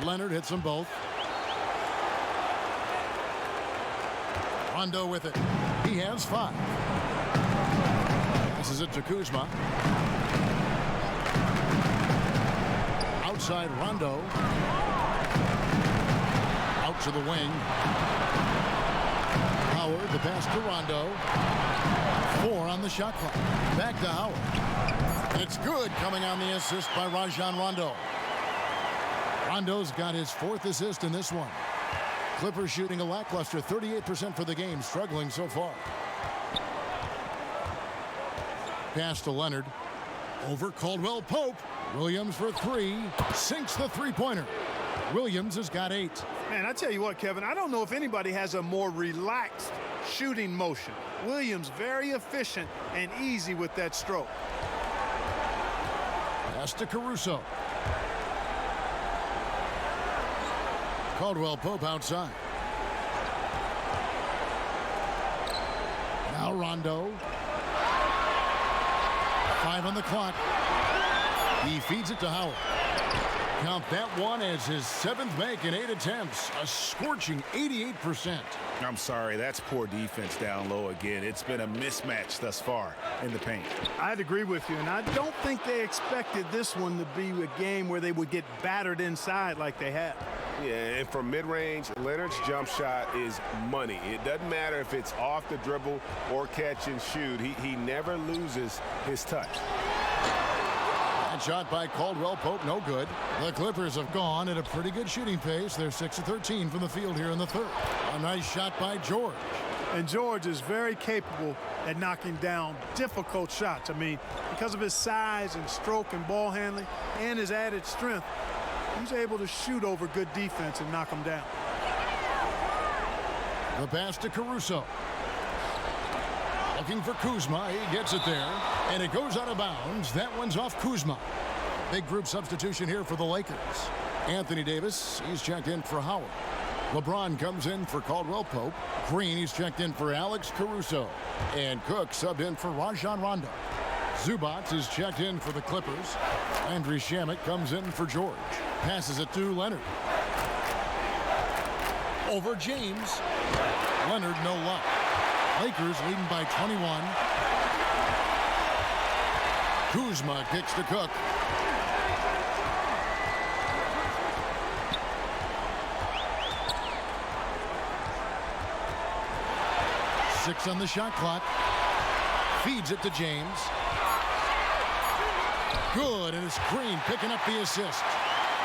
Leonard hits them both. Rondo with it. He has 5. Passes it to Kuzma. Outside Rondo. Out to the wing. Howard, the pass to Rondo. 4 on the shot clock. Back to Howard. It's good coming on the assist by Rajon Rondo. Rondo's got his 4th assist in this one. Clippers shooting a lackluster 38% for the game, struggling so far. Pass to Leonard. Over Caldwell Pope. Williams for 3. Sinks the 3-pointer. Williams has got 8. Man, I tell you what, Kevin, I don't know if anybody has a more relaxed shooting motion. Williams very efficient and easy with that stroke. Pass to Caruso. Caldwell Pope outside. Now Rondo. 5 on the clock. He feeds it to Howard. Count that one as his 7th make in 8 attempts, a scorching 88%. I'm sorry, that's poor defense down low again. It's been a mismatch thus far in the paint. I'd agree with you, and I don't think they expected this one to be a game where they would get battered inside like they have. Yeah, and from mid-range, Leonard's jump shot is money. It doesn't matter if it's off the dribble or catch and shoot. He never loses his touch. That shot by Caldwell Pope, no good. The Clippers have gone at a pretty good shooting pace. They're 6 of 13 from the field here in the third. A nice shot by George. And George is very capable at knocking down difficult shots. I mean, because of his size and stroke and ball handling and his added strength, he's able to shoot over good defense and knock them down. The pass to Caruso. Looking for Kuzma. He gets it there. And it goes out of bounds. That one's off Kuzma. Big group substitution here for the Lakers. Anthony Davis, he's checked in for Howard. LeBron comes in for Caldwell Pope. Green, he's checked in for Alex Caruso. And Cook subbed in for Rajon Rondo. Zubac is checked in for the Clippers. Andrew Shamet comes in for George. Passes it to Leonard. Over James. Leonard, no luck. Lakers leading by 21. Kuzma kicks to Cook. Six on the shot clock. Feeds it to James. Good, and it's Green picking up the assist.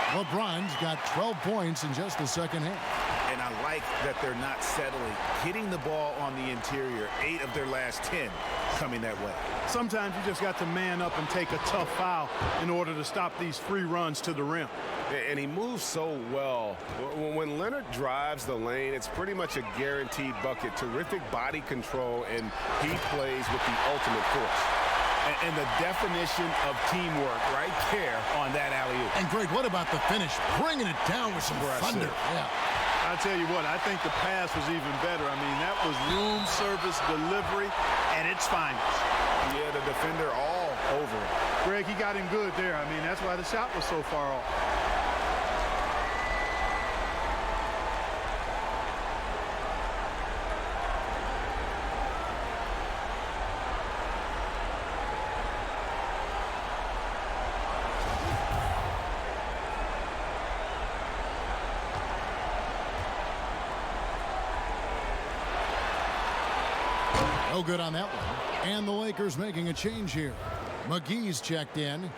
LeBron's got 12 points in just the second half. And I like that they're not settling. Hitting the ball on the interior, 8 of their last 10 coming that way. Sometimes you just got to man up and take a tough foul in order to stop these free runs to the rim. And he moves so well. When Leonard drives the lane, it's pretty much a guaranteed bucket. Terrific body control, and he plays with the ultimate force. And the definition of teamwork right there on that alley-oop. And Greg, what about the finish? Bringing it down with some thunder. Yeah. I tell you what, I think the pass was even better. I mean, that was room service delivery at its finest. Yeah, the defender all over it. Greg, he got him good there. I mean, that's why the shot was so far off. No good on that one. And the Lakers making a change here. McGee's checked in.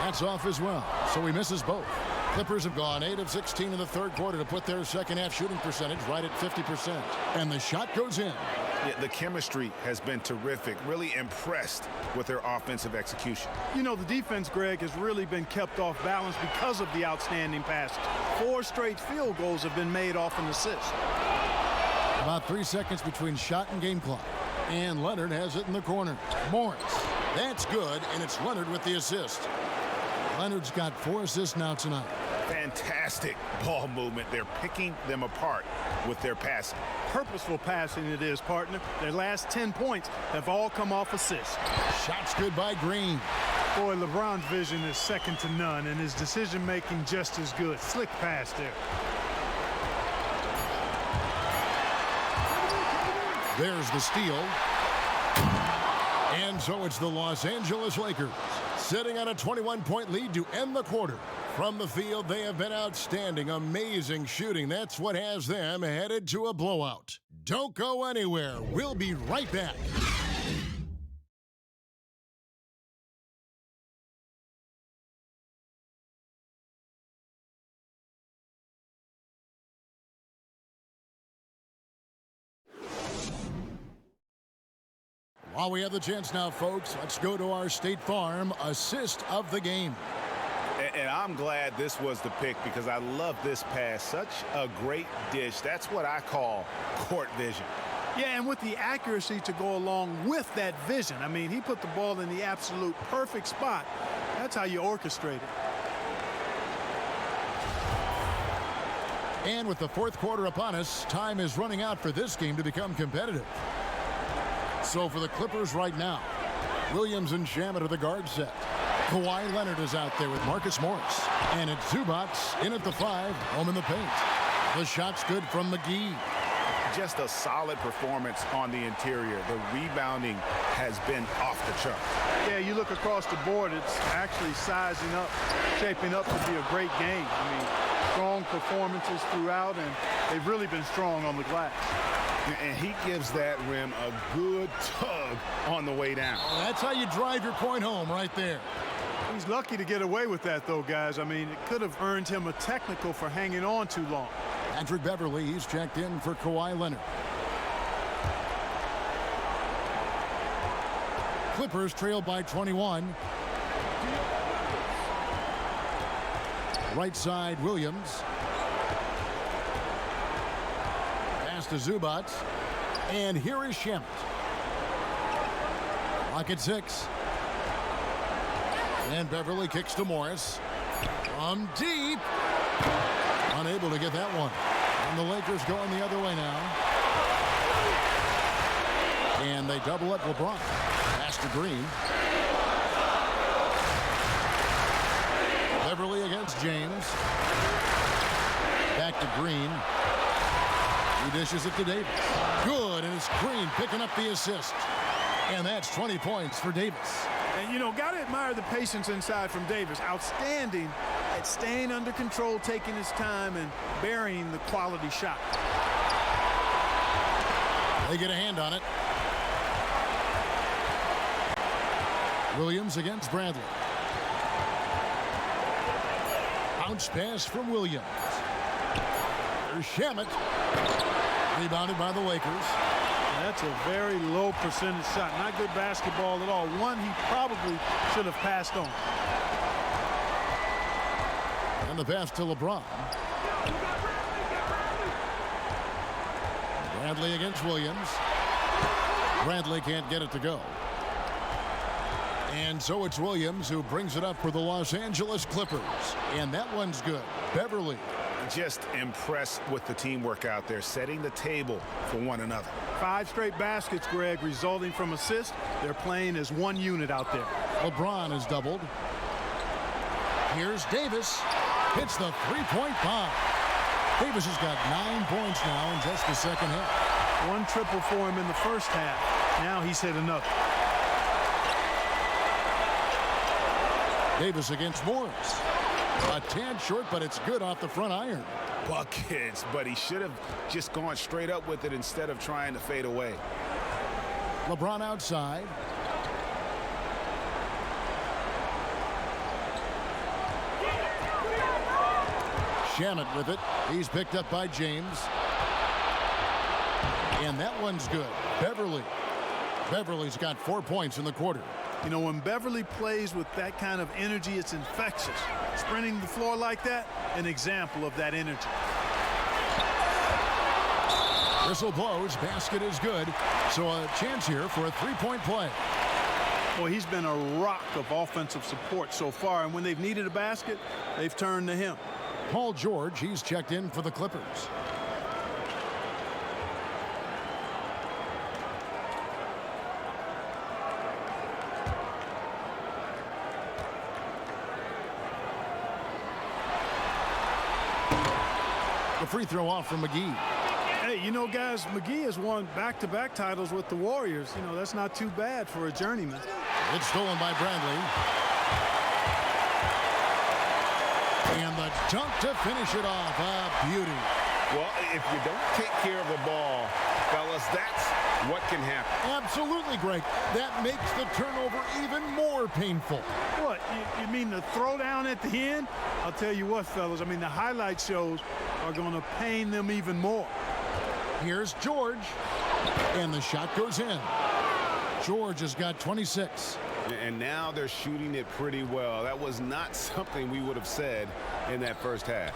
That's off as well, so he misses both. Clippers have gone 8 of 16 in the third quarter to put their second half shooting percentage right at 50%. And the shot goes in. Yeah, the chemistry has been terrific. Really impressed with their offensive execution. You know, the defense, Greg, has really been kept off balance because of the outstanding passes. 4 straight field goals have been made off an assist. About 3 seconds between shot and game clock. And Leonard has it in the corner. Morris. That's good, and it's Leonard with the assist. Leonard's got 4 assists now tonight. Fantastic ball movement. They're picking them apart with their passing. Purposeful passing it is, partner. Their last 10 points have all come off assists. Shots good by Green. Boy, LeBron's vision is second to none, and his decision-making just as good. Slick pass there. There's the steal. And so it's the Los Angeles Lakers sitting on a 21-point lead to end the quarter. From the field, they have been outstanding, amazing shooting. That's what has them headed to a blowout. Don't go anywhere. We'll be right back. While we have the chance now, folks, let's go to our State Farm assist of the game. And I'm glad this was the pick because I love this pass. Such a great dish. That's what I call court vision. Yeah, and with the accuracy to go along with that vision. I mean, he put the ball in the absolute perfect spot. That's how you orchestrate it. And with the fourth quarter upon us, time is running out for this game to become competitive. So for the Clippers right now, Williams and Shamet are the guard set. Kawhi Leonard is out there with Marcus Morris. And it's Zubac in at the 5, home in the paint. The shot's good from McGee. Just a solid performance on the interior. The rebounding has been off the chart. Yeah, you look across the board, it's actually sizing up, shaping up to be a great game. I mean, strong performances throughout, and they've really been strong on the glass. And he gives that rim a good tug on the way down. That's how you drive your point home right there. He's lucky to get away with that, though, guys. I mean, it could have earned him a technical for hanging on too long. Patrick Beverly, he's checked in for Kawhi Leonard. Clippers trail by 21. Right side, Williams. Pass to Zubac. And here is Shamet. Clock at 6. And Beverly kicks to Morris. From deep. Unable to get that one. And the Lakers going the other way now. And they double up LeBron. Pass to Green. Beverly against James. Back to Green. He dishes it to Davis. Good, and it's Green picking up the assist. And that's 20 points for Davis. And, you know, got to admire the patience inside from Davis. Outstanding at staying under control, taking his time, and burying the quality shot. They get a hand on it. Williams against Bradley. Bounce pass from Williams. There's Shamet. Rebounded by the Lakers. That's a very low percentage shot. Not good basketball at all. One he probably should have passed on. And the pass to LeBron. Bradley against Williams. Bradley can't get it to go. And so it's Williams who brings it up for the Los Angeles Clippers. And that one's good. Beverly. Just impressed with the teamwork out there, setting the table for one another. 5 straight baskets, Greg, resulting from assists. They're playing as one unit out there. LeBron is doubled. Here's Davis. Hits the three-point bomb. Davis has got 9 points now in just the second half. 1 triple for him in the first half. Now he's hit another. Davis against Morris. A tad short, but it's good off the front iron. Buckets, but he should have just gone straight up with it instead of trying to fade away. LeBron outside. Shamet with it. He's picked up by James. And that one's good. Beverly. Beverly's got 4 points in the quarter. You know, when Beverly plays with that kind of energy, it's infectious. Sprinting the floor like that, an example of that energy. Whistle blows. Basket is good. So a chance here for a three-point play. Well, he's been a rock of offensive support so far, and when they've needed a basket, they've turned to him. Paul George, he's checked in for the Clippers. The free throw off from McGee. Hey, you know, guys, McGee has won back-to-back titles with the Warriors. You know, that's not too bad for a journeyman. It's stolen by Bradley. And the dunk to finish it off. A beauty. Well, if you don't take care of the ball, fellas, that's what can happen. Absolutely, Greg. That makes the turnover even more painful. What, you mean the throwdown at the end? I'll tell you what, fellas, I mean, the highlight shows are going to pain them even more. Here's George. And the shot goes in. George has got 26. And now they're shooting it pretty well. That was not something we would have said in that first half.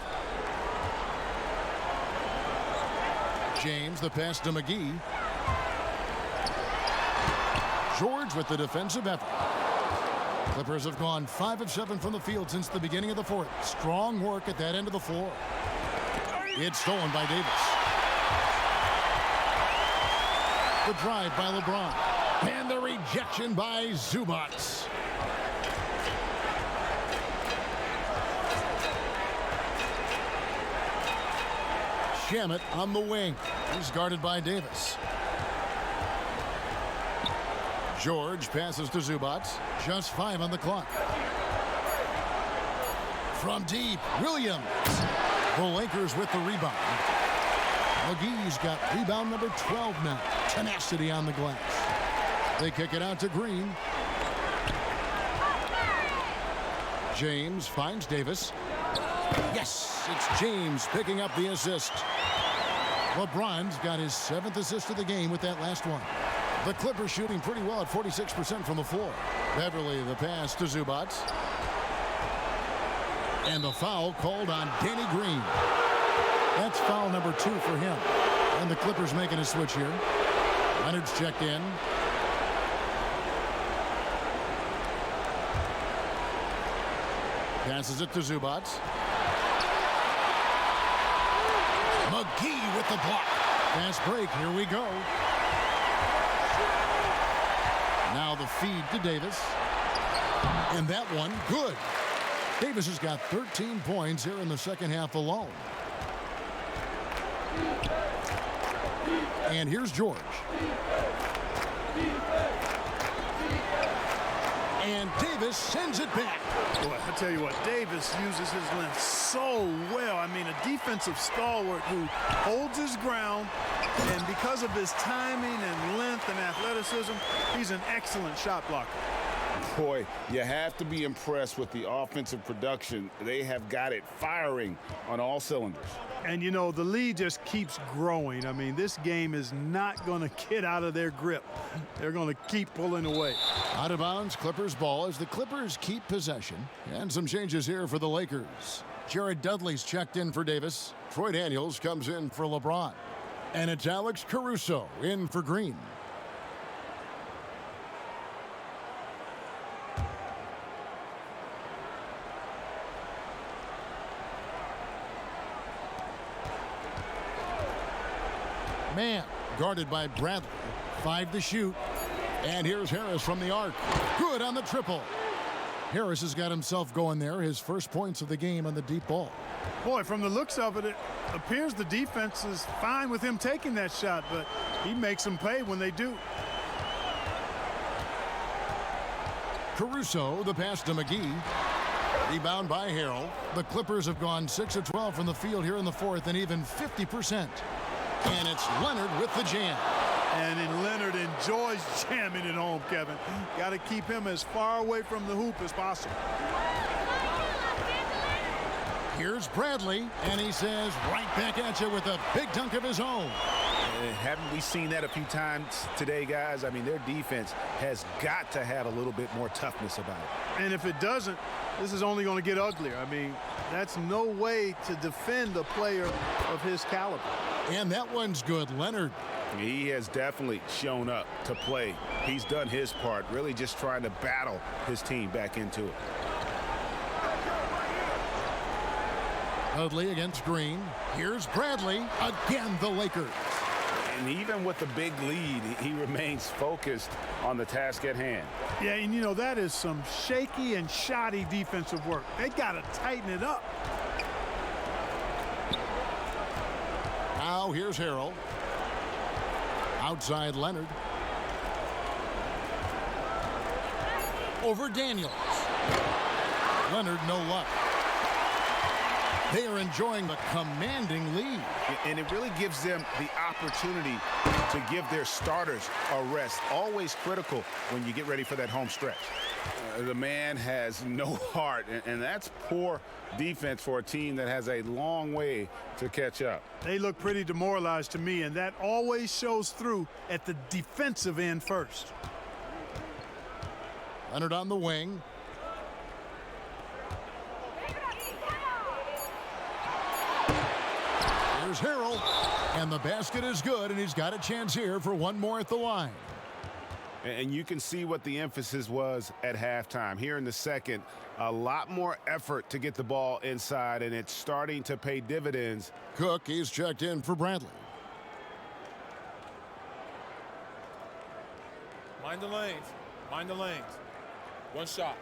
James, the pass to McGee. George with the defensive effort. Clippers have gone 5 of 7 from the field since the beginning of the fourth. Strong work at that end of the floor. It's stolen by Davis. The drive by LeBron. And the rejection by Zubats. Shamet on the wing. He's guarded by Davis. George passes to Zubats. Just 5 on the clock. From deep, Williams. The Lakers with the rebound. McGee's got rebound number 12 now. Tenacity on the glass. They kick it out to Green. James finds Davis. Yes, it's James picking up the assist. LeBron's got his 7th assist of the game with that last one. The Clippers shooting pretty well at 46% from the floor. Beverly the pass to Zubats. And the foul called on Danny Green. That's foul number 2 for him. And the Clippers making a switch here. Leonard's checked in. Passes it to Zubats. McGee with the block. Fast break. Here we go. Now the feed to Davis. And that one, good. Davis has got 13 points here in the second half alone. And here's George. And Davis sends it back. Boy, I tell you what, Davis uses his length so well. I mean, a defensive stalwart who holds his ground, and because of his timing and length and athleticism, he's an excellent shot blocker. Boy, you have to be impressed with the offensive production. They have got it firing on all cylinders. And, you know, the lead just keeps growing. I mean, this game is not going to get out of their grip. They're going to keep pulling away. Out of bounds, Clippers ball as the Clippers keep possession. And some changes here for the Lakers. Jared Dudley's checked in for Davis. Troy Daniels comes in for LeBron. And it's Alex Caruso in for Green. Man, guarded by Bradley. 5 to shoot. And here's Harris from the arc. Good on the triple. Harris has got himself going there. His first points of the game on the deep ball. Boy, from the looks of it, it appears the defense is fine with him taking that shot, but he makes them pay when they do. Caruso, the pass to McGee. Rebound by Harrell. The Clippers have gone 6 of 12 from the field here in the fourth and even 50%. And it's Leonard with the jam. And then Leonard enjoys jamming it home, Kevin. Got to keep him as far away from the hoop as possible. Here's Bradley, and he says right back at you with a big dunk of his own. Haven't we seen that a few times today, guys? I mean, their defense has got to have a little bit more toughness about it. And if it doesn't, this is only going to get uglier. I mean, that's no way to defend a player of his caliber. And that one's good, Leonard. He has definitely shown up to play. He's done his part, really just trying to battle his team back into it. Dudley against Green. Here's Bradley. Again, the Lakers. And even with the big lead, he remains focused on the task at hand. Yeah, and you know, that is some shaky and shoddy defensive work. They got to tighten it up. Now here's Harrell. Outside Leonard. Over Daniels. Leonard, no luck. They are enjoying the commanding lead. And it really gives them the opportunity to give their starters a rest. Always critical when you get ready for that home stretch. The man has no heart, and that's poor defense for a team that has a long way to catch up. They look pretty demoralized to me, and that always shows through at the defensive end first. Leonard on the wing. Here's Harrell, and the basket is good, and he's got a chance here for one more at the line. And you can see what the emphasis was at halftime. Here in the second, a lot more effort to get the ball inside, and it's starting to pay dividends. Cook, he's checked in for Bradley. Mind the lanes. Mind the lanes. One shot.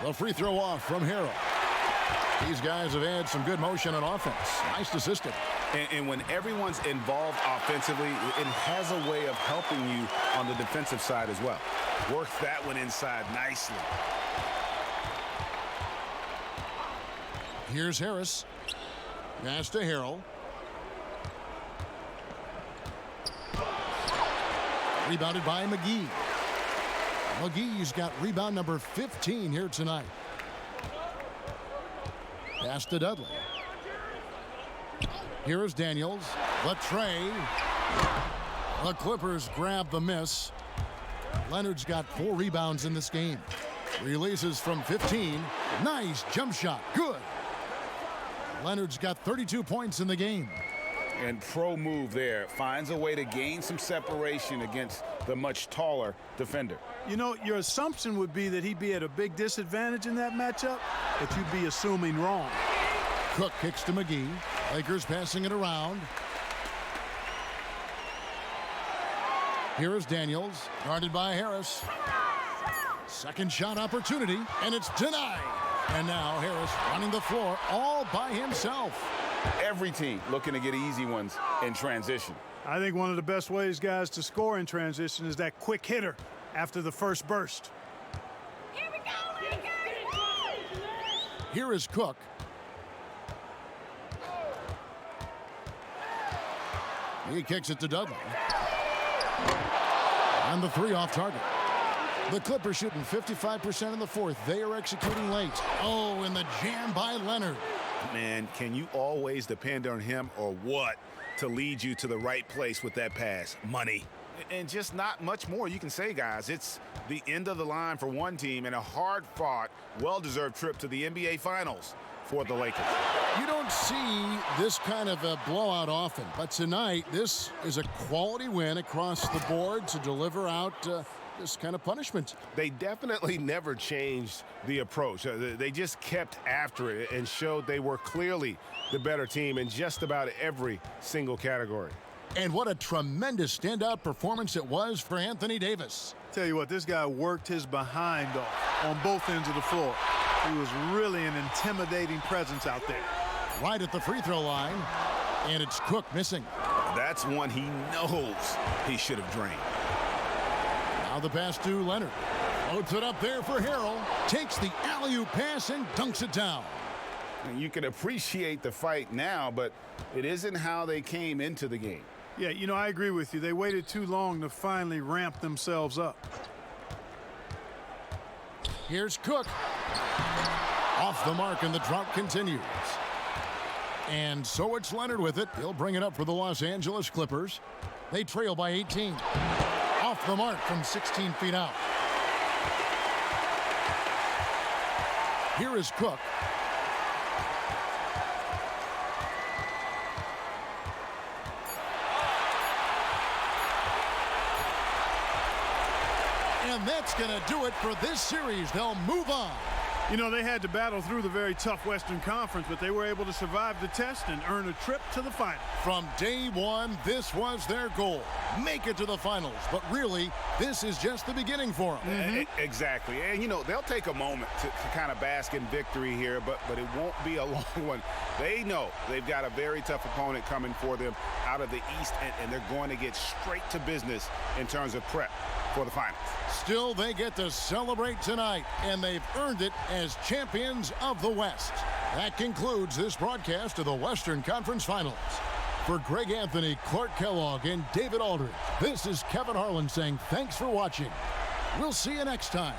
The free throw off from Harrell. These guys have had some good motion on offense. Nice assistant. And when everyone's involved offensively, it has a way of helping you on the defensive side as well. Works that one inside nicely. Here's Harris. Pass to Harrell. Rebounded by McGee. McGee's got rebound number 15 here tonight. Pass to Dudley. Here is Daniels. The tray. The Clippers grab the miss. Leonard's got 4 rebounds in this game. Releases from 15. Nice jump shot. Good. Leonard's got 32 points in the game. And pro move there. Finds a way to gain some separation against the much taller defender. You know, your assumption would be that he'd be at a big disadvantage in that matchup, but you'd be assuming wrong. Cook kicks to McGee. Lakers passing it around. Here is Daniels, guarded by Harris. Second shot opportunity, and it's denied. And now Harris running the floor all by himself. Every team looking to get easy ones in transition. I think one of the best ways, guys, to score in transition is that quick hitter after the first burst. Here we go, Lakers! Here is Cook. He kicks it to Dudley. And the 3 off target. The Clippers shooting 55% in the fourth. They are executing late. Oh, and the jam by Leonard. Man, can you always depend on him or what to lead you to the right place with that pass? Money. And just not much more you can say, guys. It's the end of the line for one team and a hard-fought, well-deserved trip to the NBA Finals for the Lakers. You don't see this kind of a blowout often, but tonight this is a quality win across the board to deliver out this kind of punishment. They definitely never changed the approach. They just kept after it and showed they were clearly the better team in just about every single category. And what a tremendous standout performance it was for Anthony Davis. Tell you what, this guy worked his behind off on both ends of the floor. He was really an intimidating presence out there. Right at the free throw line, and it's Cook missing. That's one he knows he should have drained. Now the pass to Leonard. Floats it up there for Harrell. Takes the alley-oop pass and dunks it down. And you can appreciate the fight now, but it isn't how they came into the game. Yeah, you know, I agree with you. They waited too long to finally ramp themselves up. Here's Cook. Off the mark, and the drought continues. And so it's Leonard with it. He'll bring it up for the Los Angeles Clippers. They trail by 18. Off the mark from 16 feet out. Here is Cook. And that's going to do it for this series. They'll move on. You know, they had to battle through the very tough Western Conference, but they were able to survive the test and earn a trip to the finals. From day one, this was their goal. Make it to the finals. But really, this is just the beginning for them. Exactly. And, you know, they'll take a moment to kind of bask in victory here, but it won't be a long one. They know they've got a very tough opponent coming for them out of the East, and they're going to get straight to business in terms of prep for the finals. Still, they get to celebrate tonight, and they've earned it as champions of the West. That concludes this broadcast of the Western Conference Finals. For Greg Anthony, Clark Kellogg, and David Aldridge, this is Kevin Harlan saying thanks for watching. We'll see you next time.